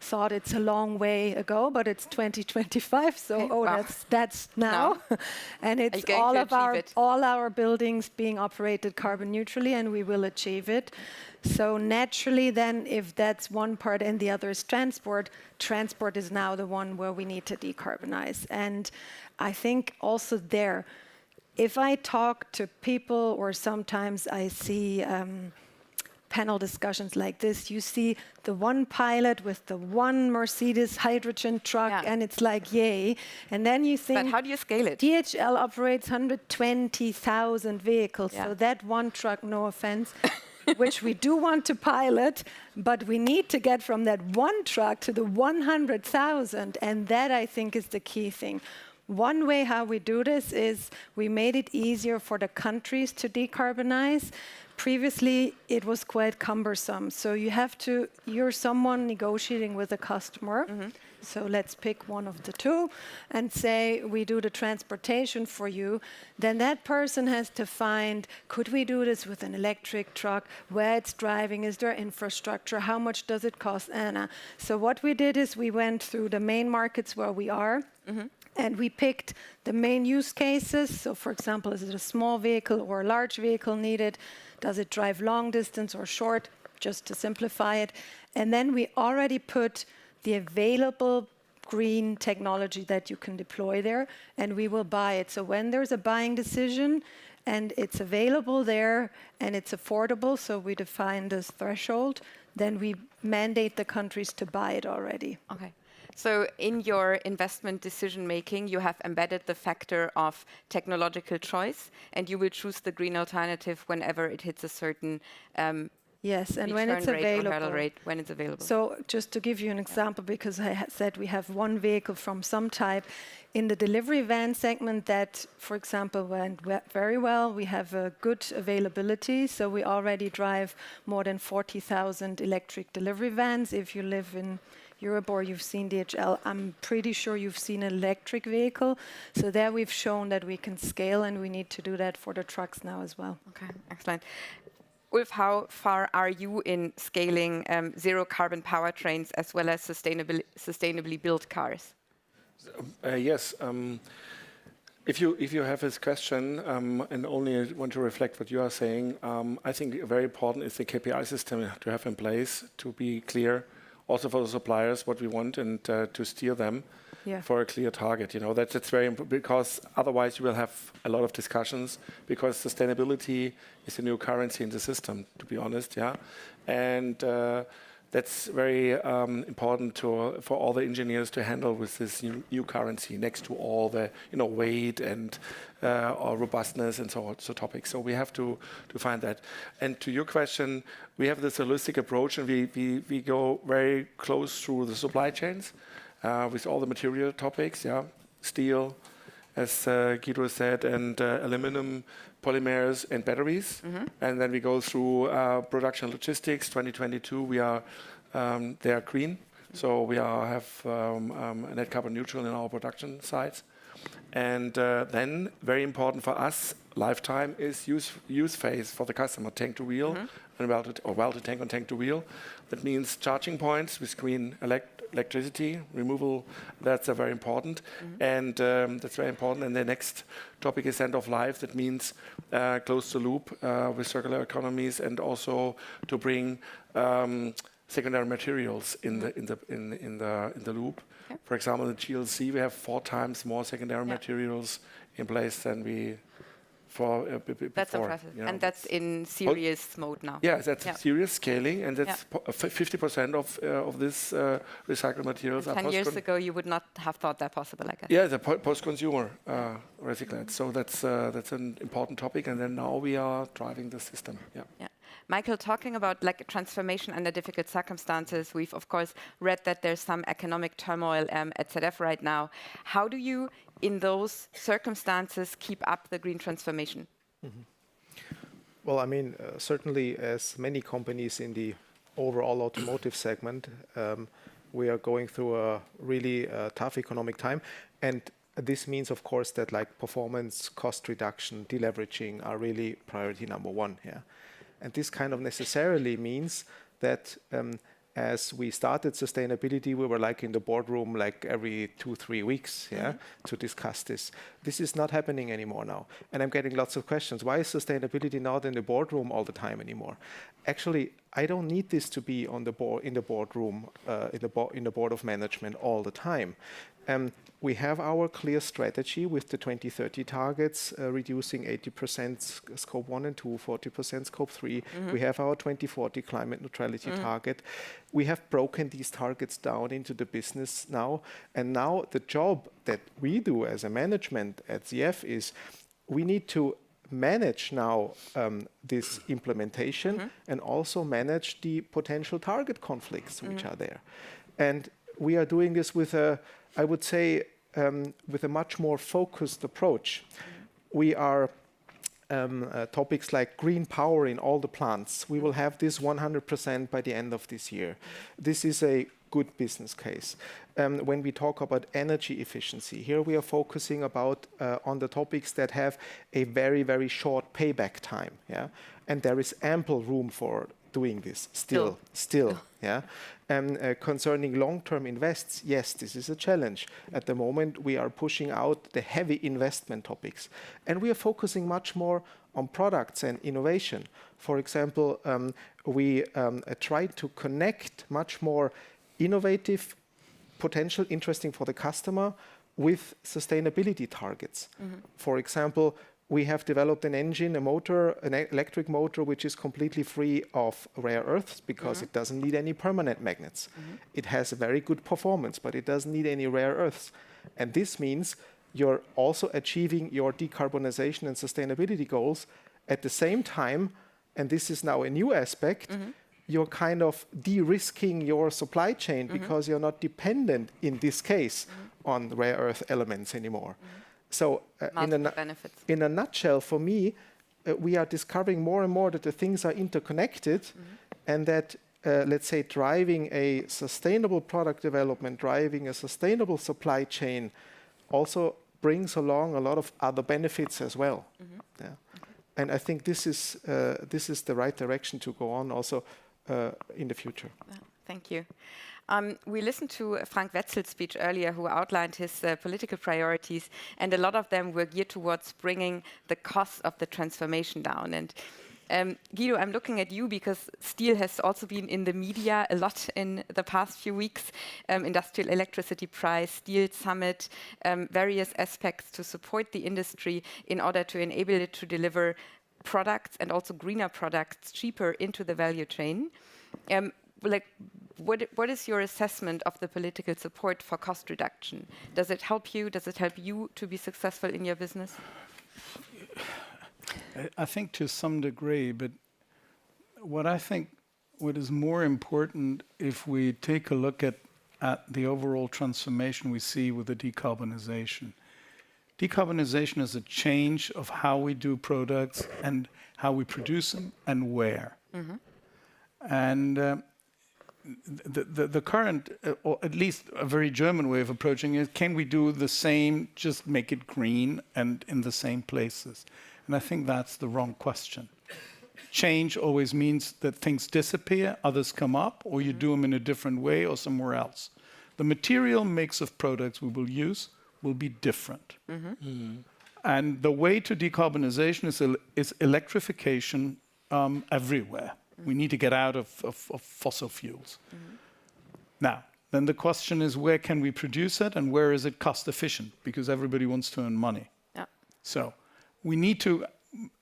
R: thought it's a long way ago, but it's 2025. So that's now, and it's all our buildings being operated carbon neutrally, and we will achieve it. So naturally, then, if that's one part and the other is transport is now the one where we need to decarbonize. And I think also there, if I talk to people, or sometimes I see panel discussions like this, you see the one pilot with the one Mercedes hydrogen truck, and it's like, yay. And then you think,
C: but how do you scale it?
R: DHL operates 120,000 vehicles. So that one truck, no offense, which we do want to pilot, but we need to get from that one truck to the 100,000. And that, I think, is the key thing. one way how we do this is we made it easier for the countries to decarbonize. Previously, it was quite cumbersome. So you're someone negotiating with a customer. So let's pick one of the two and say we do the transportation for you. Then that person has to find, could we do this with an electric truck? Where it's driving? Is there infrastructure? How much does it cost, Anna? So what we did is we went through the main markets where we are. And we picked the main use cases. So for example, is it a small vehicle or a large vehicle needed? Does it drive long distance or short? Just to simplify it. And then we already put the available green technology that you can deploy there, and we will buy it. So when there's a buying decision and it's available there and it's affordable, so we define this threshold, then we mandate the countries to buy it already.
C: Okay. So in your investment decision making, you have embedded the factor of technological choice, and you will choose the green alternative whenever it hits a certain
R: yes, and when it's available.
C: Hurdle rate, when it's available.
R: So just to give you an example, because I said we have one vehicle from some type, in the delivery van segment that, for example, went very well. We have a good availability, so we already drive more than 40,000 electric delivery vans. If you live in Europe or you've seen DHL, I'm pretty sure you've seen an electric vehicle. So there we've shown that we can scale, and we need to do that for the trucks now as well.
C: Okay, excellent. Ulf, how far are you in scaling zero carbon powertrains as well as sustainably built cars?
O: Yes. If you have this question and only want to reflect what you are saying, I think very important is the KPI system to have in place to be clear, also for the suppliers, what we want and to steer them for a clear target. You know, that's very important, because otherwise you will have a lot of discussions, because sustainability is a new currency in the system, to be honest. And that's very important for all the engineers to handle with this new currency next to all the weight and or robustness and so on, so topics. So we have to find that. And to your question, we have this holistic approach, and we go very close through the supply chains with all the material topics. Steel, as Guido said, and aluminum, polymers, and batteries. And then we go through production logistics. 2022, they are green, so we have net carbon neutral in our production sites. And then, very important for us, lifetime is use phase for the customer, tank to wheel, and well to tank on tank to wheel. That means charging points with green electricity removal. That's very important, and that's very important. And the next topic is end of life. That means close the loop with circular economies, and also to bring secondary materials in the loop. Okay. For example, in the GLC, we have 4 times more secondary materials in place than we before.
C: That's impressive, and that's in serious mode now.
O: Yeah, that's serious scaling, and that's 50% of this recycled materials are
C: 10 years ago, you would not have thought that possible, I guess.
O: Yeah, the post-consumer recyclate. So that's an important topic, and then now we are driving the system. Yeah.
C: Michael, talking about like transformation under difficult circumstances, we've of course read that there's some economic turmoil at ZF right now. How do you, in those circumstances, keep up the green transformation?
P: Well, I mean, certainly as many companies in the overall automotive segment, we are going through a really tough economic time. And this means, of course, that like performance, cost reduction, deleveraging are really priority number 1 here. And this kind of necessarily means that as we started sustainability, we were like in the boardroom like every 2-3 weeks to discuss this. This is not happening anymore now. And I'm getting lots of questions. Why is sustainability not in the boardroom all the time anymore? Actually, I don't need this to be on the board, in the boardroom, in the board of management all the time. We have our clear strategy with the 2030 targets, reducing 80% scope 1 and 2, 40% scope 3. We have our 2040 climate neutrality target. We have broken these targets down into the business now. And now the job that we do as a management at ZF is we need to manage now this implementation and also manage the potential target conflicts which are there. And we are doing this with I would say, with a much more focused approach. We are topics like green power in all the plants. We will have this 100% by the end of this year. This is a good business case. When we talk about energy efficiency, here we are focusing about on the topics that have a very, very short payback time. Yeah, and there is ample room for doing this still. Yeah. Concerning long-term invests, yes, this is a challenge. At the moment, we are pushing out the heavy investment topics, and we are focusing much more on products and innovation. For example, we try to connect much more innovative, potential, interesting for the customer with sustainability targets. For example, we have developed an engine, a motor, an electric motor, which is completely free of rare earths because it doesn't need any permanent magnets. It has a very good performance, but it doesn't need any rare earths. And this means you're also achieving your decarbonisation and sustainability goals at the same time, and this is now a new aspect, you're kind of de-risking your supply chain because you're not dependent, in this case, on rare earth elements anymore. So in a nutshell, for me, we are discovering more and more that the things are interconnected and that, let's say, driving a sustainable product development, driving a sustainable supply chain also brings along a lot of other benefits as well. Yeah. And I think this is the right direction to go on also in the future.
C: Thank you. We listened to Frank Wetzel's speech earlier, who outlined his political priorities, and a lot of them were geared towards bringing the cost of the transformation down. And Guido, I'm looking at you because steel has also been in the media a lot in the past few weeks. Industrial electricity price, steel summit, various aspects to support the industry in order to enable it to deliver products and also greener products cheaper into the value chain. What is your assessment of the political support for cost reduction? Does it help you? Does it help you to be successful in your business?
Q: I think to some degree, but what is more important if we take a look at the overall transformation we see with the decarbonisation. Decarbonisation is a change of how we do products and how we produce them and where. And the current, or at least a very German way of approaching it, can we do the same, just make it green and in the same places? And I think that's the wrong question. Change always means that things disappear, others come up, or you do them in a different way or somewhere else. The material mix of products we will use will be different. And the way to decarbonisation is electrification everywhere. We need to get out of fossil fuels. Now, then the question is, where can we produce it and where is it cost efficient? Because everybody wants to earn money. So we need to,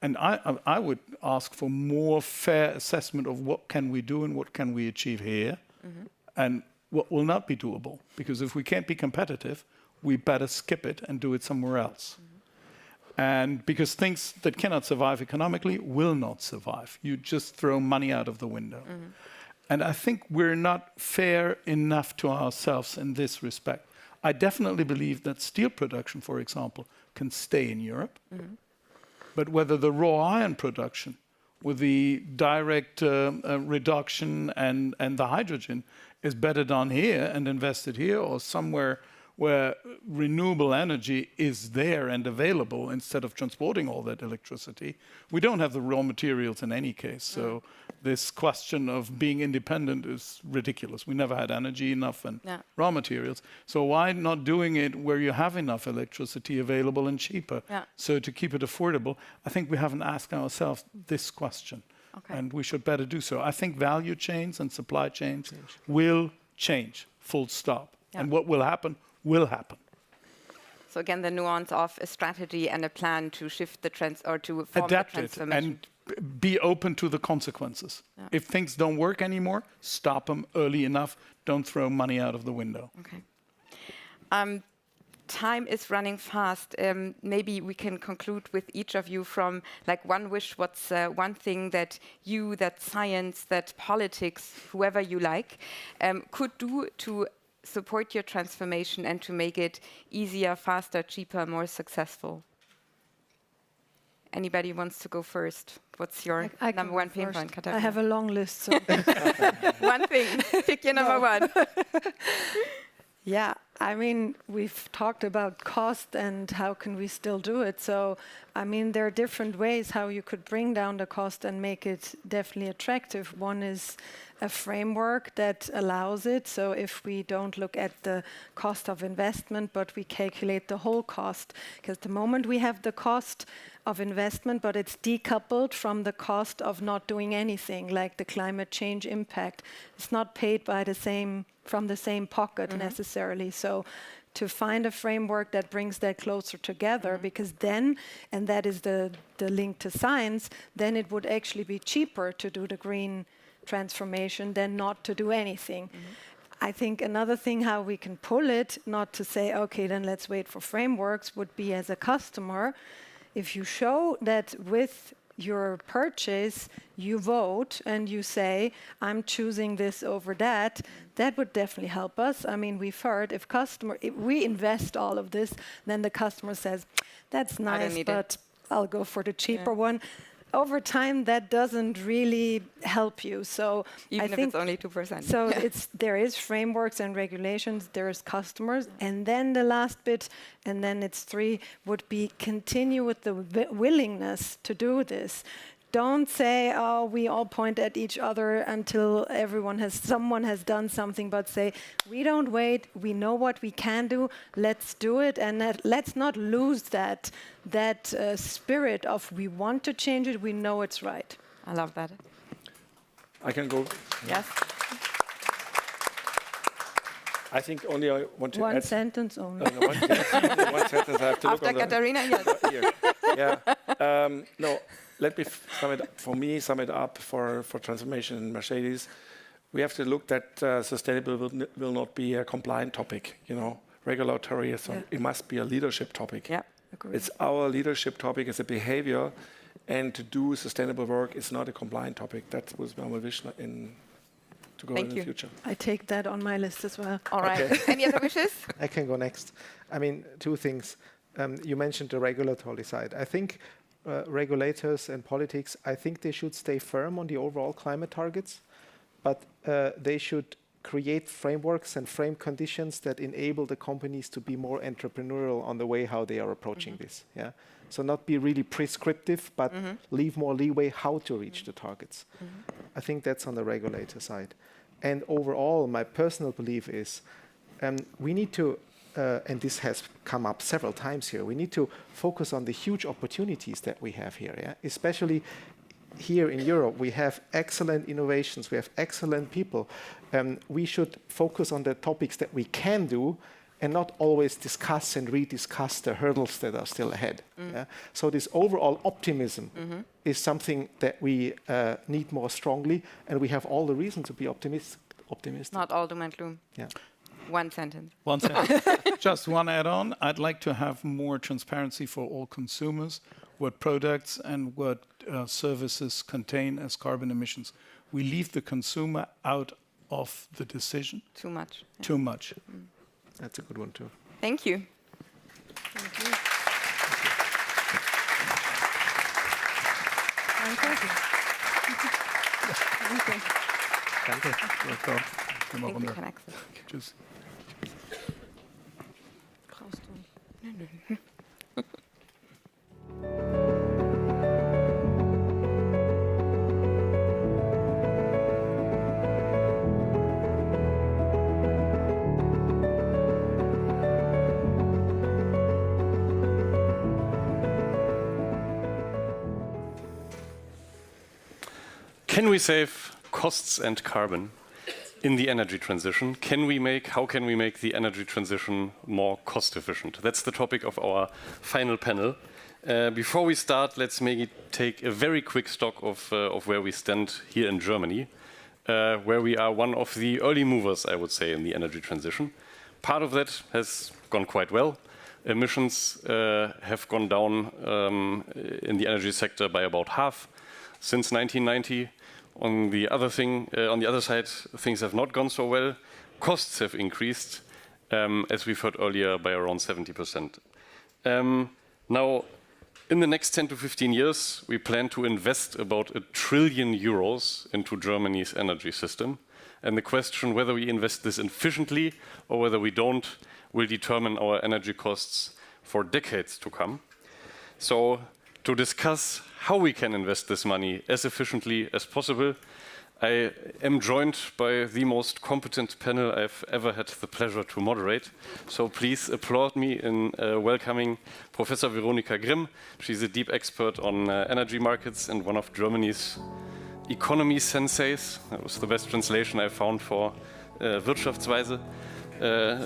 Q: and I would ask for more fair assessment of what can we do and what can we achieve here and what will not be doable. Because if we can't be competitive, we better skip it and do it somewhere else. And because things that cannot survive economically will not survive. You just throw money out of the window. And I think we're not fair enough to ourselves in this respect. I definitely believe that steel production, for example, can stay in Europe. But whether the raw iron production with the direct reduction and the hydrogen is better done here and invested here or somewhere where renewable energy is there and available instead of transporting all that electricity. We don't have the raw materials in any case. So this question of being independent is ridiculous. We never had energy enough and raw materials. So why not doing it where you have enough electricity available and cheaper? So to keep it affordable, I think we haven't asked ourselves this question. And we should better do so. I think value chains and supply chains will change, full stop. And what will happen will happen.
C: So again, the nuance of a strategy and a plan to shift the trends or to form
Q: adapt
C: the transformation.
Q: it and be open to the consequences. If things don't work anymore, stop them early enough. Don't throw money out of the window.
C: Time is running fast. Maybe we can conclude with each of you from like one wish. What's one thing that you, that science, that politics, whoever you like, could do to support your transformation and to make it easier, faster, cheaper, more successful? Anybody wants to go first? What's your number one pain point, Katarina?
R: I have a long list. So
C: one thing, pick your number one.
R: Yeah, I mean, we've talked about cost and how can we still do it. So, I mean, there are different ways how you could bring down the cost and make it definitely attractive. One is a framework that allows it. So if we don't look at the cost of investment, but we calculate the whole cost, because the moment we have the cost of investment, but it's decoupled from the cost of not doing anything, like the climate change impact, it's not paid by from the same pocket necessarily. So to find a framework that brings that closer together, because then, and that is the link to science, then it would actually be cheaper to do the green transformation than not to do anything. I think another thing how we can pull it, not to say, okay, then let's wait for frameworks, would be as a customer, if you show that with your purchase, you vote and you say, I'm choosing this over that, that would definitely help us. I mean, we've heard if we invest all of this, then the customer says, that's nice, but I'll go for the cheaper one. Over time, that doesn't really help you. So
C: even if it's only 2%.
R: So there is frameworks and regulations, there's customers, and then the last bit, and then it's 3, would be continue with the willingness to do this. Don't say, oh, we all point at each other until someone has done something, but say, we don't wait, we know what we can do, let's do it, and let's not lose that spirit of we want to change it, we know it's right.
C: I love that.
O: I can go.
C: Yes.
O: I think only I want to
R: one
O: add
R: sentence only.
O: One sentence I have to look
C: After
O: on
C: Katarina, yes.
O: Yeah. No. Let me sum it up for transformation in Mercedes. We have to look that sustainable will not be a compliant topic, regulatory. So it must be a leadership topic.
C: Yeah, agree.
O: It's our leadership topic, it's a behavior, and to do sustainable work is not a compliant topic. That was my vision to go in the future.
R: I take that on my list as well.
C: All right. Okay. Any other wishes?
P: I can go next. I mean, 2 things. You mentioned the regulatory side. I think regulators and politics, I think they should stay firm on the overall climate targets, but they should create frameworks and frame conditions that enable the companies to be more entrepreneurial on the way how they are approaching this. Yeah. So not be really prescriptive, but leave more leeway how to reach the targets. I think that's on the regulator side. And overall, my personal belief is we need to and this has come up several times here, we need to focus on the huge opportunities that we have here, especially here in Europe. We have excellent innovations, we have excellent people. We should focus on the topics that we can do and not always discuss and rediscuss the hurdles that are still ahead. So this overall optimism is something that we need more strongly, and we have all the reason to be optimistic.
C: Not all doom and gloom.
P: Yeah.
C: One sentence.
Q: One sentence. Just one add-on. I'd like to have more transparency for all consumers, what products and what services contain as carbon emissions. We leave the consumer out of the decision.
C: Too much.
Q: Yeah. Too much.
P: That's a good one too.
C: Thank you.
R: Thank you.
Q: Danke. Welcome.
C: Thank you, Connect.
Q: Tschüss.
R: Brauchst du.
I: Can we save costs and carbon in the energy transition? How can we make the energy transition more cost efficient? That's the topic of our final panel. Before we start, let's maybe take a very quick stock of where we stand here in Germany, where we are one of the early movers, I would say, in the energy transition. Part of that has gone quite well. Emissions have gone down in the energy sector by about half since 1990. On the other side, things have not gone so well. costs have increased, as we've heard earlier, by around 70%. Now, in the next 10 to 15 years, we plan to invest about €1 trillion into Germany's energy system. And the question whether we invest this efficiently or whether we don't will determine our energy costs for decades to come. So, to discuss how we can invest this money as efficiently as possible, I am joined by the most competent panel I've ever had the pleasure to moderate. So please applaud me in welcoming Professor Veronika Grimm. She's a deep expert on energy markets and one of Germany's economy senseis. That was the best translation I found for Wirtschaftsweise.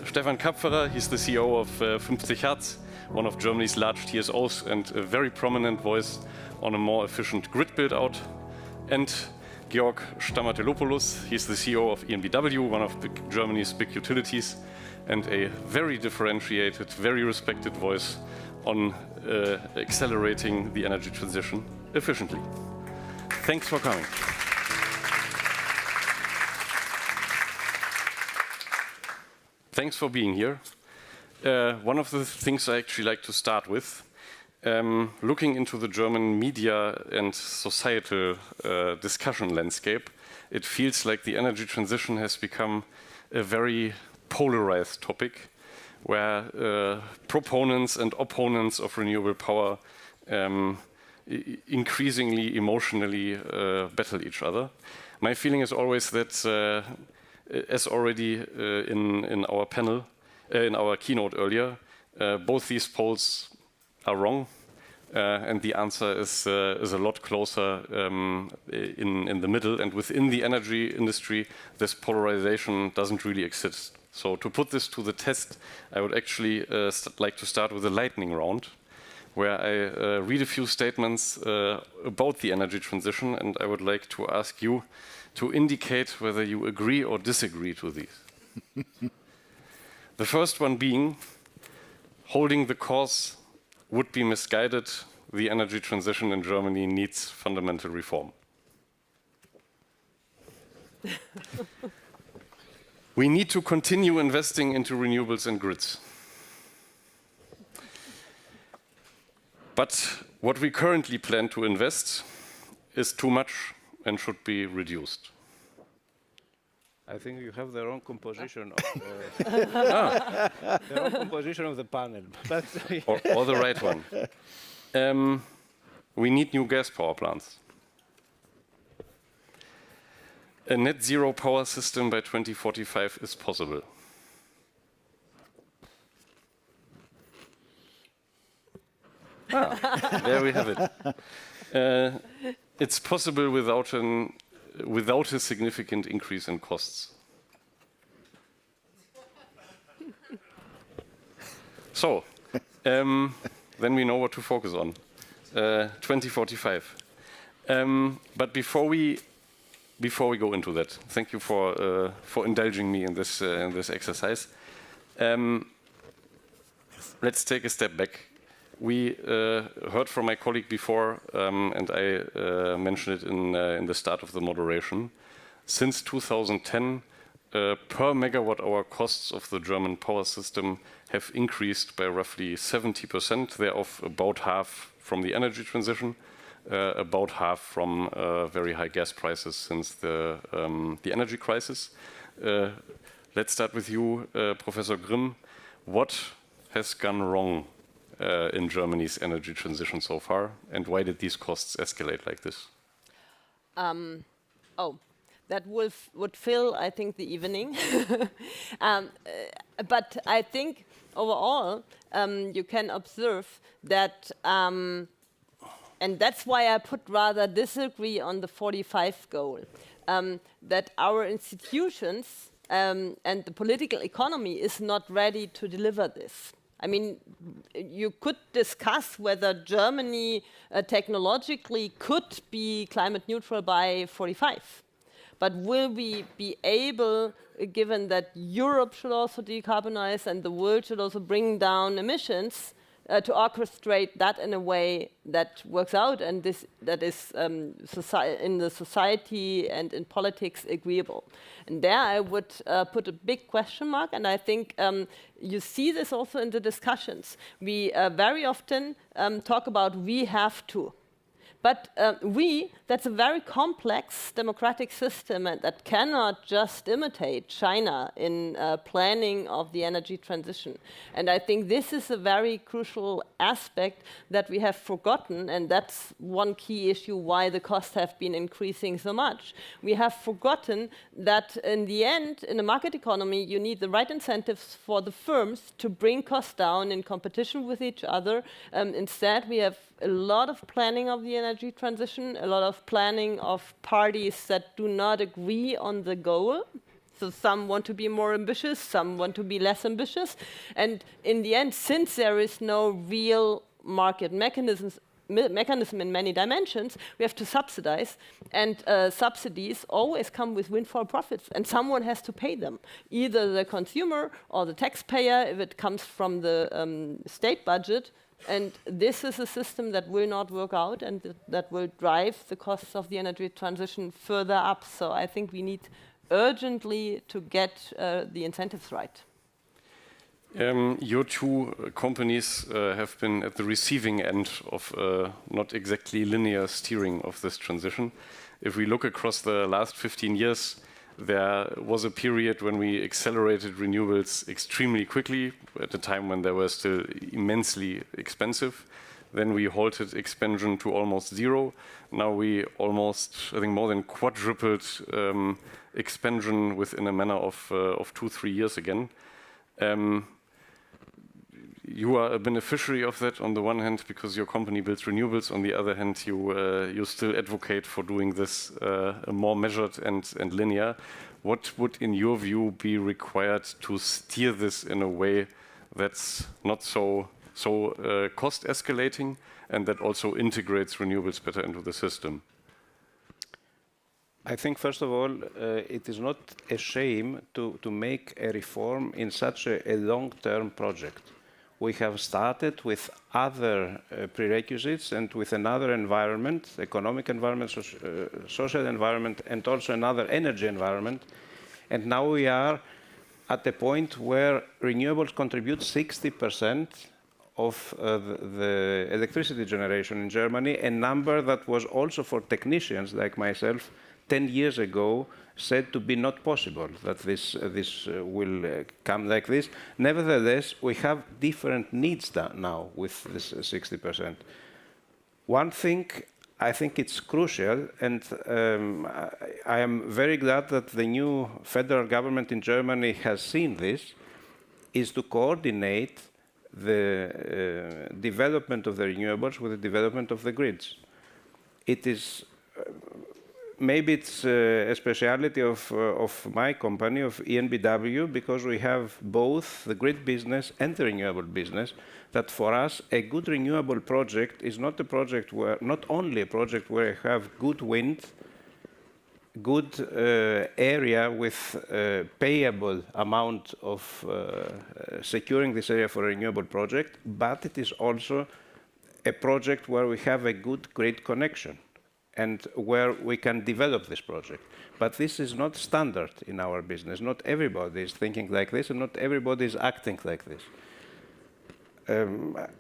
I: Stefan Kapferer, he's the CEO of 50 Hertz, one of Germany's large TSOs and a very prominent voice on a more efficient grid build-out. And Georg Stamatelopoulos, he's the CEO of EnBW, one of Germany's big utilities, and a very differentiated, very respected voice on accelerating the energy transition efficiently. Thanks for coming. Thanks for being here. One of the things I actually like to start with, looking into the German media and societal discussion landscape, it feels like the energy transition has become a very polarized topic where proponents and opponents of renewable power increasingly emotionally battle each other. My feeling is always that, as already in our panel, in our keynote earlier, both these polls are wrong, and the answer is a lot closer in the middle. And within the energy industry, this polarization doesn't really exist. So to put this to the test, I would actually like to start with a lightning round, where I read a few statements about the energy transition, and I would like to ask you to indicate whether you agree or disagree to these. The first one being, holding the course would be misguided. The energy transition in Germany needs fundamental reform. We need to continue investing into renewables and grids. But what we currently plan to invest is too much and should be reduced.
S: I think you have the wrong composition of the, the wrong composition of the panel. But
I: or the right one. We need new gas power plants. A net zero power system by 2045 is possible. There we have it. It's possible without a significant increase in costs. So, then we know what to focus on. 2045. But before we go into that, thank you for indulging me in this exercise. Let's take a step back. We heard from my colleague before, and I mentioned it in the start of the moderation. Since 2010, per megawatt hour costs of the German power system have increased by roughly 70%, thereof about half from the energy transition, about half from very high gas prices since the energy crisis. Let's start with you, Professor Grimm. What has gone wrong in Germany's energy transition so far, and why did these costs escalate like this?
T: That would fill, I think, the evening. But I think overall, you can observe that, and that's why I put rather disagree on the 45 goal, that our institutions and the political economy is not ready to deliver this. I mean, you could discuss whether Germany technologically could be climate neutral by 45. But will we be able, given that Europe should also decarbonize and the world should also bring down emissions, to orchestrate that in a way that works out and that is in the society and in politics agreeable. And there I would put a big question mark, and I think you see this also in the discussions. We very often talk about we have to. But that's a very complex democratic system and that cannot just imitate China in planning of the energy transition. And I think this is a very crucial aspect that we have forgotten, and that's one key issue why the costs have been increasing so much. We have forgotten that in the end, in a market economy, you need the right incentives for the firms to bring costs down in competition with each other. Instead, we have a lot of planning of the energy transition, a lot of planning of parties that do not agree on the goal. So some want to be more ambitious, some want to be less ambitious. And in the end, since there is no real market mechanism in many dimensions, we have to subsidize. And subsidies always come with windfall profits, and someone has to pay them, either the consumer or the taxpayer if it comes from the state budget. And this is a system that will not work out and that will drive the costs of the energy transition further up. So I think we need urgently to get the incentives right.
I: Your two companies have been at the receiving end of not exactly linear steering of this transition. If we look across the last 15 years, there was a period when we accelerated renewables extremely quickly, at a time when they were still immensely expensive. Then we halted expansion to almost zero. Now we almost, I think, more than quadrupled expansion within a manner of 2-3 years again. You are a beneficiary of that on the one hand because your company builds renewables. On the other hand, you still advocate for doing this more measured and linear. What would, in your view, be required to steer this in a way that's not so cost escalating and that also integrates renewables better into the system?
S: I think, first of all, it is not a shame to make a reform in such a long-term project. We have started with other prerequisites and with another environment, economic environment, social environment, and also another energy environment. And now we are at the point where renewables contribute 60% of the electricity generation in Germany, a number that was also for technicians like myself 10 years ago said to be not possible, that this will come like this. Nevertheless, we have different needs now with this 60%. One thing, I think it's crucial, and I am very glad that the new federal government in Germany has seen this, is to coordinate the development of the renewables with the development of the grids. It is maybe it's a speciality of my company, of EnBW, because we have both the grid business and the renewable business, that for us a good renewable project is not only a project where you have good wind, good area with payable amount of securing this area for a renewable project, but it is also a project where we have a good grid connection and where we can develop this project. But this is not standard in our business. Not everybody is thinking like this, and not everybody is acting like this.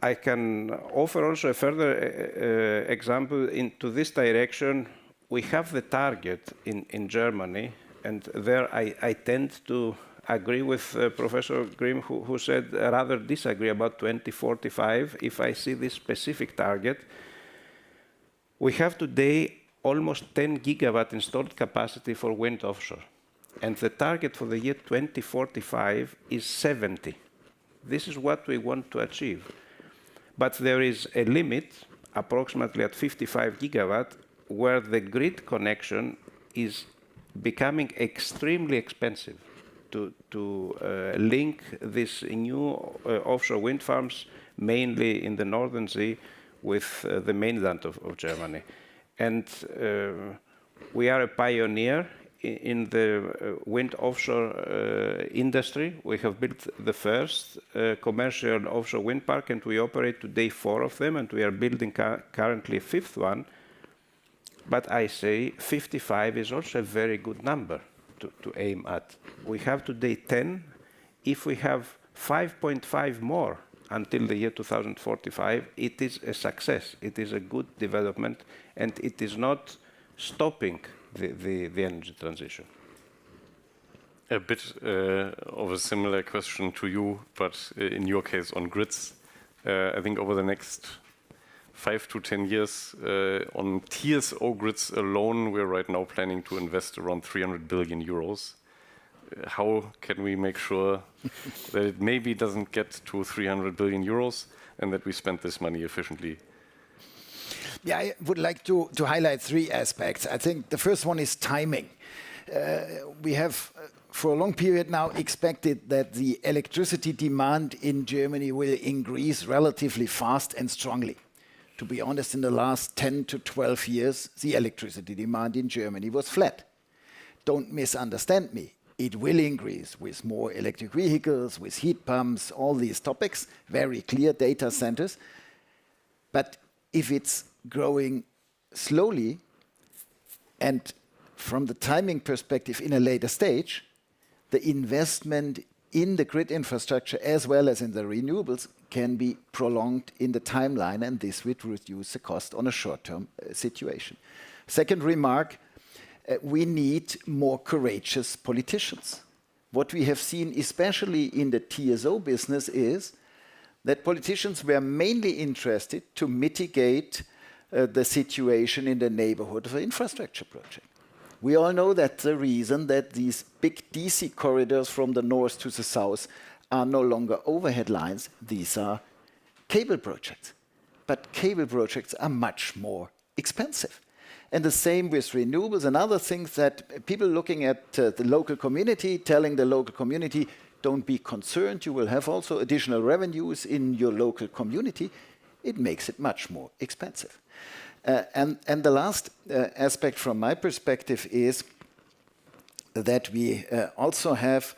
S: I can offer also a further example into this direction. We have the target in Germany, and there I tend to agree with Professor Grimm, who said rather disagree about 2045. If I see this specific target, we have today almost 10 gigawatt installed capacity for wind offshore. And the target for the year 2045 is 70. This is what we want to achieve. But there is a limit, approximately at 55 gigawatt, where the grid connection is becoming extremely expensive to link these new offshore wind farms, mainly in the Northern Sea, with the mainland of Germany. And we are a pioneer in the wind offshore industry. We have built the first commercial offshore wind park, and we operate today 4 of them, and we are building currently a 5th one. But I say 55 is also a very good number to aim at. We have today 10. If we have 5.5 more until the year 2045, it is a success. It is a good development, and it is not stopping the energy transition.
I: A bit of a similar question to you, but in your case on grids. I think over the next 5 to 10 years on TSO grids alone, we're right now planning to invest around 300 billion euros. How can we make sure that it maybe doesn't get to 300 billion euros and that we spend this money efficiently?
U: Yeah, I would like to highlight 3 aspects. I think the first one is timing. We have, for a long period now, expected that the electricity demand in Germany will increase relatively fast and strongly. To be honest, in the last 10 to 12 years, the electricity demand in Germany was flat. Don't misunderstand me. It will increase with more electric vehicles, with heat pumps, all these topics, very clear data centers. But if it's growing slowly and from the timing perspective in a later stage, the investment in the grid infrastructure as well as in the renewables can be prolonged in the timeline, and this would reduce the cost on a short-term situation. Second remark, we need more courageous politicians. What we have seen, especially in the TSO business, is that politicians were mainly interested to mitigate the situation in the neighborhood of an infrastructure project. We all know that the reason that these big DC corridors from the north to the south are no longer overhead lines, these are cable projects. But cable projects are much more expensive. And the same with renewables and other things, that people looking at the local community, telling the local community, don't be concerned, you will have also additional revenues in your local community, it makes it much more expensive. And the last aspect from my perspective is that we also have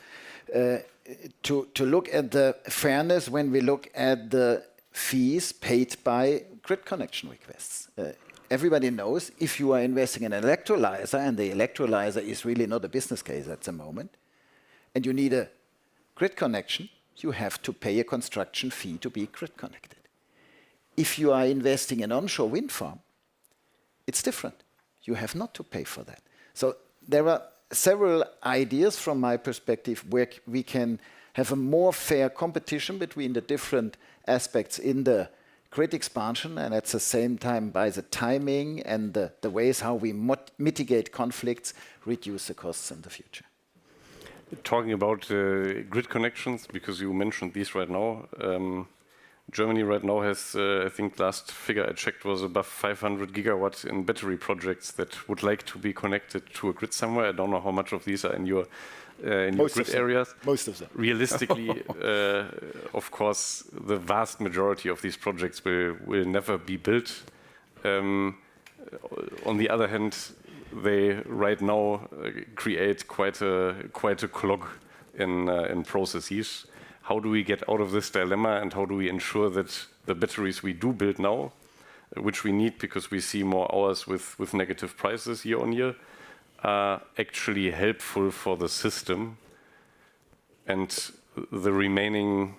U: to look at the fairness when we look at the fees paid by grid connection requests. Everybody knows if you are investing in an electrolyzer, and the electrolyzer is really not a business case at the moment, and you need a grid connection, you have to pay a construction fee to be grid connected. If you are investing in an onshore wind farm, it's different. You have not to pay for that. So there are several ideas from my perspective where we can have a more fair competition between the different aspects in the grid expansion, and at the same time, by the timing and the ways how we mitigate conflicts, reduce the costs in the future.
I: Talking about grid connections, because you mentioned these right now, Germany right now has, I think last figure I checked was above 500 gigawatts in battery projects that would like to be connected to a grid somewhere. I don't know how much of these are in your grid areas.
U: Most of them.
I: Realistically, of course, the vast majority of these projects will never be built. On the other hand, they right now create quite a clog in processes. How do we get out of this dilemma, and how do we ensure that the batteries we do build now, which we need because we see more hours with negative prices year on year, are actually helpful for the system, and the remaining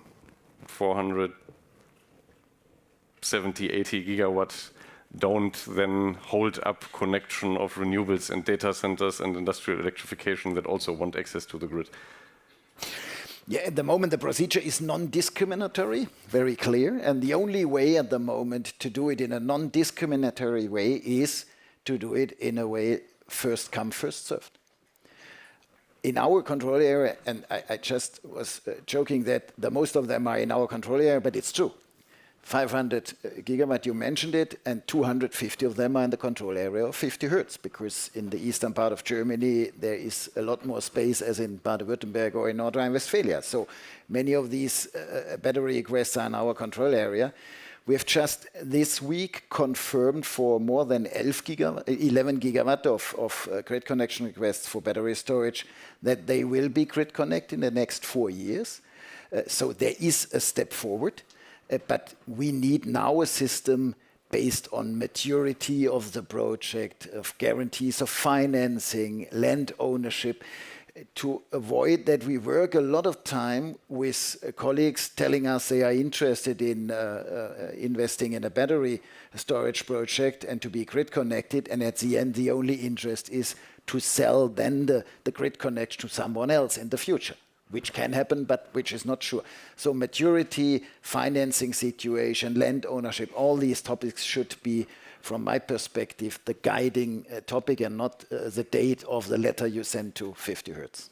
I: 470, 80 gigawatts don't then hold up connection of renewables and data centers and industrial electrification that also want access to the grid?
U: Yeah, at the moment the procedure is non-discriminatory, very clear, and the only way at the moment to do it in a non-discriminatory way is to do it in a way first come, first served. In our control area, and I just was joking that the most of them are in our control area, but it's true. 500 gigawatt, you mentioned it, and 250 of them are in the control area of 50 hertz, because in the eastern part of Germany, there is a lot more space as in Baden-Württemberg or in North Rhine-Westphalia. So many of these battery requests are in our control area. We have just this week confirmed for more than 11 gigawatt of grid connection requests for battery storage that they will be grid connected in the next 4 years. So there is a step forward, but we need now a system based on maturity of the project, of guarantees of financing, land ownership, to avoid that we work a lot of time with colleagues telling us they are interested in investing in a battery storage project and to be grid connected, and at the end the only interest is to sell then the grid connection to someone else in the future, which can happen, but which is not sure. So maturity, financing situation, land ownership, all these topics should be, from my perspective, the guiding topic and not the date of the letter you send to 50 Hertz.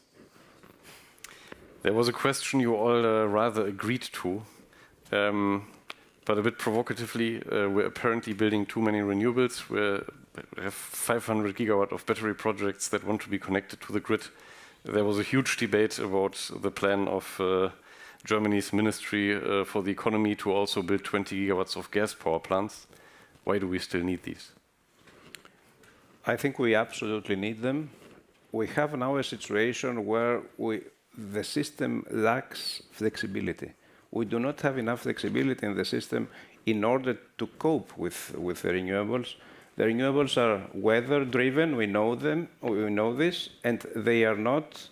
I: There was a question you all rather agreed to, but a bit provocatively, we're apparently building too many renewables. We have 500 gigawatt of battery projects that want to be connected to the grid. There was a huge debate about the plan of Germany's Ministry for the Economy to also build 20 gigawatts of gas power plants. Why do we still need these?
S: I think we absolutely need them. We have now a situation where the system lacks flexibility. We do not have enough flexibility in the system in order to cope with the renewables. The renewables are weather-driven, we know them, we know this, and they are not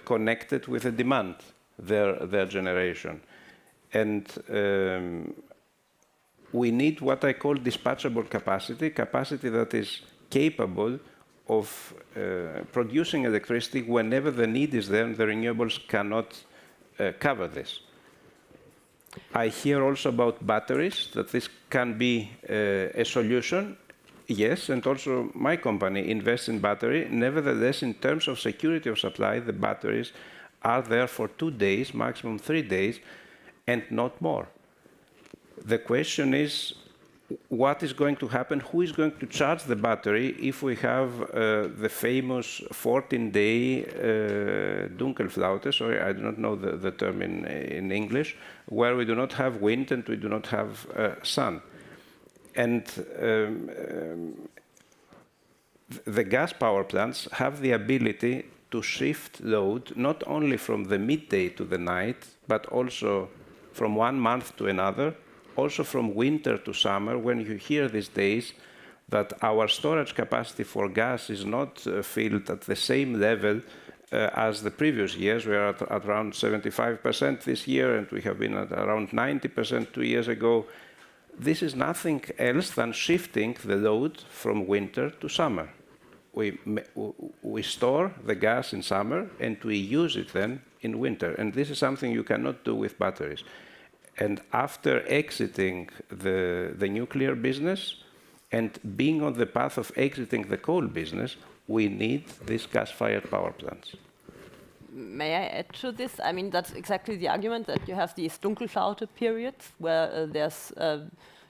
S: connected with the demand, their generation. And we need what I call dispatchable capacity that is capable of producing electricity whenever the need is there, and the renewables cannot cover this. I hear also about batteries, that this can be a solution. Yes, and also my company invests in battery. Nevertheless, in terms of security of supply, the batteries are there for 2 days, maximum 3 days, and not more. The question is, what is going to happen? Who is going to charge the battery if we have the famous 14-day Dunkelflaute, sorry, I do not know the term in English, where we do not have wind and we do not have sun. And the gas power plants have the ability to shift load not only from the midday to the night, but also from 1 month to another, also from winter to summer, when you hear these days that our storage capacity for gas is not filled at the same level as the previous years. We are at around 75% this year, and we have been at around 90% 2 years ago. This is nothing else than shifting the load from winter to summer. We store the gas in summer, and we use it then in winter. And this is something you cannot do with batteries. And after exiting the nuclear business and being on the path of exiting the coal business, we need these gas-fired power plants.
T: May I add to this? I mean, that's exactly the argument, that you have these Dunkelflaute periods where there's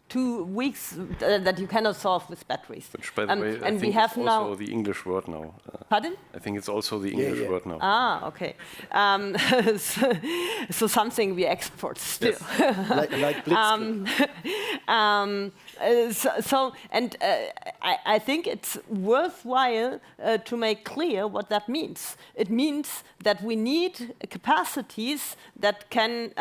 T: 2 weeks that you cannot solve with batteries.
I: Which, by the way,
T: and
I: I think
T: we have
I: it's also the English word now.
T: Pardon?
I: I think it's also the English word now.
T: Ah, okay. So something we export still.
U: Yes. like Blitzkrieg.
T: I think it's worthwhile to make clear what that means. It means that we need capacities that can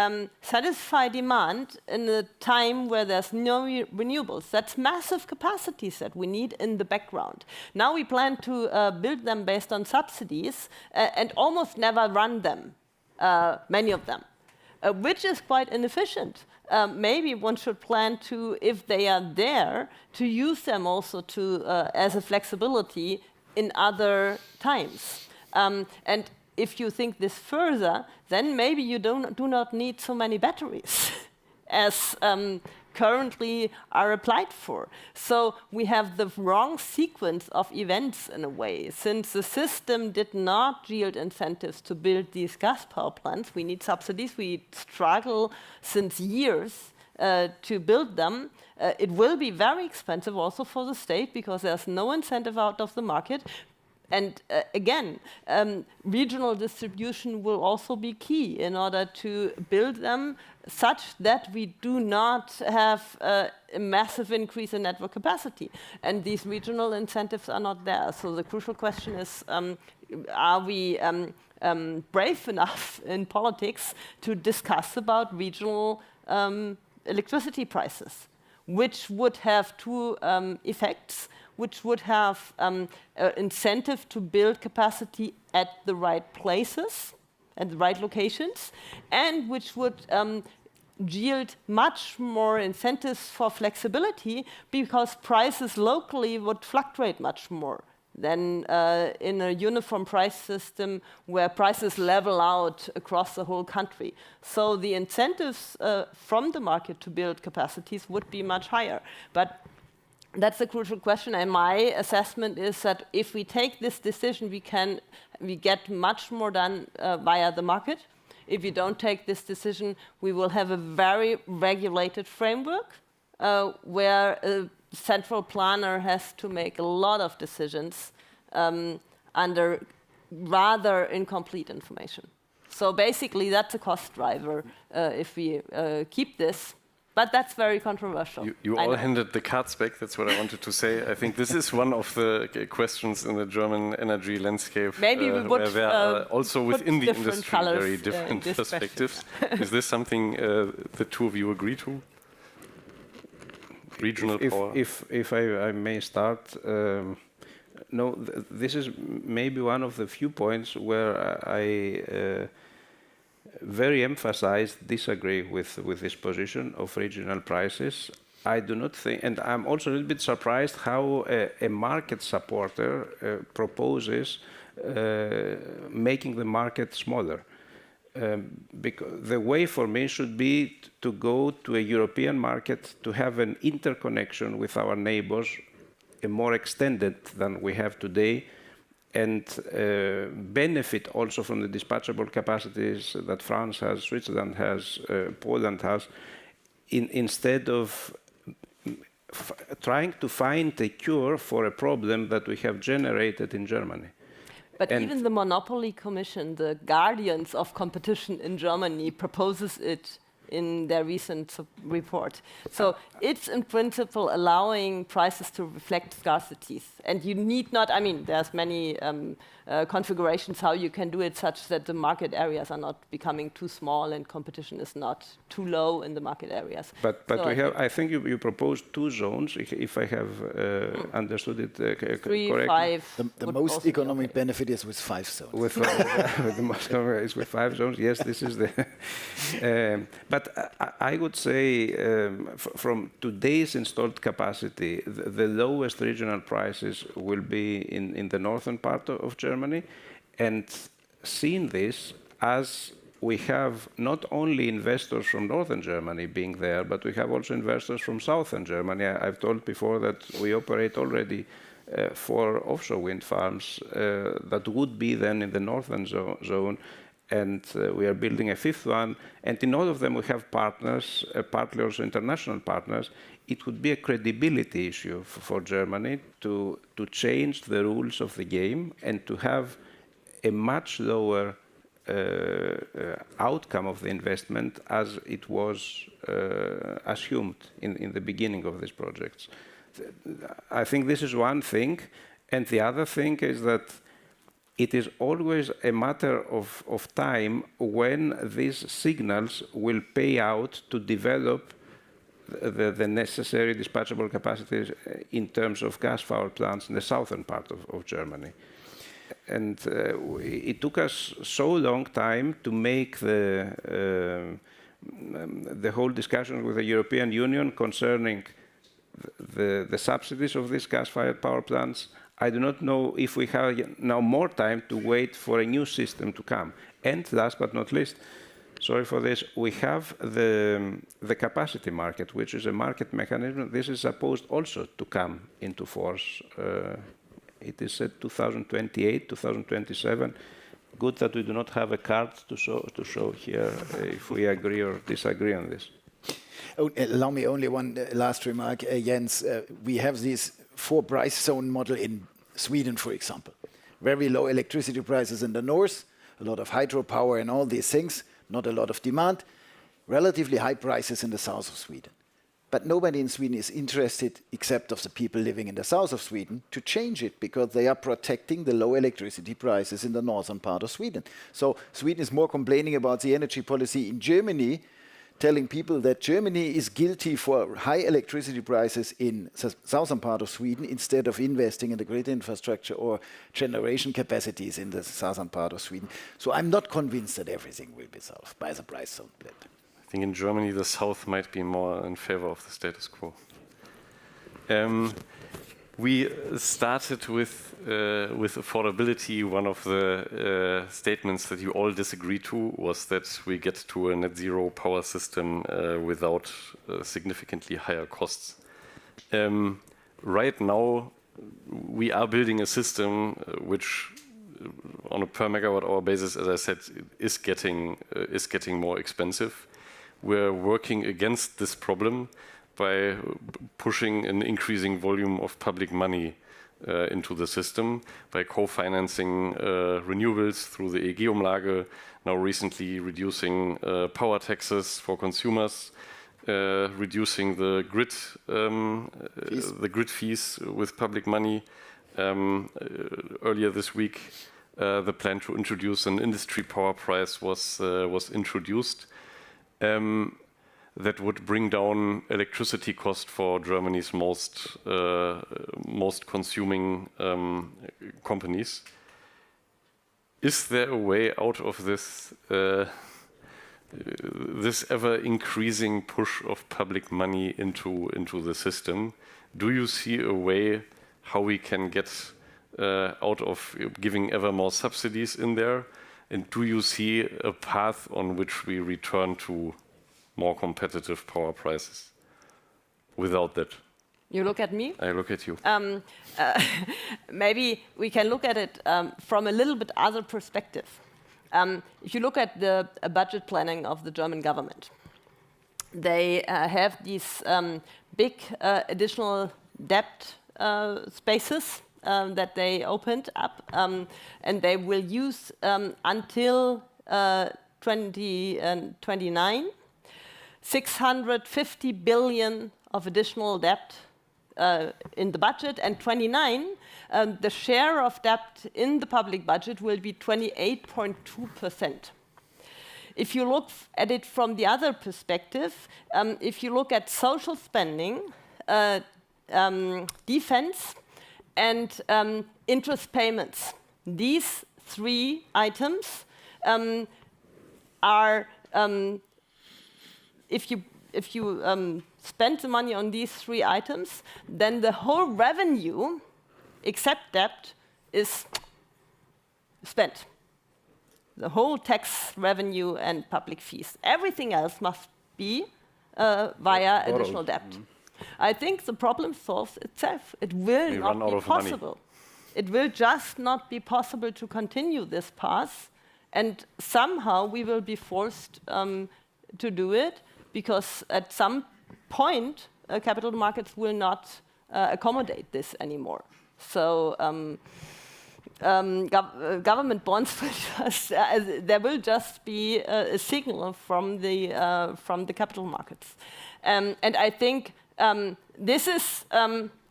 T: satisfy demand in a time where there's no renewables. That's massive capacities that we need in the background. Now we plan to build them based on subsidies and almost never run them, many of them, which is quite inefficient. Maybe one should plan to, if they are there, to use them also to as a flexibility in other times. And if you think this further, then maybe you do not need so many batteries as currently are applied for. So we have the wrong sequence of events in a way. Since the system did not yield incentives to build these gas power plants, we need subsidies. We struggle since years to build them. It will be very expensive also for the state because there's no incentive out of the market. And again, regional distribution will also be key in order to build them such that we do not have a massive increase in network capacity. And these regional incentives are not there. So the crucial question is, are we brave enough in politics to discuss about regional electricity prices, which would have two effects, which would have incentive to build capacity at the right places, at the right locations, and which would yield much more incentives for flexibility because prices locally would fluctuate much more than in a uniform price system where prices level out across the whole country. So the incentives from the market to build capacities would be much higher. But that's a crucial question, and my assessment is that if we take this decision, we get much more done via the market. If you don't take this decision, we will have a very regulated framework where a central planner has to make a lot of decisions under rather incomplete information. So basically, that's a cost driver if we keep this. But that's very controversial.
I: You all handed the cards back, that's what I wanted to say. I think this is one of the questions in the German energy landscape.
T: Maybe we would
I: where there are also within the industry very different perspectives. Is this something the two of you agree to? Regional power?
S: If I may start, no, this is maybe one of the few points where I very emphasized disagree with this position of regional prices. I do not think, and I'm also a little bit surprised how a market supporter proposes making the market smaller. Because the way for me should be to go to a European market, to have an interconnection with our neighbors, a more extended than we have today, and benefit also from the dispatchable capacities that France has, Switzerland has, Poland has, instead of trying to find a cure for a problem that we have generated in Germany.
T: But even the Monopoly Commission, the guardians of competition in Germany, proposes it in their recent report. So it's in principle allowing prices to reflect scarcities. And you need not, I mean, there's many configurations how you can do it such that the market areas are not becoming too small and competition is not too low in the market areas.
S: But so we have, I think you proposed 2 zones, if I have understood it correctly.
T: 3, 5.
U: The most economic benefit is with 5 zones.
S: With the most economic is with 5 zones. Yes, this is the. But I would say from today's installed capacity, the lowest regional prices will be in the northern part of Germany. And seeing this, as we have not only investors from northern Germany being there, but we have also investors from southern Germany. I've told before that we operate already 4 offshore wind farms that would be then in the northern zone. And we are building a 5th one. And in all of them, we have partners, partly also international partners. It would be a credibility issue for Germany to change the rules of the game and to have a much lower outcome of the investment as it was assumed in the beginning of these projects. I think this is one thing. And the other thing is that it is always a matter of time when these signals will pay out to develop the necessary dispatchable capacities in terms of gas-fired plants in the southern part of Germany. And it took us so long time to make the whole discussion with the European Union concerning the subsidies of these gas-fired power plants. I do not know if we have now more time to wait for a new system to come. And last but not least, sorry for this, we have the capacity market, which is a market mechanism. This is supposed also to come into force. It is said 2028, 2027. Good that we do not have a card to show here if we agree or disagree on this.
U: Oh, allow me only one last remark, Jens. We have this 4 price zone model in Sweden, for example. Very low electricity prices in the north, a lot of hydropower and all these things, not a lot of demand, relatively high prices in the south of Sweden. But nobody in Sweden is interested, except of the people living in the south of Sweden, to change it, because they are protecting the low electricity prices in the northern part of Sweden. So Sweden is more complaining about the energy policy in Germany, telling people that Germany is guilty for high electricity prices in the southern part of Sweden, instead of investing in the grid infrastructure or generation capacities in the southern part of Sweden. So I'm not convinced that everything will be solved by the price zone plan.
I: I think in Germany the south might be more in favor of the status quo. We started with affordability. One of the statements that you all disagree to was that we get to a net zero power system without significantly higher costs. Right now, we are building a system which, on a per megawatt hour basis, as I said, is getting more expensive. We're working against this problem by pushing an increasing volume of public money into the system, by co-financing renewables through the EEG-Umlage, now recently reducing power taxes for consumers, reducing the grid fees with public money. Earlier this week, the plan to introduce an industry power price was introduced. That would bring down electricity cost for Germany's most consuming companies. Is there a way out of this this ever-increasing push of public money into the system? Do you see a way how we can get out of giving ever more subsidies in there? And do you see a path on which we return to more competitive power prices without that?
T: You look at me?
I: I look at you.
T: Maybe we can look at it from a little bit other perspective. If you look at the budget planning of the German government, they have these big additional debt spaces that they opened up, and they will use until 2029 650 billion of additional debt in the budget, and 29, the share of debt in the public budget will be 28.2%. If you look at it from the other perspective, if you look at social spending, defense, and interest payments, these three items are if you spend the money on these three items, then the whole revenue, except debt, is spent. The whole tax revenue and public fees. Everything else must be via additional debt. I think the problem solves itself. It will not be possible. It will just not be possible to continue this path, and somehow we will be forced to do it, because at some point, capital markets will not accommodate this anymore. So government bonds will just, there will just be a signal from the capital markets. And I think this is,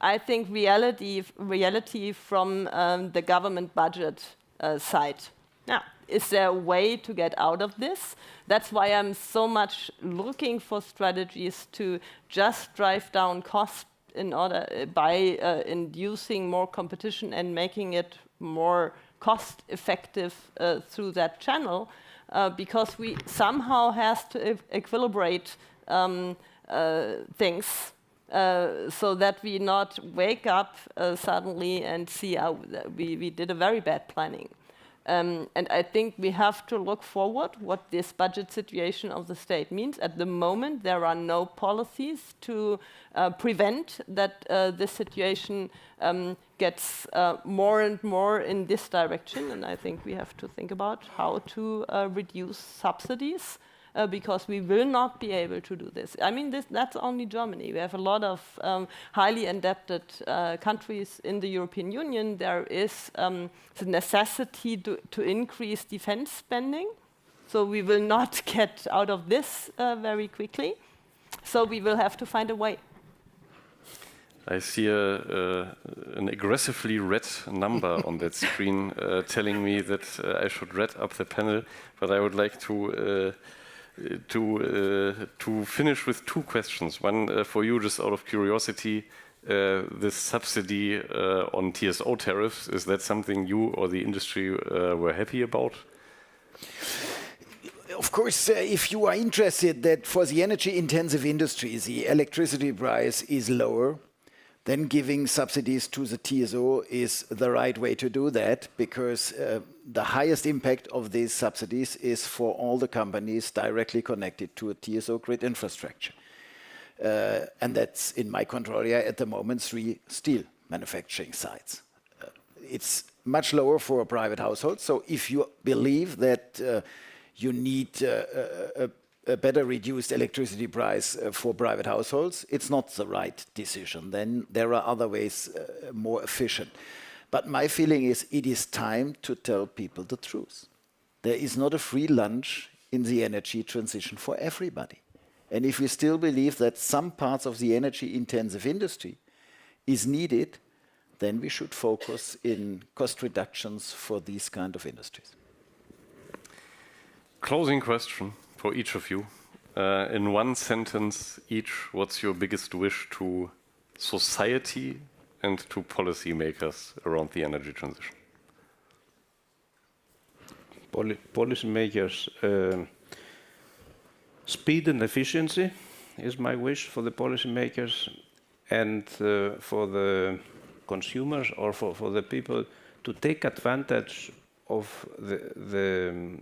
T: I think, reality from the government budget side. Now, is there a way to get out of this? That's why I'm so much looking for strategies to just drive down costs in order by inducing more competition and making it more cost effective through that channel, because we somehow have to equilibrate things so that we not wake up suddenly and see we did a very bad planning. And I think we have to look forward what this budget situation of the state means. At the moment, there are no policies to prevent that this situation gets more and more in this direction. And I think we have to think about how to reduce subsidies, because we will not be able to do this. I mean, that's only Germany. We have a lot of highly indebted countries in the European Union. There is the necessity to increase defense spending. So we will not get out of this very quickly. So we will have to find a way.
I: I see an aggressively red number on that screen telling me that I should wrap up the panel, but I would like to finish with two questions. One for you, just out of curiosity, this subsidy on TSO tariffs, is that something you or the industry were happy about?
U: Of course, if you are interested that for the energy-intensive industries, the electricity price is lower, then giving subsidies to the TSO is the right way to do that, because the highest impact of these subsidies is for all the companies directly connected to a TSO grid infrastructure. And that's in my control area at the moment 3 steel manufacturing sites. It's much lower for a private household. So if you believe that you need a better reduced electricity price for private households, it's not the right decision. Then there are other ways more efficient. But my feeling is it is time to tell people the truth. There is not a free lunch in the energy transition for everybody. And if we still believe that some parts of the energy-intensive industry is needed, then we should focus in cost reductions for these kind of industries.
I: Closing question for each of you. In one sentence each, what's your biggest wish to society and to policymakers around the energy transition?
S: Policymakers, speed and efficiency is my wish for the policymakers, and for the consumers or for the people to take advantage of the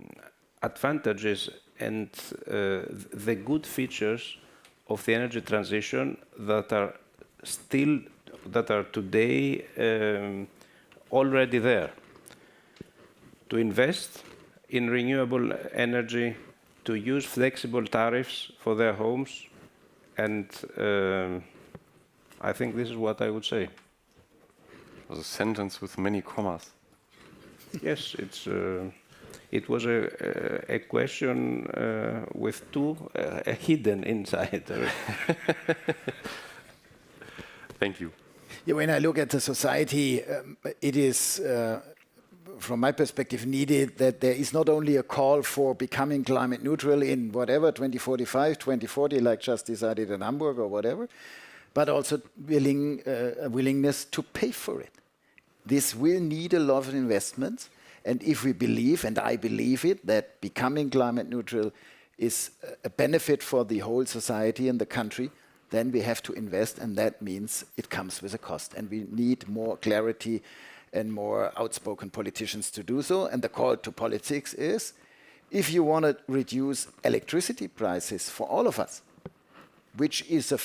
S: advantages and the good features of the energy transition that are today already there. To invest in renewable energy, to use flexible tariffs for their homes, and I think this is what I would say.
I: It was a sentence with many commas.
S: Yes, it was a question with 2 hidden inside.
I: Thank you.
U: Yeah, when I look at the society, it is, from my perspective, needed that there is not only a call for becoming climate neutral in whatever, 2045, 2040, like just decided in Hamburg or whatever, but also a willingness to pay for it. This will need a lot of investments. And if we believe, and I believe it, that becoming climate neutral is a benefit for the whole society and the country, then we have to invest, and that means it comes with a cost. And we need more clarity and more outspoken politicians to do so. And the call to politics is, if you want to reduce electricity prices for all of us, which is a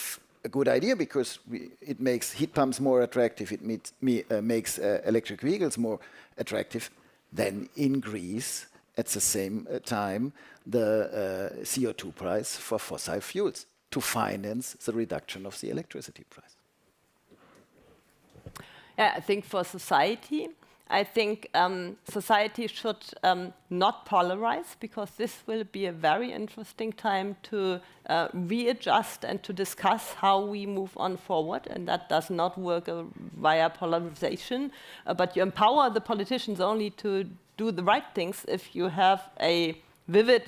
U: good idea because it makes heat pumps more attractive, it makes electric vehicles more attractive, then increase at the same time the CO2 price for fossil fuels to finance the reduction of the electricity price.
T: Yeah, I think for society, society should not polarize, because this will be a very interesting time to readjust and to discuss how we move on forward. And that does not work via polarization, but you empower the politicians only to do the right things if you have a vivid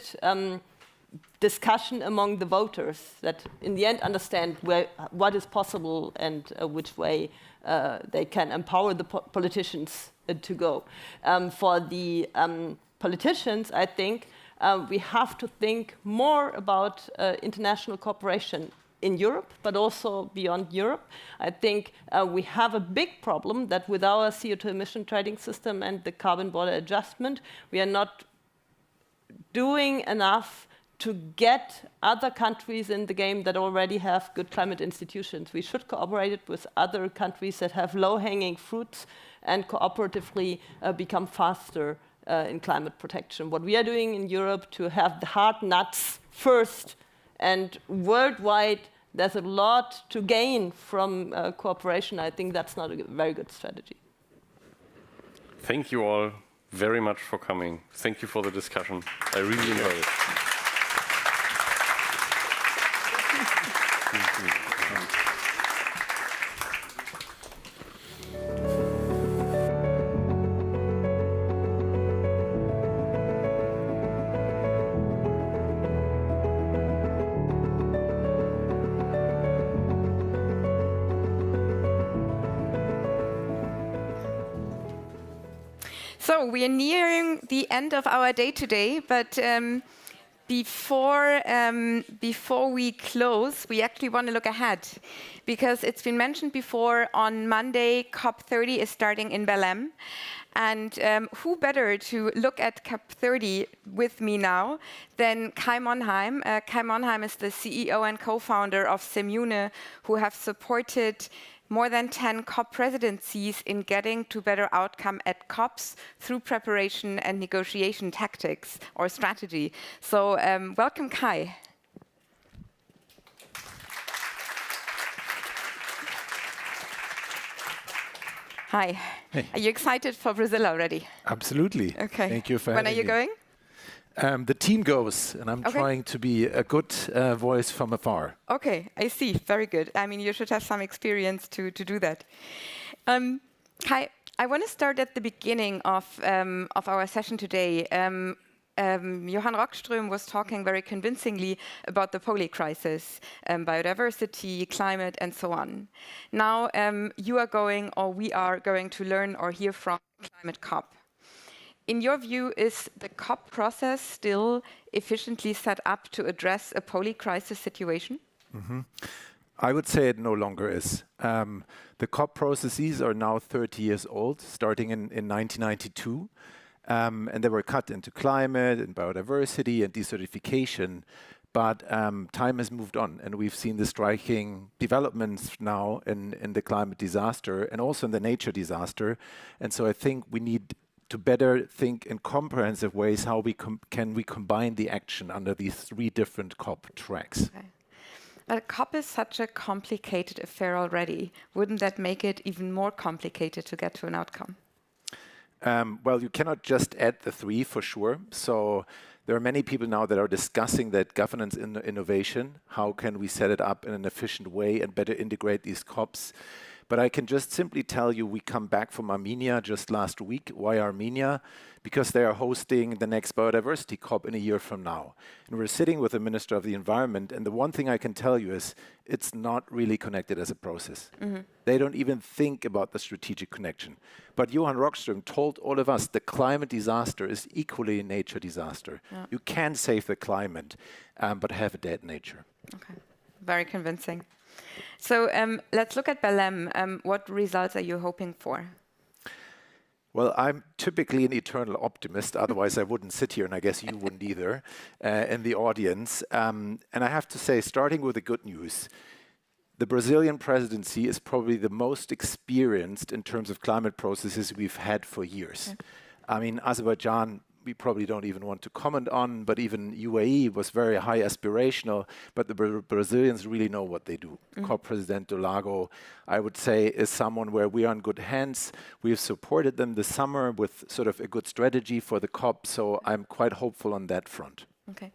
T: discussion among the voters that in the end understand what is possible and which way they can empower the politicians to go. For the politicians, I think we have to think more about international cooperation in Europe, but also beyond Europe. I think we have a big problem that with our CO2 emission trading system and the carbon border adjustment, we are not doing enough to get other countries in the game that already have good climate institutions. We should cooperate with other countries that have low-hanging fruits and cooperatively become faster in climate protection. What we are doing in Europe to have the hard nuts first, and worldwide there's a lot to gain from cooperation. I think that's not a very good strategy.
I: Thank you all very much for coming. Thank you for the discussion. I really enjoyed it.
C: So we are nearing the end of our day today, but before we close, we actually want to look ahead, because it's been mentioned before, on Monday, COP30 is starting in Belém. And who better to look at COP30 with me now than Kai Monheim. Kai Monheim is the CEO and co-founder of Semune, who have supported more than 10 COP presidencies in getting to better outcome at COPs through preparation and negotiation tactics or strategy. So welcome, Kai. Hi.
A: Hey.
C: Are you excited for Brazil already?
A: Absolutely.
C: Okay.
A: Thank you for
C: When
A: having me.
C: are you going?
A: The team goes, and I'm
C: Okay.
A: trying to be a good voice from afar.
C: Okay, I see. Very good. I mean, you should have some experience to do that. Kai, I want to start at the beginning of our session today. Johan Rockström was talking very convincingly about the poly crisis, biodiversity, climate, and so on. Now, you are going, or we are going to learn or hear from Climate COP. In your view, is the COP process still efficiently set up to address a poly crisis situation?
A: I would say it no longer is. The COP processes are now 30 years old, starting in 1992. And they were cut into climate and biodiversity and desertification. But time has moved on, and we've seen the striking developments now in the climate disaster and also in the nature disaster. And so I think we need to better think in comprehensive ways how we can combine the action under these three different COP tracks.
C: Okay. But COP is such a complicated affair already. Wouldn't that make it even more complicated to get to an outcome?
A: Well, you cannot just add the three for sure. So there are many people now that are discussing that governance in innovation. How can we set it up in an efficient way and better integrate these COPs? But I can just simply tell you, we come back from Armenia just last week. Why Armenia? Because they are hosting the next biodiversity COP in a year from now. And we're sitting with the Minister of the Environment, and the one thing I can tell you is it's not really connected as a process. They don't even think about the strategic connection. But Johan Rockström told all of us the climate disaster is equally a nature disaster.
C: Yeah.
A: You can save the climate, but have a dead nature.
C: Okay, very convincing. So let's look at Belém. What results are you hoping for?
A: Well, I'm typically an eternal optimist, otherwise I wouldn't sit here, and I guess you wouldn't either, in the audience. And I have to say, starting with the good news, the Brazilian presidency is probably the most experienced in terms of climate processes we've had for years. I mean, Azerbaijan, we probably don't even want to comment on, but even UAE was very high aspirational, but the Brazilians really know what they do. COP President do Lago, I would say, is someone where we are in good hands. We've supported them this summer with sort of a good strategy for the COP, so I'm quite hopeful on that front.
C: Okay.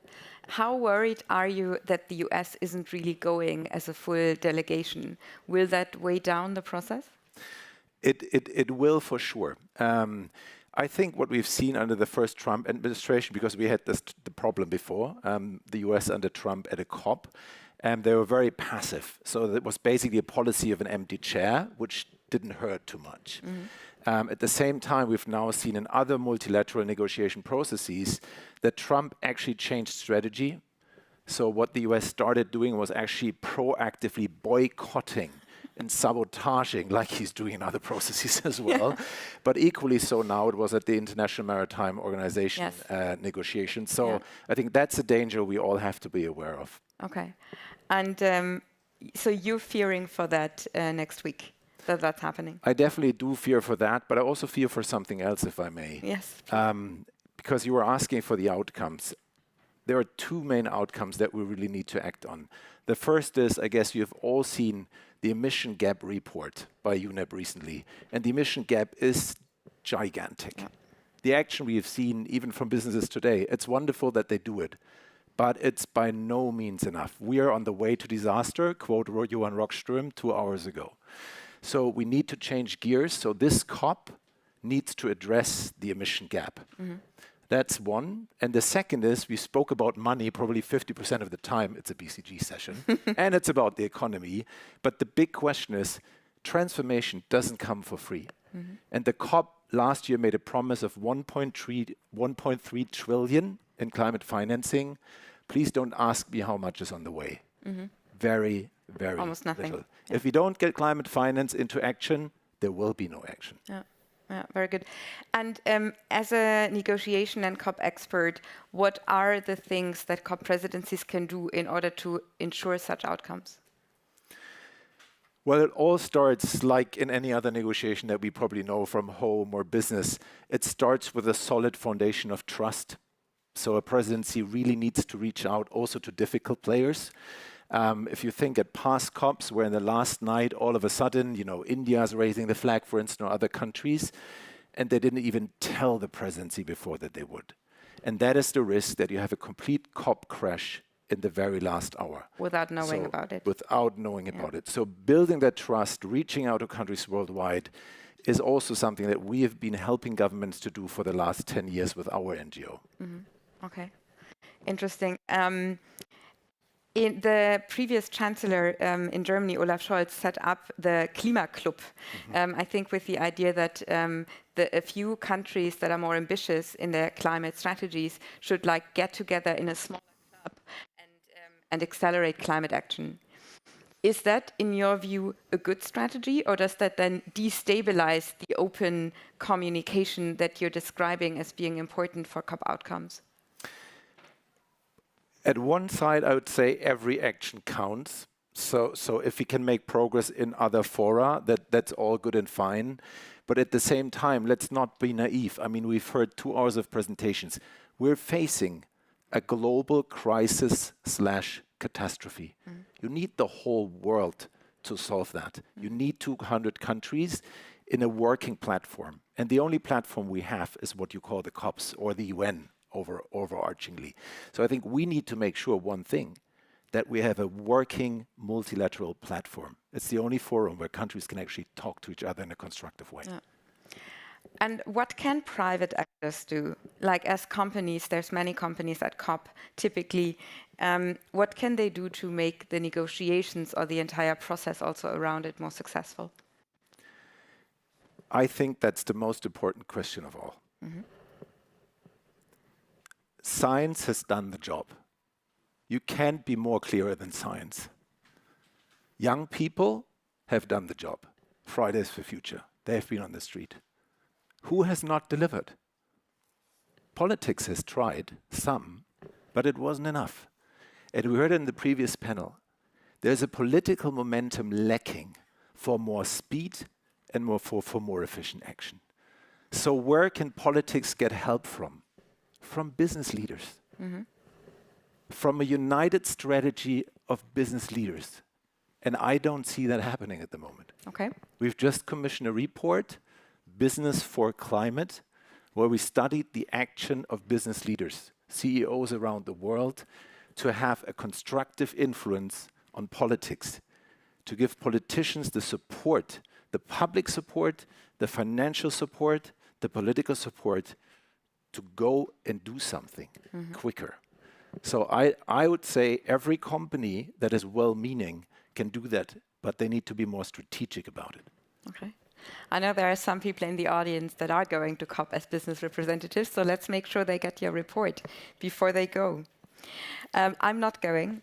C: How worried are you that the US isn't really going as a full delegation? Will that weigh down the process?
A: It will for sure. I think what we've seen under the first Trump administration, because we had the problem before, the US under Trump at a COP, they were very passive. So it was basically a policy of an empty chair, which didn't hurt too much. At the same time, we've now seen in other multilateral negotiation processes that Trump actually changed strategy. So what the US started doing was actually proactively boycotting and sabotaging, like he's doing in other processes as well. Yeah. But equally so now, it was at the International Maritime Organization negotiation. So I think that's a danger we all have to be aware of.
C: Okay. And so you're fearing for that next week, that's happening?
A: I definitely do fear for that, but I also fear for something else, if I may.
C: Yes.
A: Because you were asking for the outcomes. There are two main outcomes that we really need to act on. The first is, I guess you've all seen the emission gap report by UNEP recently, and the emission gap is gigantic. Yeah. The action we have seen, even from businesses today, it's wonderful that they do it, but it's by no means enough. We are on the way to disaster, quote Johan Rockström 2 hours ago. So we need to change gears. So this COP needs to address the emission gap. That's one. And the second is, we spoke about money probably 50% of the time. It's a BCG session. And it's about the economy. But the big question is, transformation doesn't come for free. And the COP last year made a promise of 1.3 trillion in climate financing. Please don't ask me how much is on the way. Very, very
C: almost nothing.
A: little. If we don't get climate finance into action, there will be no action.
C: Yeah, very good. And as a negotiation and COP expert, what are the things that COP presidencies can do in order to ensure such outcomes?
A: Well, it all starts like in any other negotiation that we probably know from home or business. It starts with a solid foundation of trust. So a presidency really needs to reach out also to difficult players. If you think at past COPs, where in the last night, all of a sudden, India is raising the flag, for instance, or other countries, and they didn't even tell the presidency before that they would. And that is the risk, that you have a complete COP crash in the very last hour.
C: Without knowing about it.
A: Without knowing about it. So building that trust, reaching out to countries worldwide, is also something that we have been helping governments to do for the last 10 years with our NGO.
C: Okay, interesting. In the previous chancellor in Germany, Olaf Scholz, set up the Klimaclub. I think with the idea that a few countries that are more ambitious in their climate strategies should get together in a smaller club and accelerate climate action. Is that, in your view, a good strategy, or does that then destabilize the open communication that you're describing as being important for COP outcomes?
A: At one side, I would say every action counts. So if we can make progress in other fora, that's all good and fine. But at the same time, let's not be naive. I mean, we've heard 2 hours of presentations. We're facing a global crisis/catastrophe. You need the whole world to solve that. You need 200 countries in a working platform. And the only platform we have is what you call the COPs or the UN. Overarchingly. So I think we need to make sure one thing, that we have a working multilateral platform. It's the only forum where countries can actually talk to each other in a constructive way.
C: Yeah. And what can private actors do? Like as companies, there's many companies at COP typically. What can they do to make the negotiations or the entire process also around it more successful?
A: I think that's the most important question of all. Science has done the job. You can't be more clearer than science. Young people have done the job. Fridays for Future. They have been on the street. Who has not delivered? Politics has tried, some, but it wasn't enough. And we heard in the previous panel, there's a political momentum lacking for more speed and for more efficient action. So where can politics get help from? From business leaders, from a united strategy of business leaders. And I don't see that happening at the moment.
C: Okay.
A: We've just commissioned a report, Business for Climate, where we studied the action of business leaders, CEOs around the world, to have a constructive influence on politics, to give politicians the support, the public support, the financial support, the political support, to go and do something quicker. So I would say every company that is well-meaning can do that, but they need to be more strategic about it.
C: Okay. I know there are some people in the audience that are going to COP as business representatives, so let's make sure they get your report before they go. I'm not going,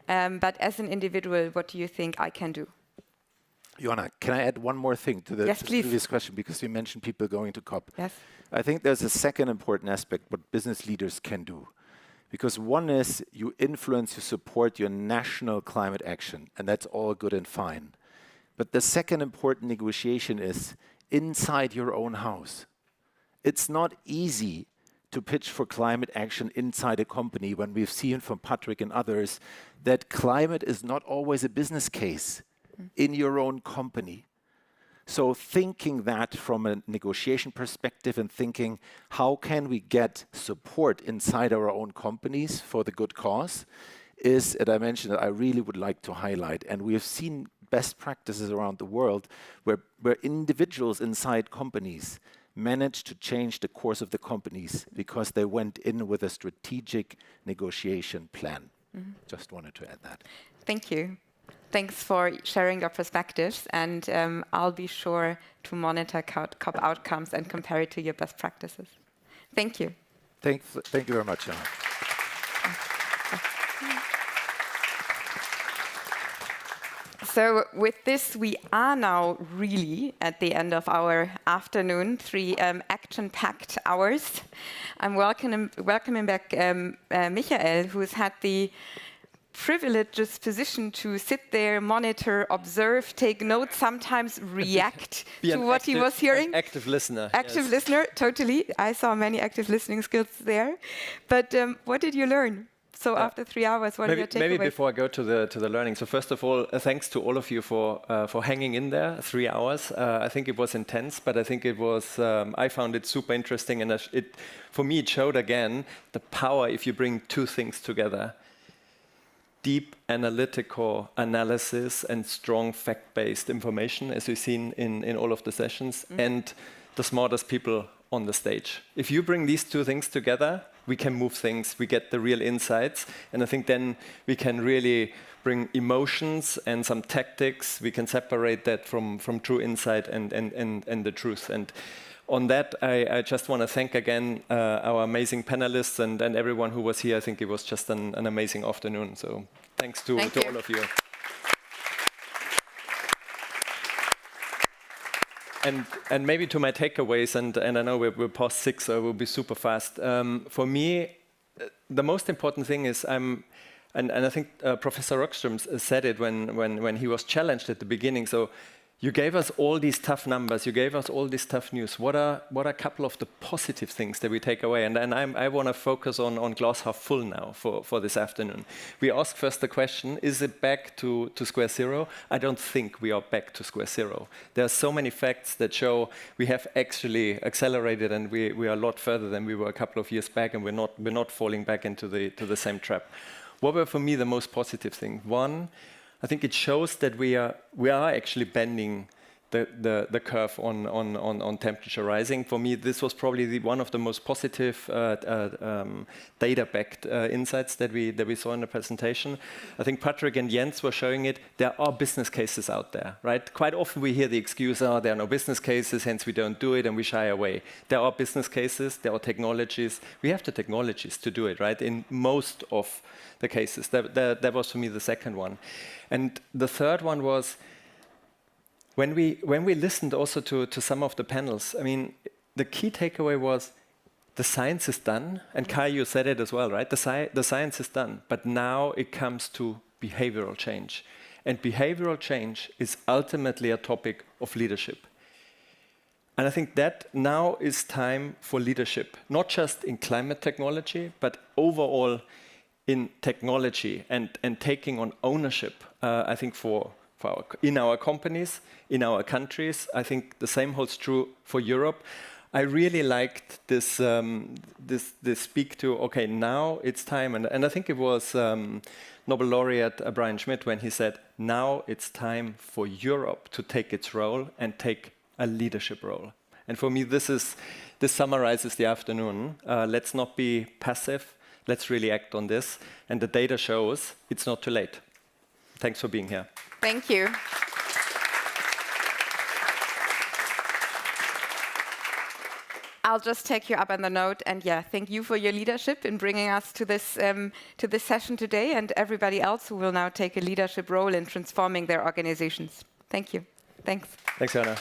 C: but as an individual, what do you think I can do?
A: Joanna, can I add one more thing to the previous question, because you mentioned people going to COP?
C: Yes.
A: I think there's a second important aspect what business leaders can do. Because one is you influence, you support your national climate action, and that's all good and fine. But the second important negotiation is inside your own house. It's not easy to pitch for climate action inside a company when we've seen from Patrick and others that climate is not always a business case in your own company. So thinking that from a negotiation perspective and thinking how can we get support inside our own companies for the good cause is a dimension that I really would like to highlight. And we have seen best practices around the world where individuals inside companies managed to change the course of the companies because they went in with a strategic negotiation plan. Just wanted to add that.
C: Thank you. Thanks for sharing your perspectives, and I'll be sure to monitor COP outcomes and compare it to your best practices. Thank you.
A: Thank you very much, Anna.
C: So with this, we are now really at the end of our afternoon, 3 action-packed hours. I'm welcoming back Michael, who's had the privileged position to sit there, monitor, observe, take notes, sometimes react to what he was hearing.
B: Active listener.
C: Active listener, totally. I saw many active listening skills there. But what did you learn? So after 3 hours, what are your takeaways?
B: Maybe before I go to the learning. So first of all, thanks to all of you for hanging in there 3 hours. I think it was intense, but I think it was. I found it super interesting, and for me it showed again the power if you bring 2 things together: deep analytical analysis and strong fact-based information, as we've seen in all of the sessions, and the smartest people on the stage. If you bring these 2 things together, we can move things, we get the real insights, and I think then we can really bring emotions and some tactics. We can separate that from true insight and the truth. And on that, I just want to thank again our amazing panelists and everyone who was here. I think it was just an amazing afternoon. So thanks to all of you. And maybe to my takeaways, and I know we're past 6, so we'll be super fast. For me, the most important thing is and I think Professor Rockström said it when he was challenged at the beginning. So you gave us all these tough numbers, you gave us all this tough news. What are a couple of the positive things that we take away? And I want to focus on glass half full now for this afternoon. We asked first the question, is it back to square zero? I don't think we are back to square zero. There are so many facts that show we have actually accelerated, and we are a lot further than we were a couple of years back, and we're not falling back into the same trap. What were for me the most positive thing? One, I think it shows that we are actually bending the curve on temperature rising. For me, this was probably one of the most positive data-backed insights that we saw in the presentation. I think Patrick and Jens were showing it. There are business cases out there, right? Quite often we hear the excuse, there are no business cases, hence we don't do it, and we shy away. There are business cases, there are technologies. We have the technologies to do it, right? In most of the cases. That was for me the second one. And the third one was, when we listened also to some of the panels, I mean, the key takeaway was the science is done, and Kai, you said it as well, right? The science is done, but now it comes to behavioral change. And behavioral change is ultimately a topic of leadership. And I think that now is time for leadership, not just in climate technology, but overall in technology and taking on ownership, I think in our companies, in our countries. I think the same holds true for Europe. I really liked this speak to, okay, now it's time. And I think it was Nobel laureate Brian Schmidt when he said, now it's time for Europe to take its role and take a leadership role. And for me, this summarizes the afternoon. Let's not be passive. Let's really act on this. And the data shows it's not too late. Thanks for being here.
C: Thank you. I'll just take you up on the note, and thank you for your leadership in bringing us to this session today, and everybody else who will now take a leadership role in transforming their organizations. Thank you. Thanks.
B: Thanks, Anna.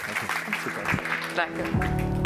C: Thank you. Danke.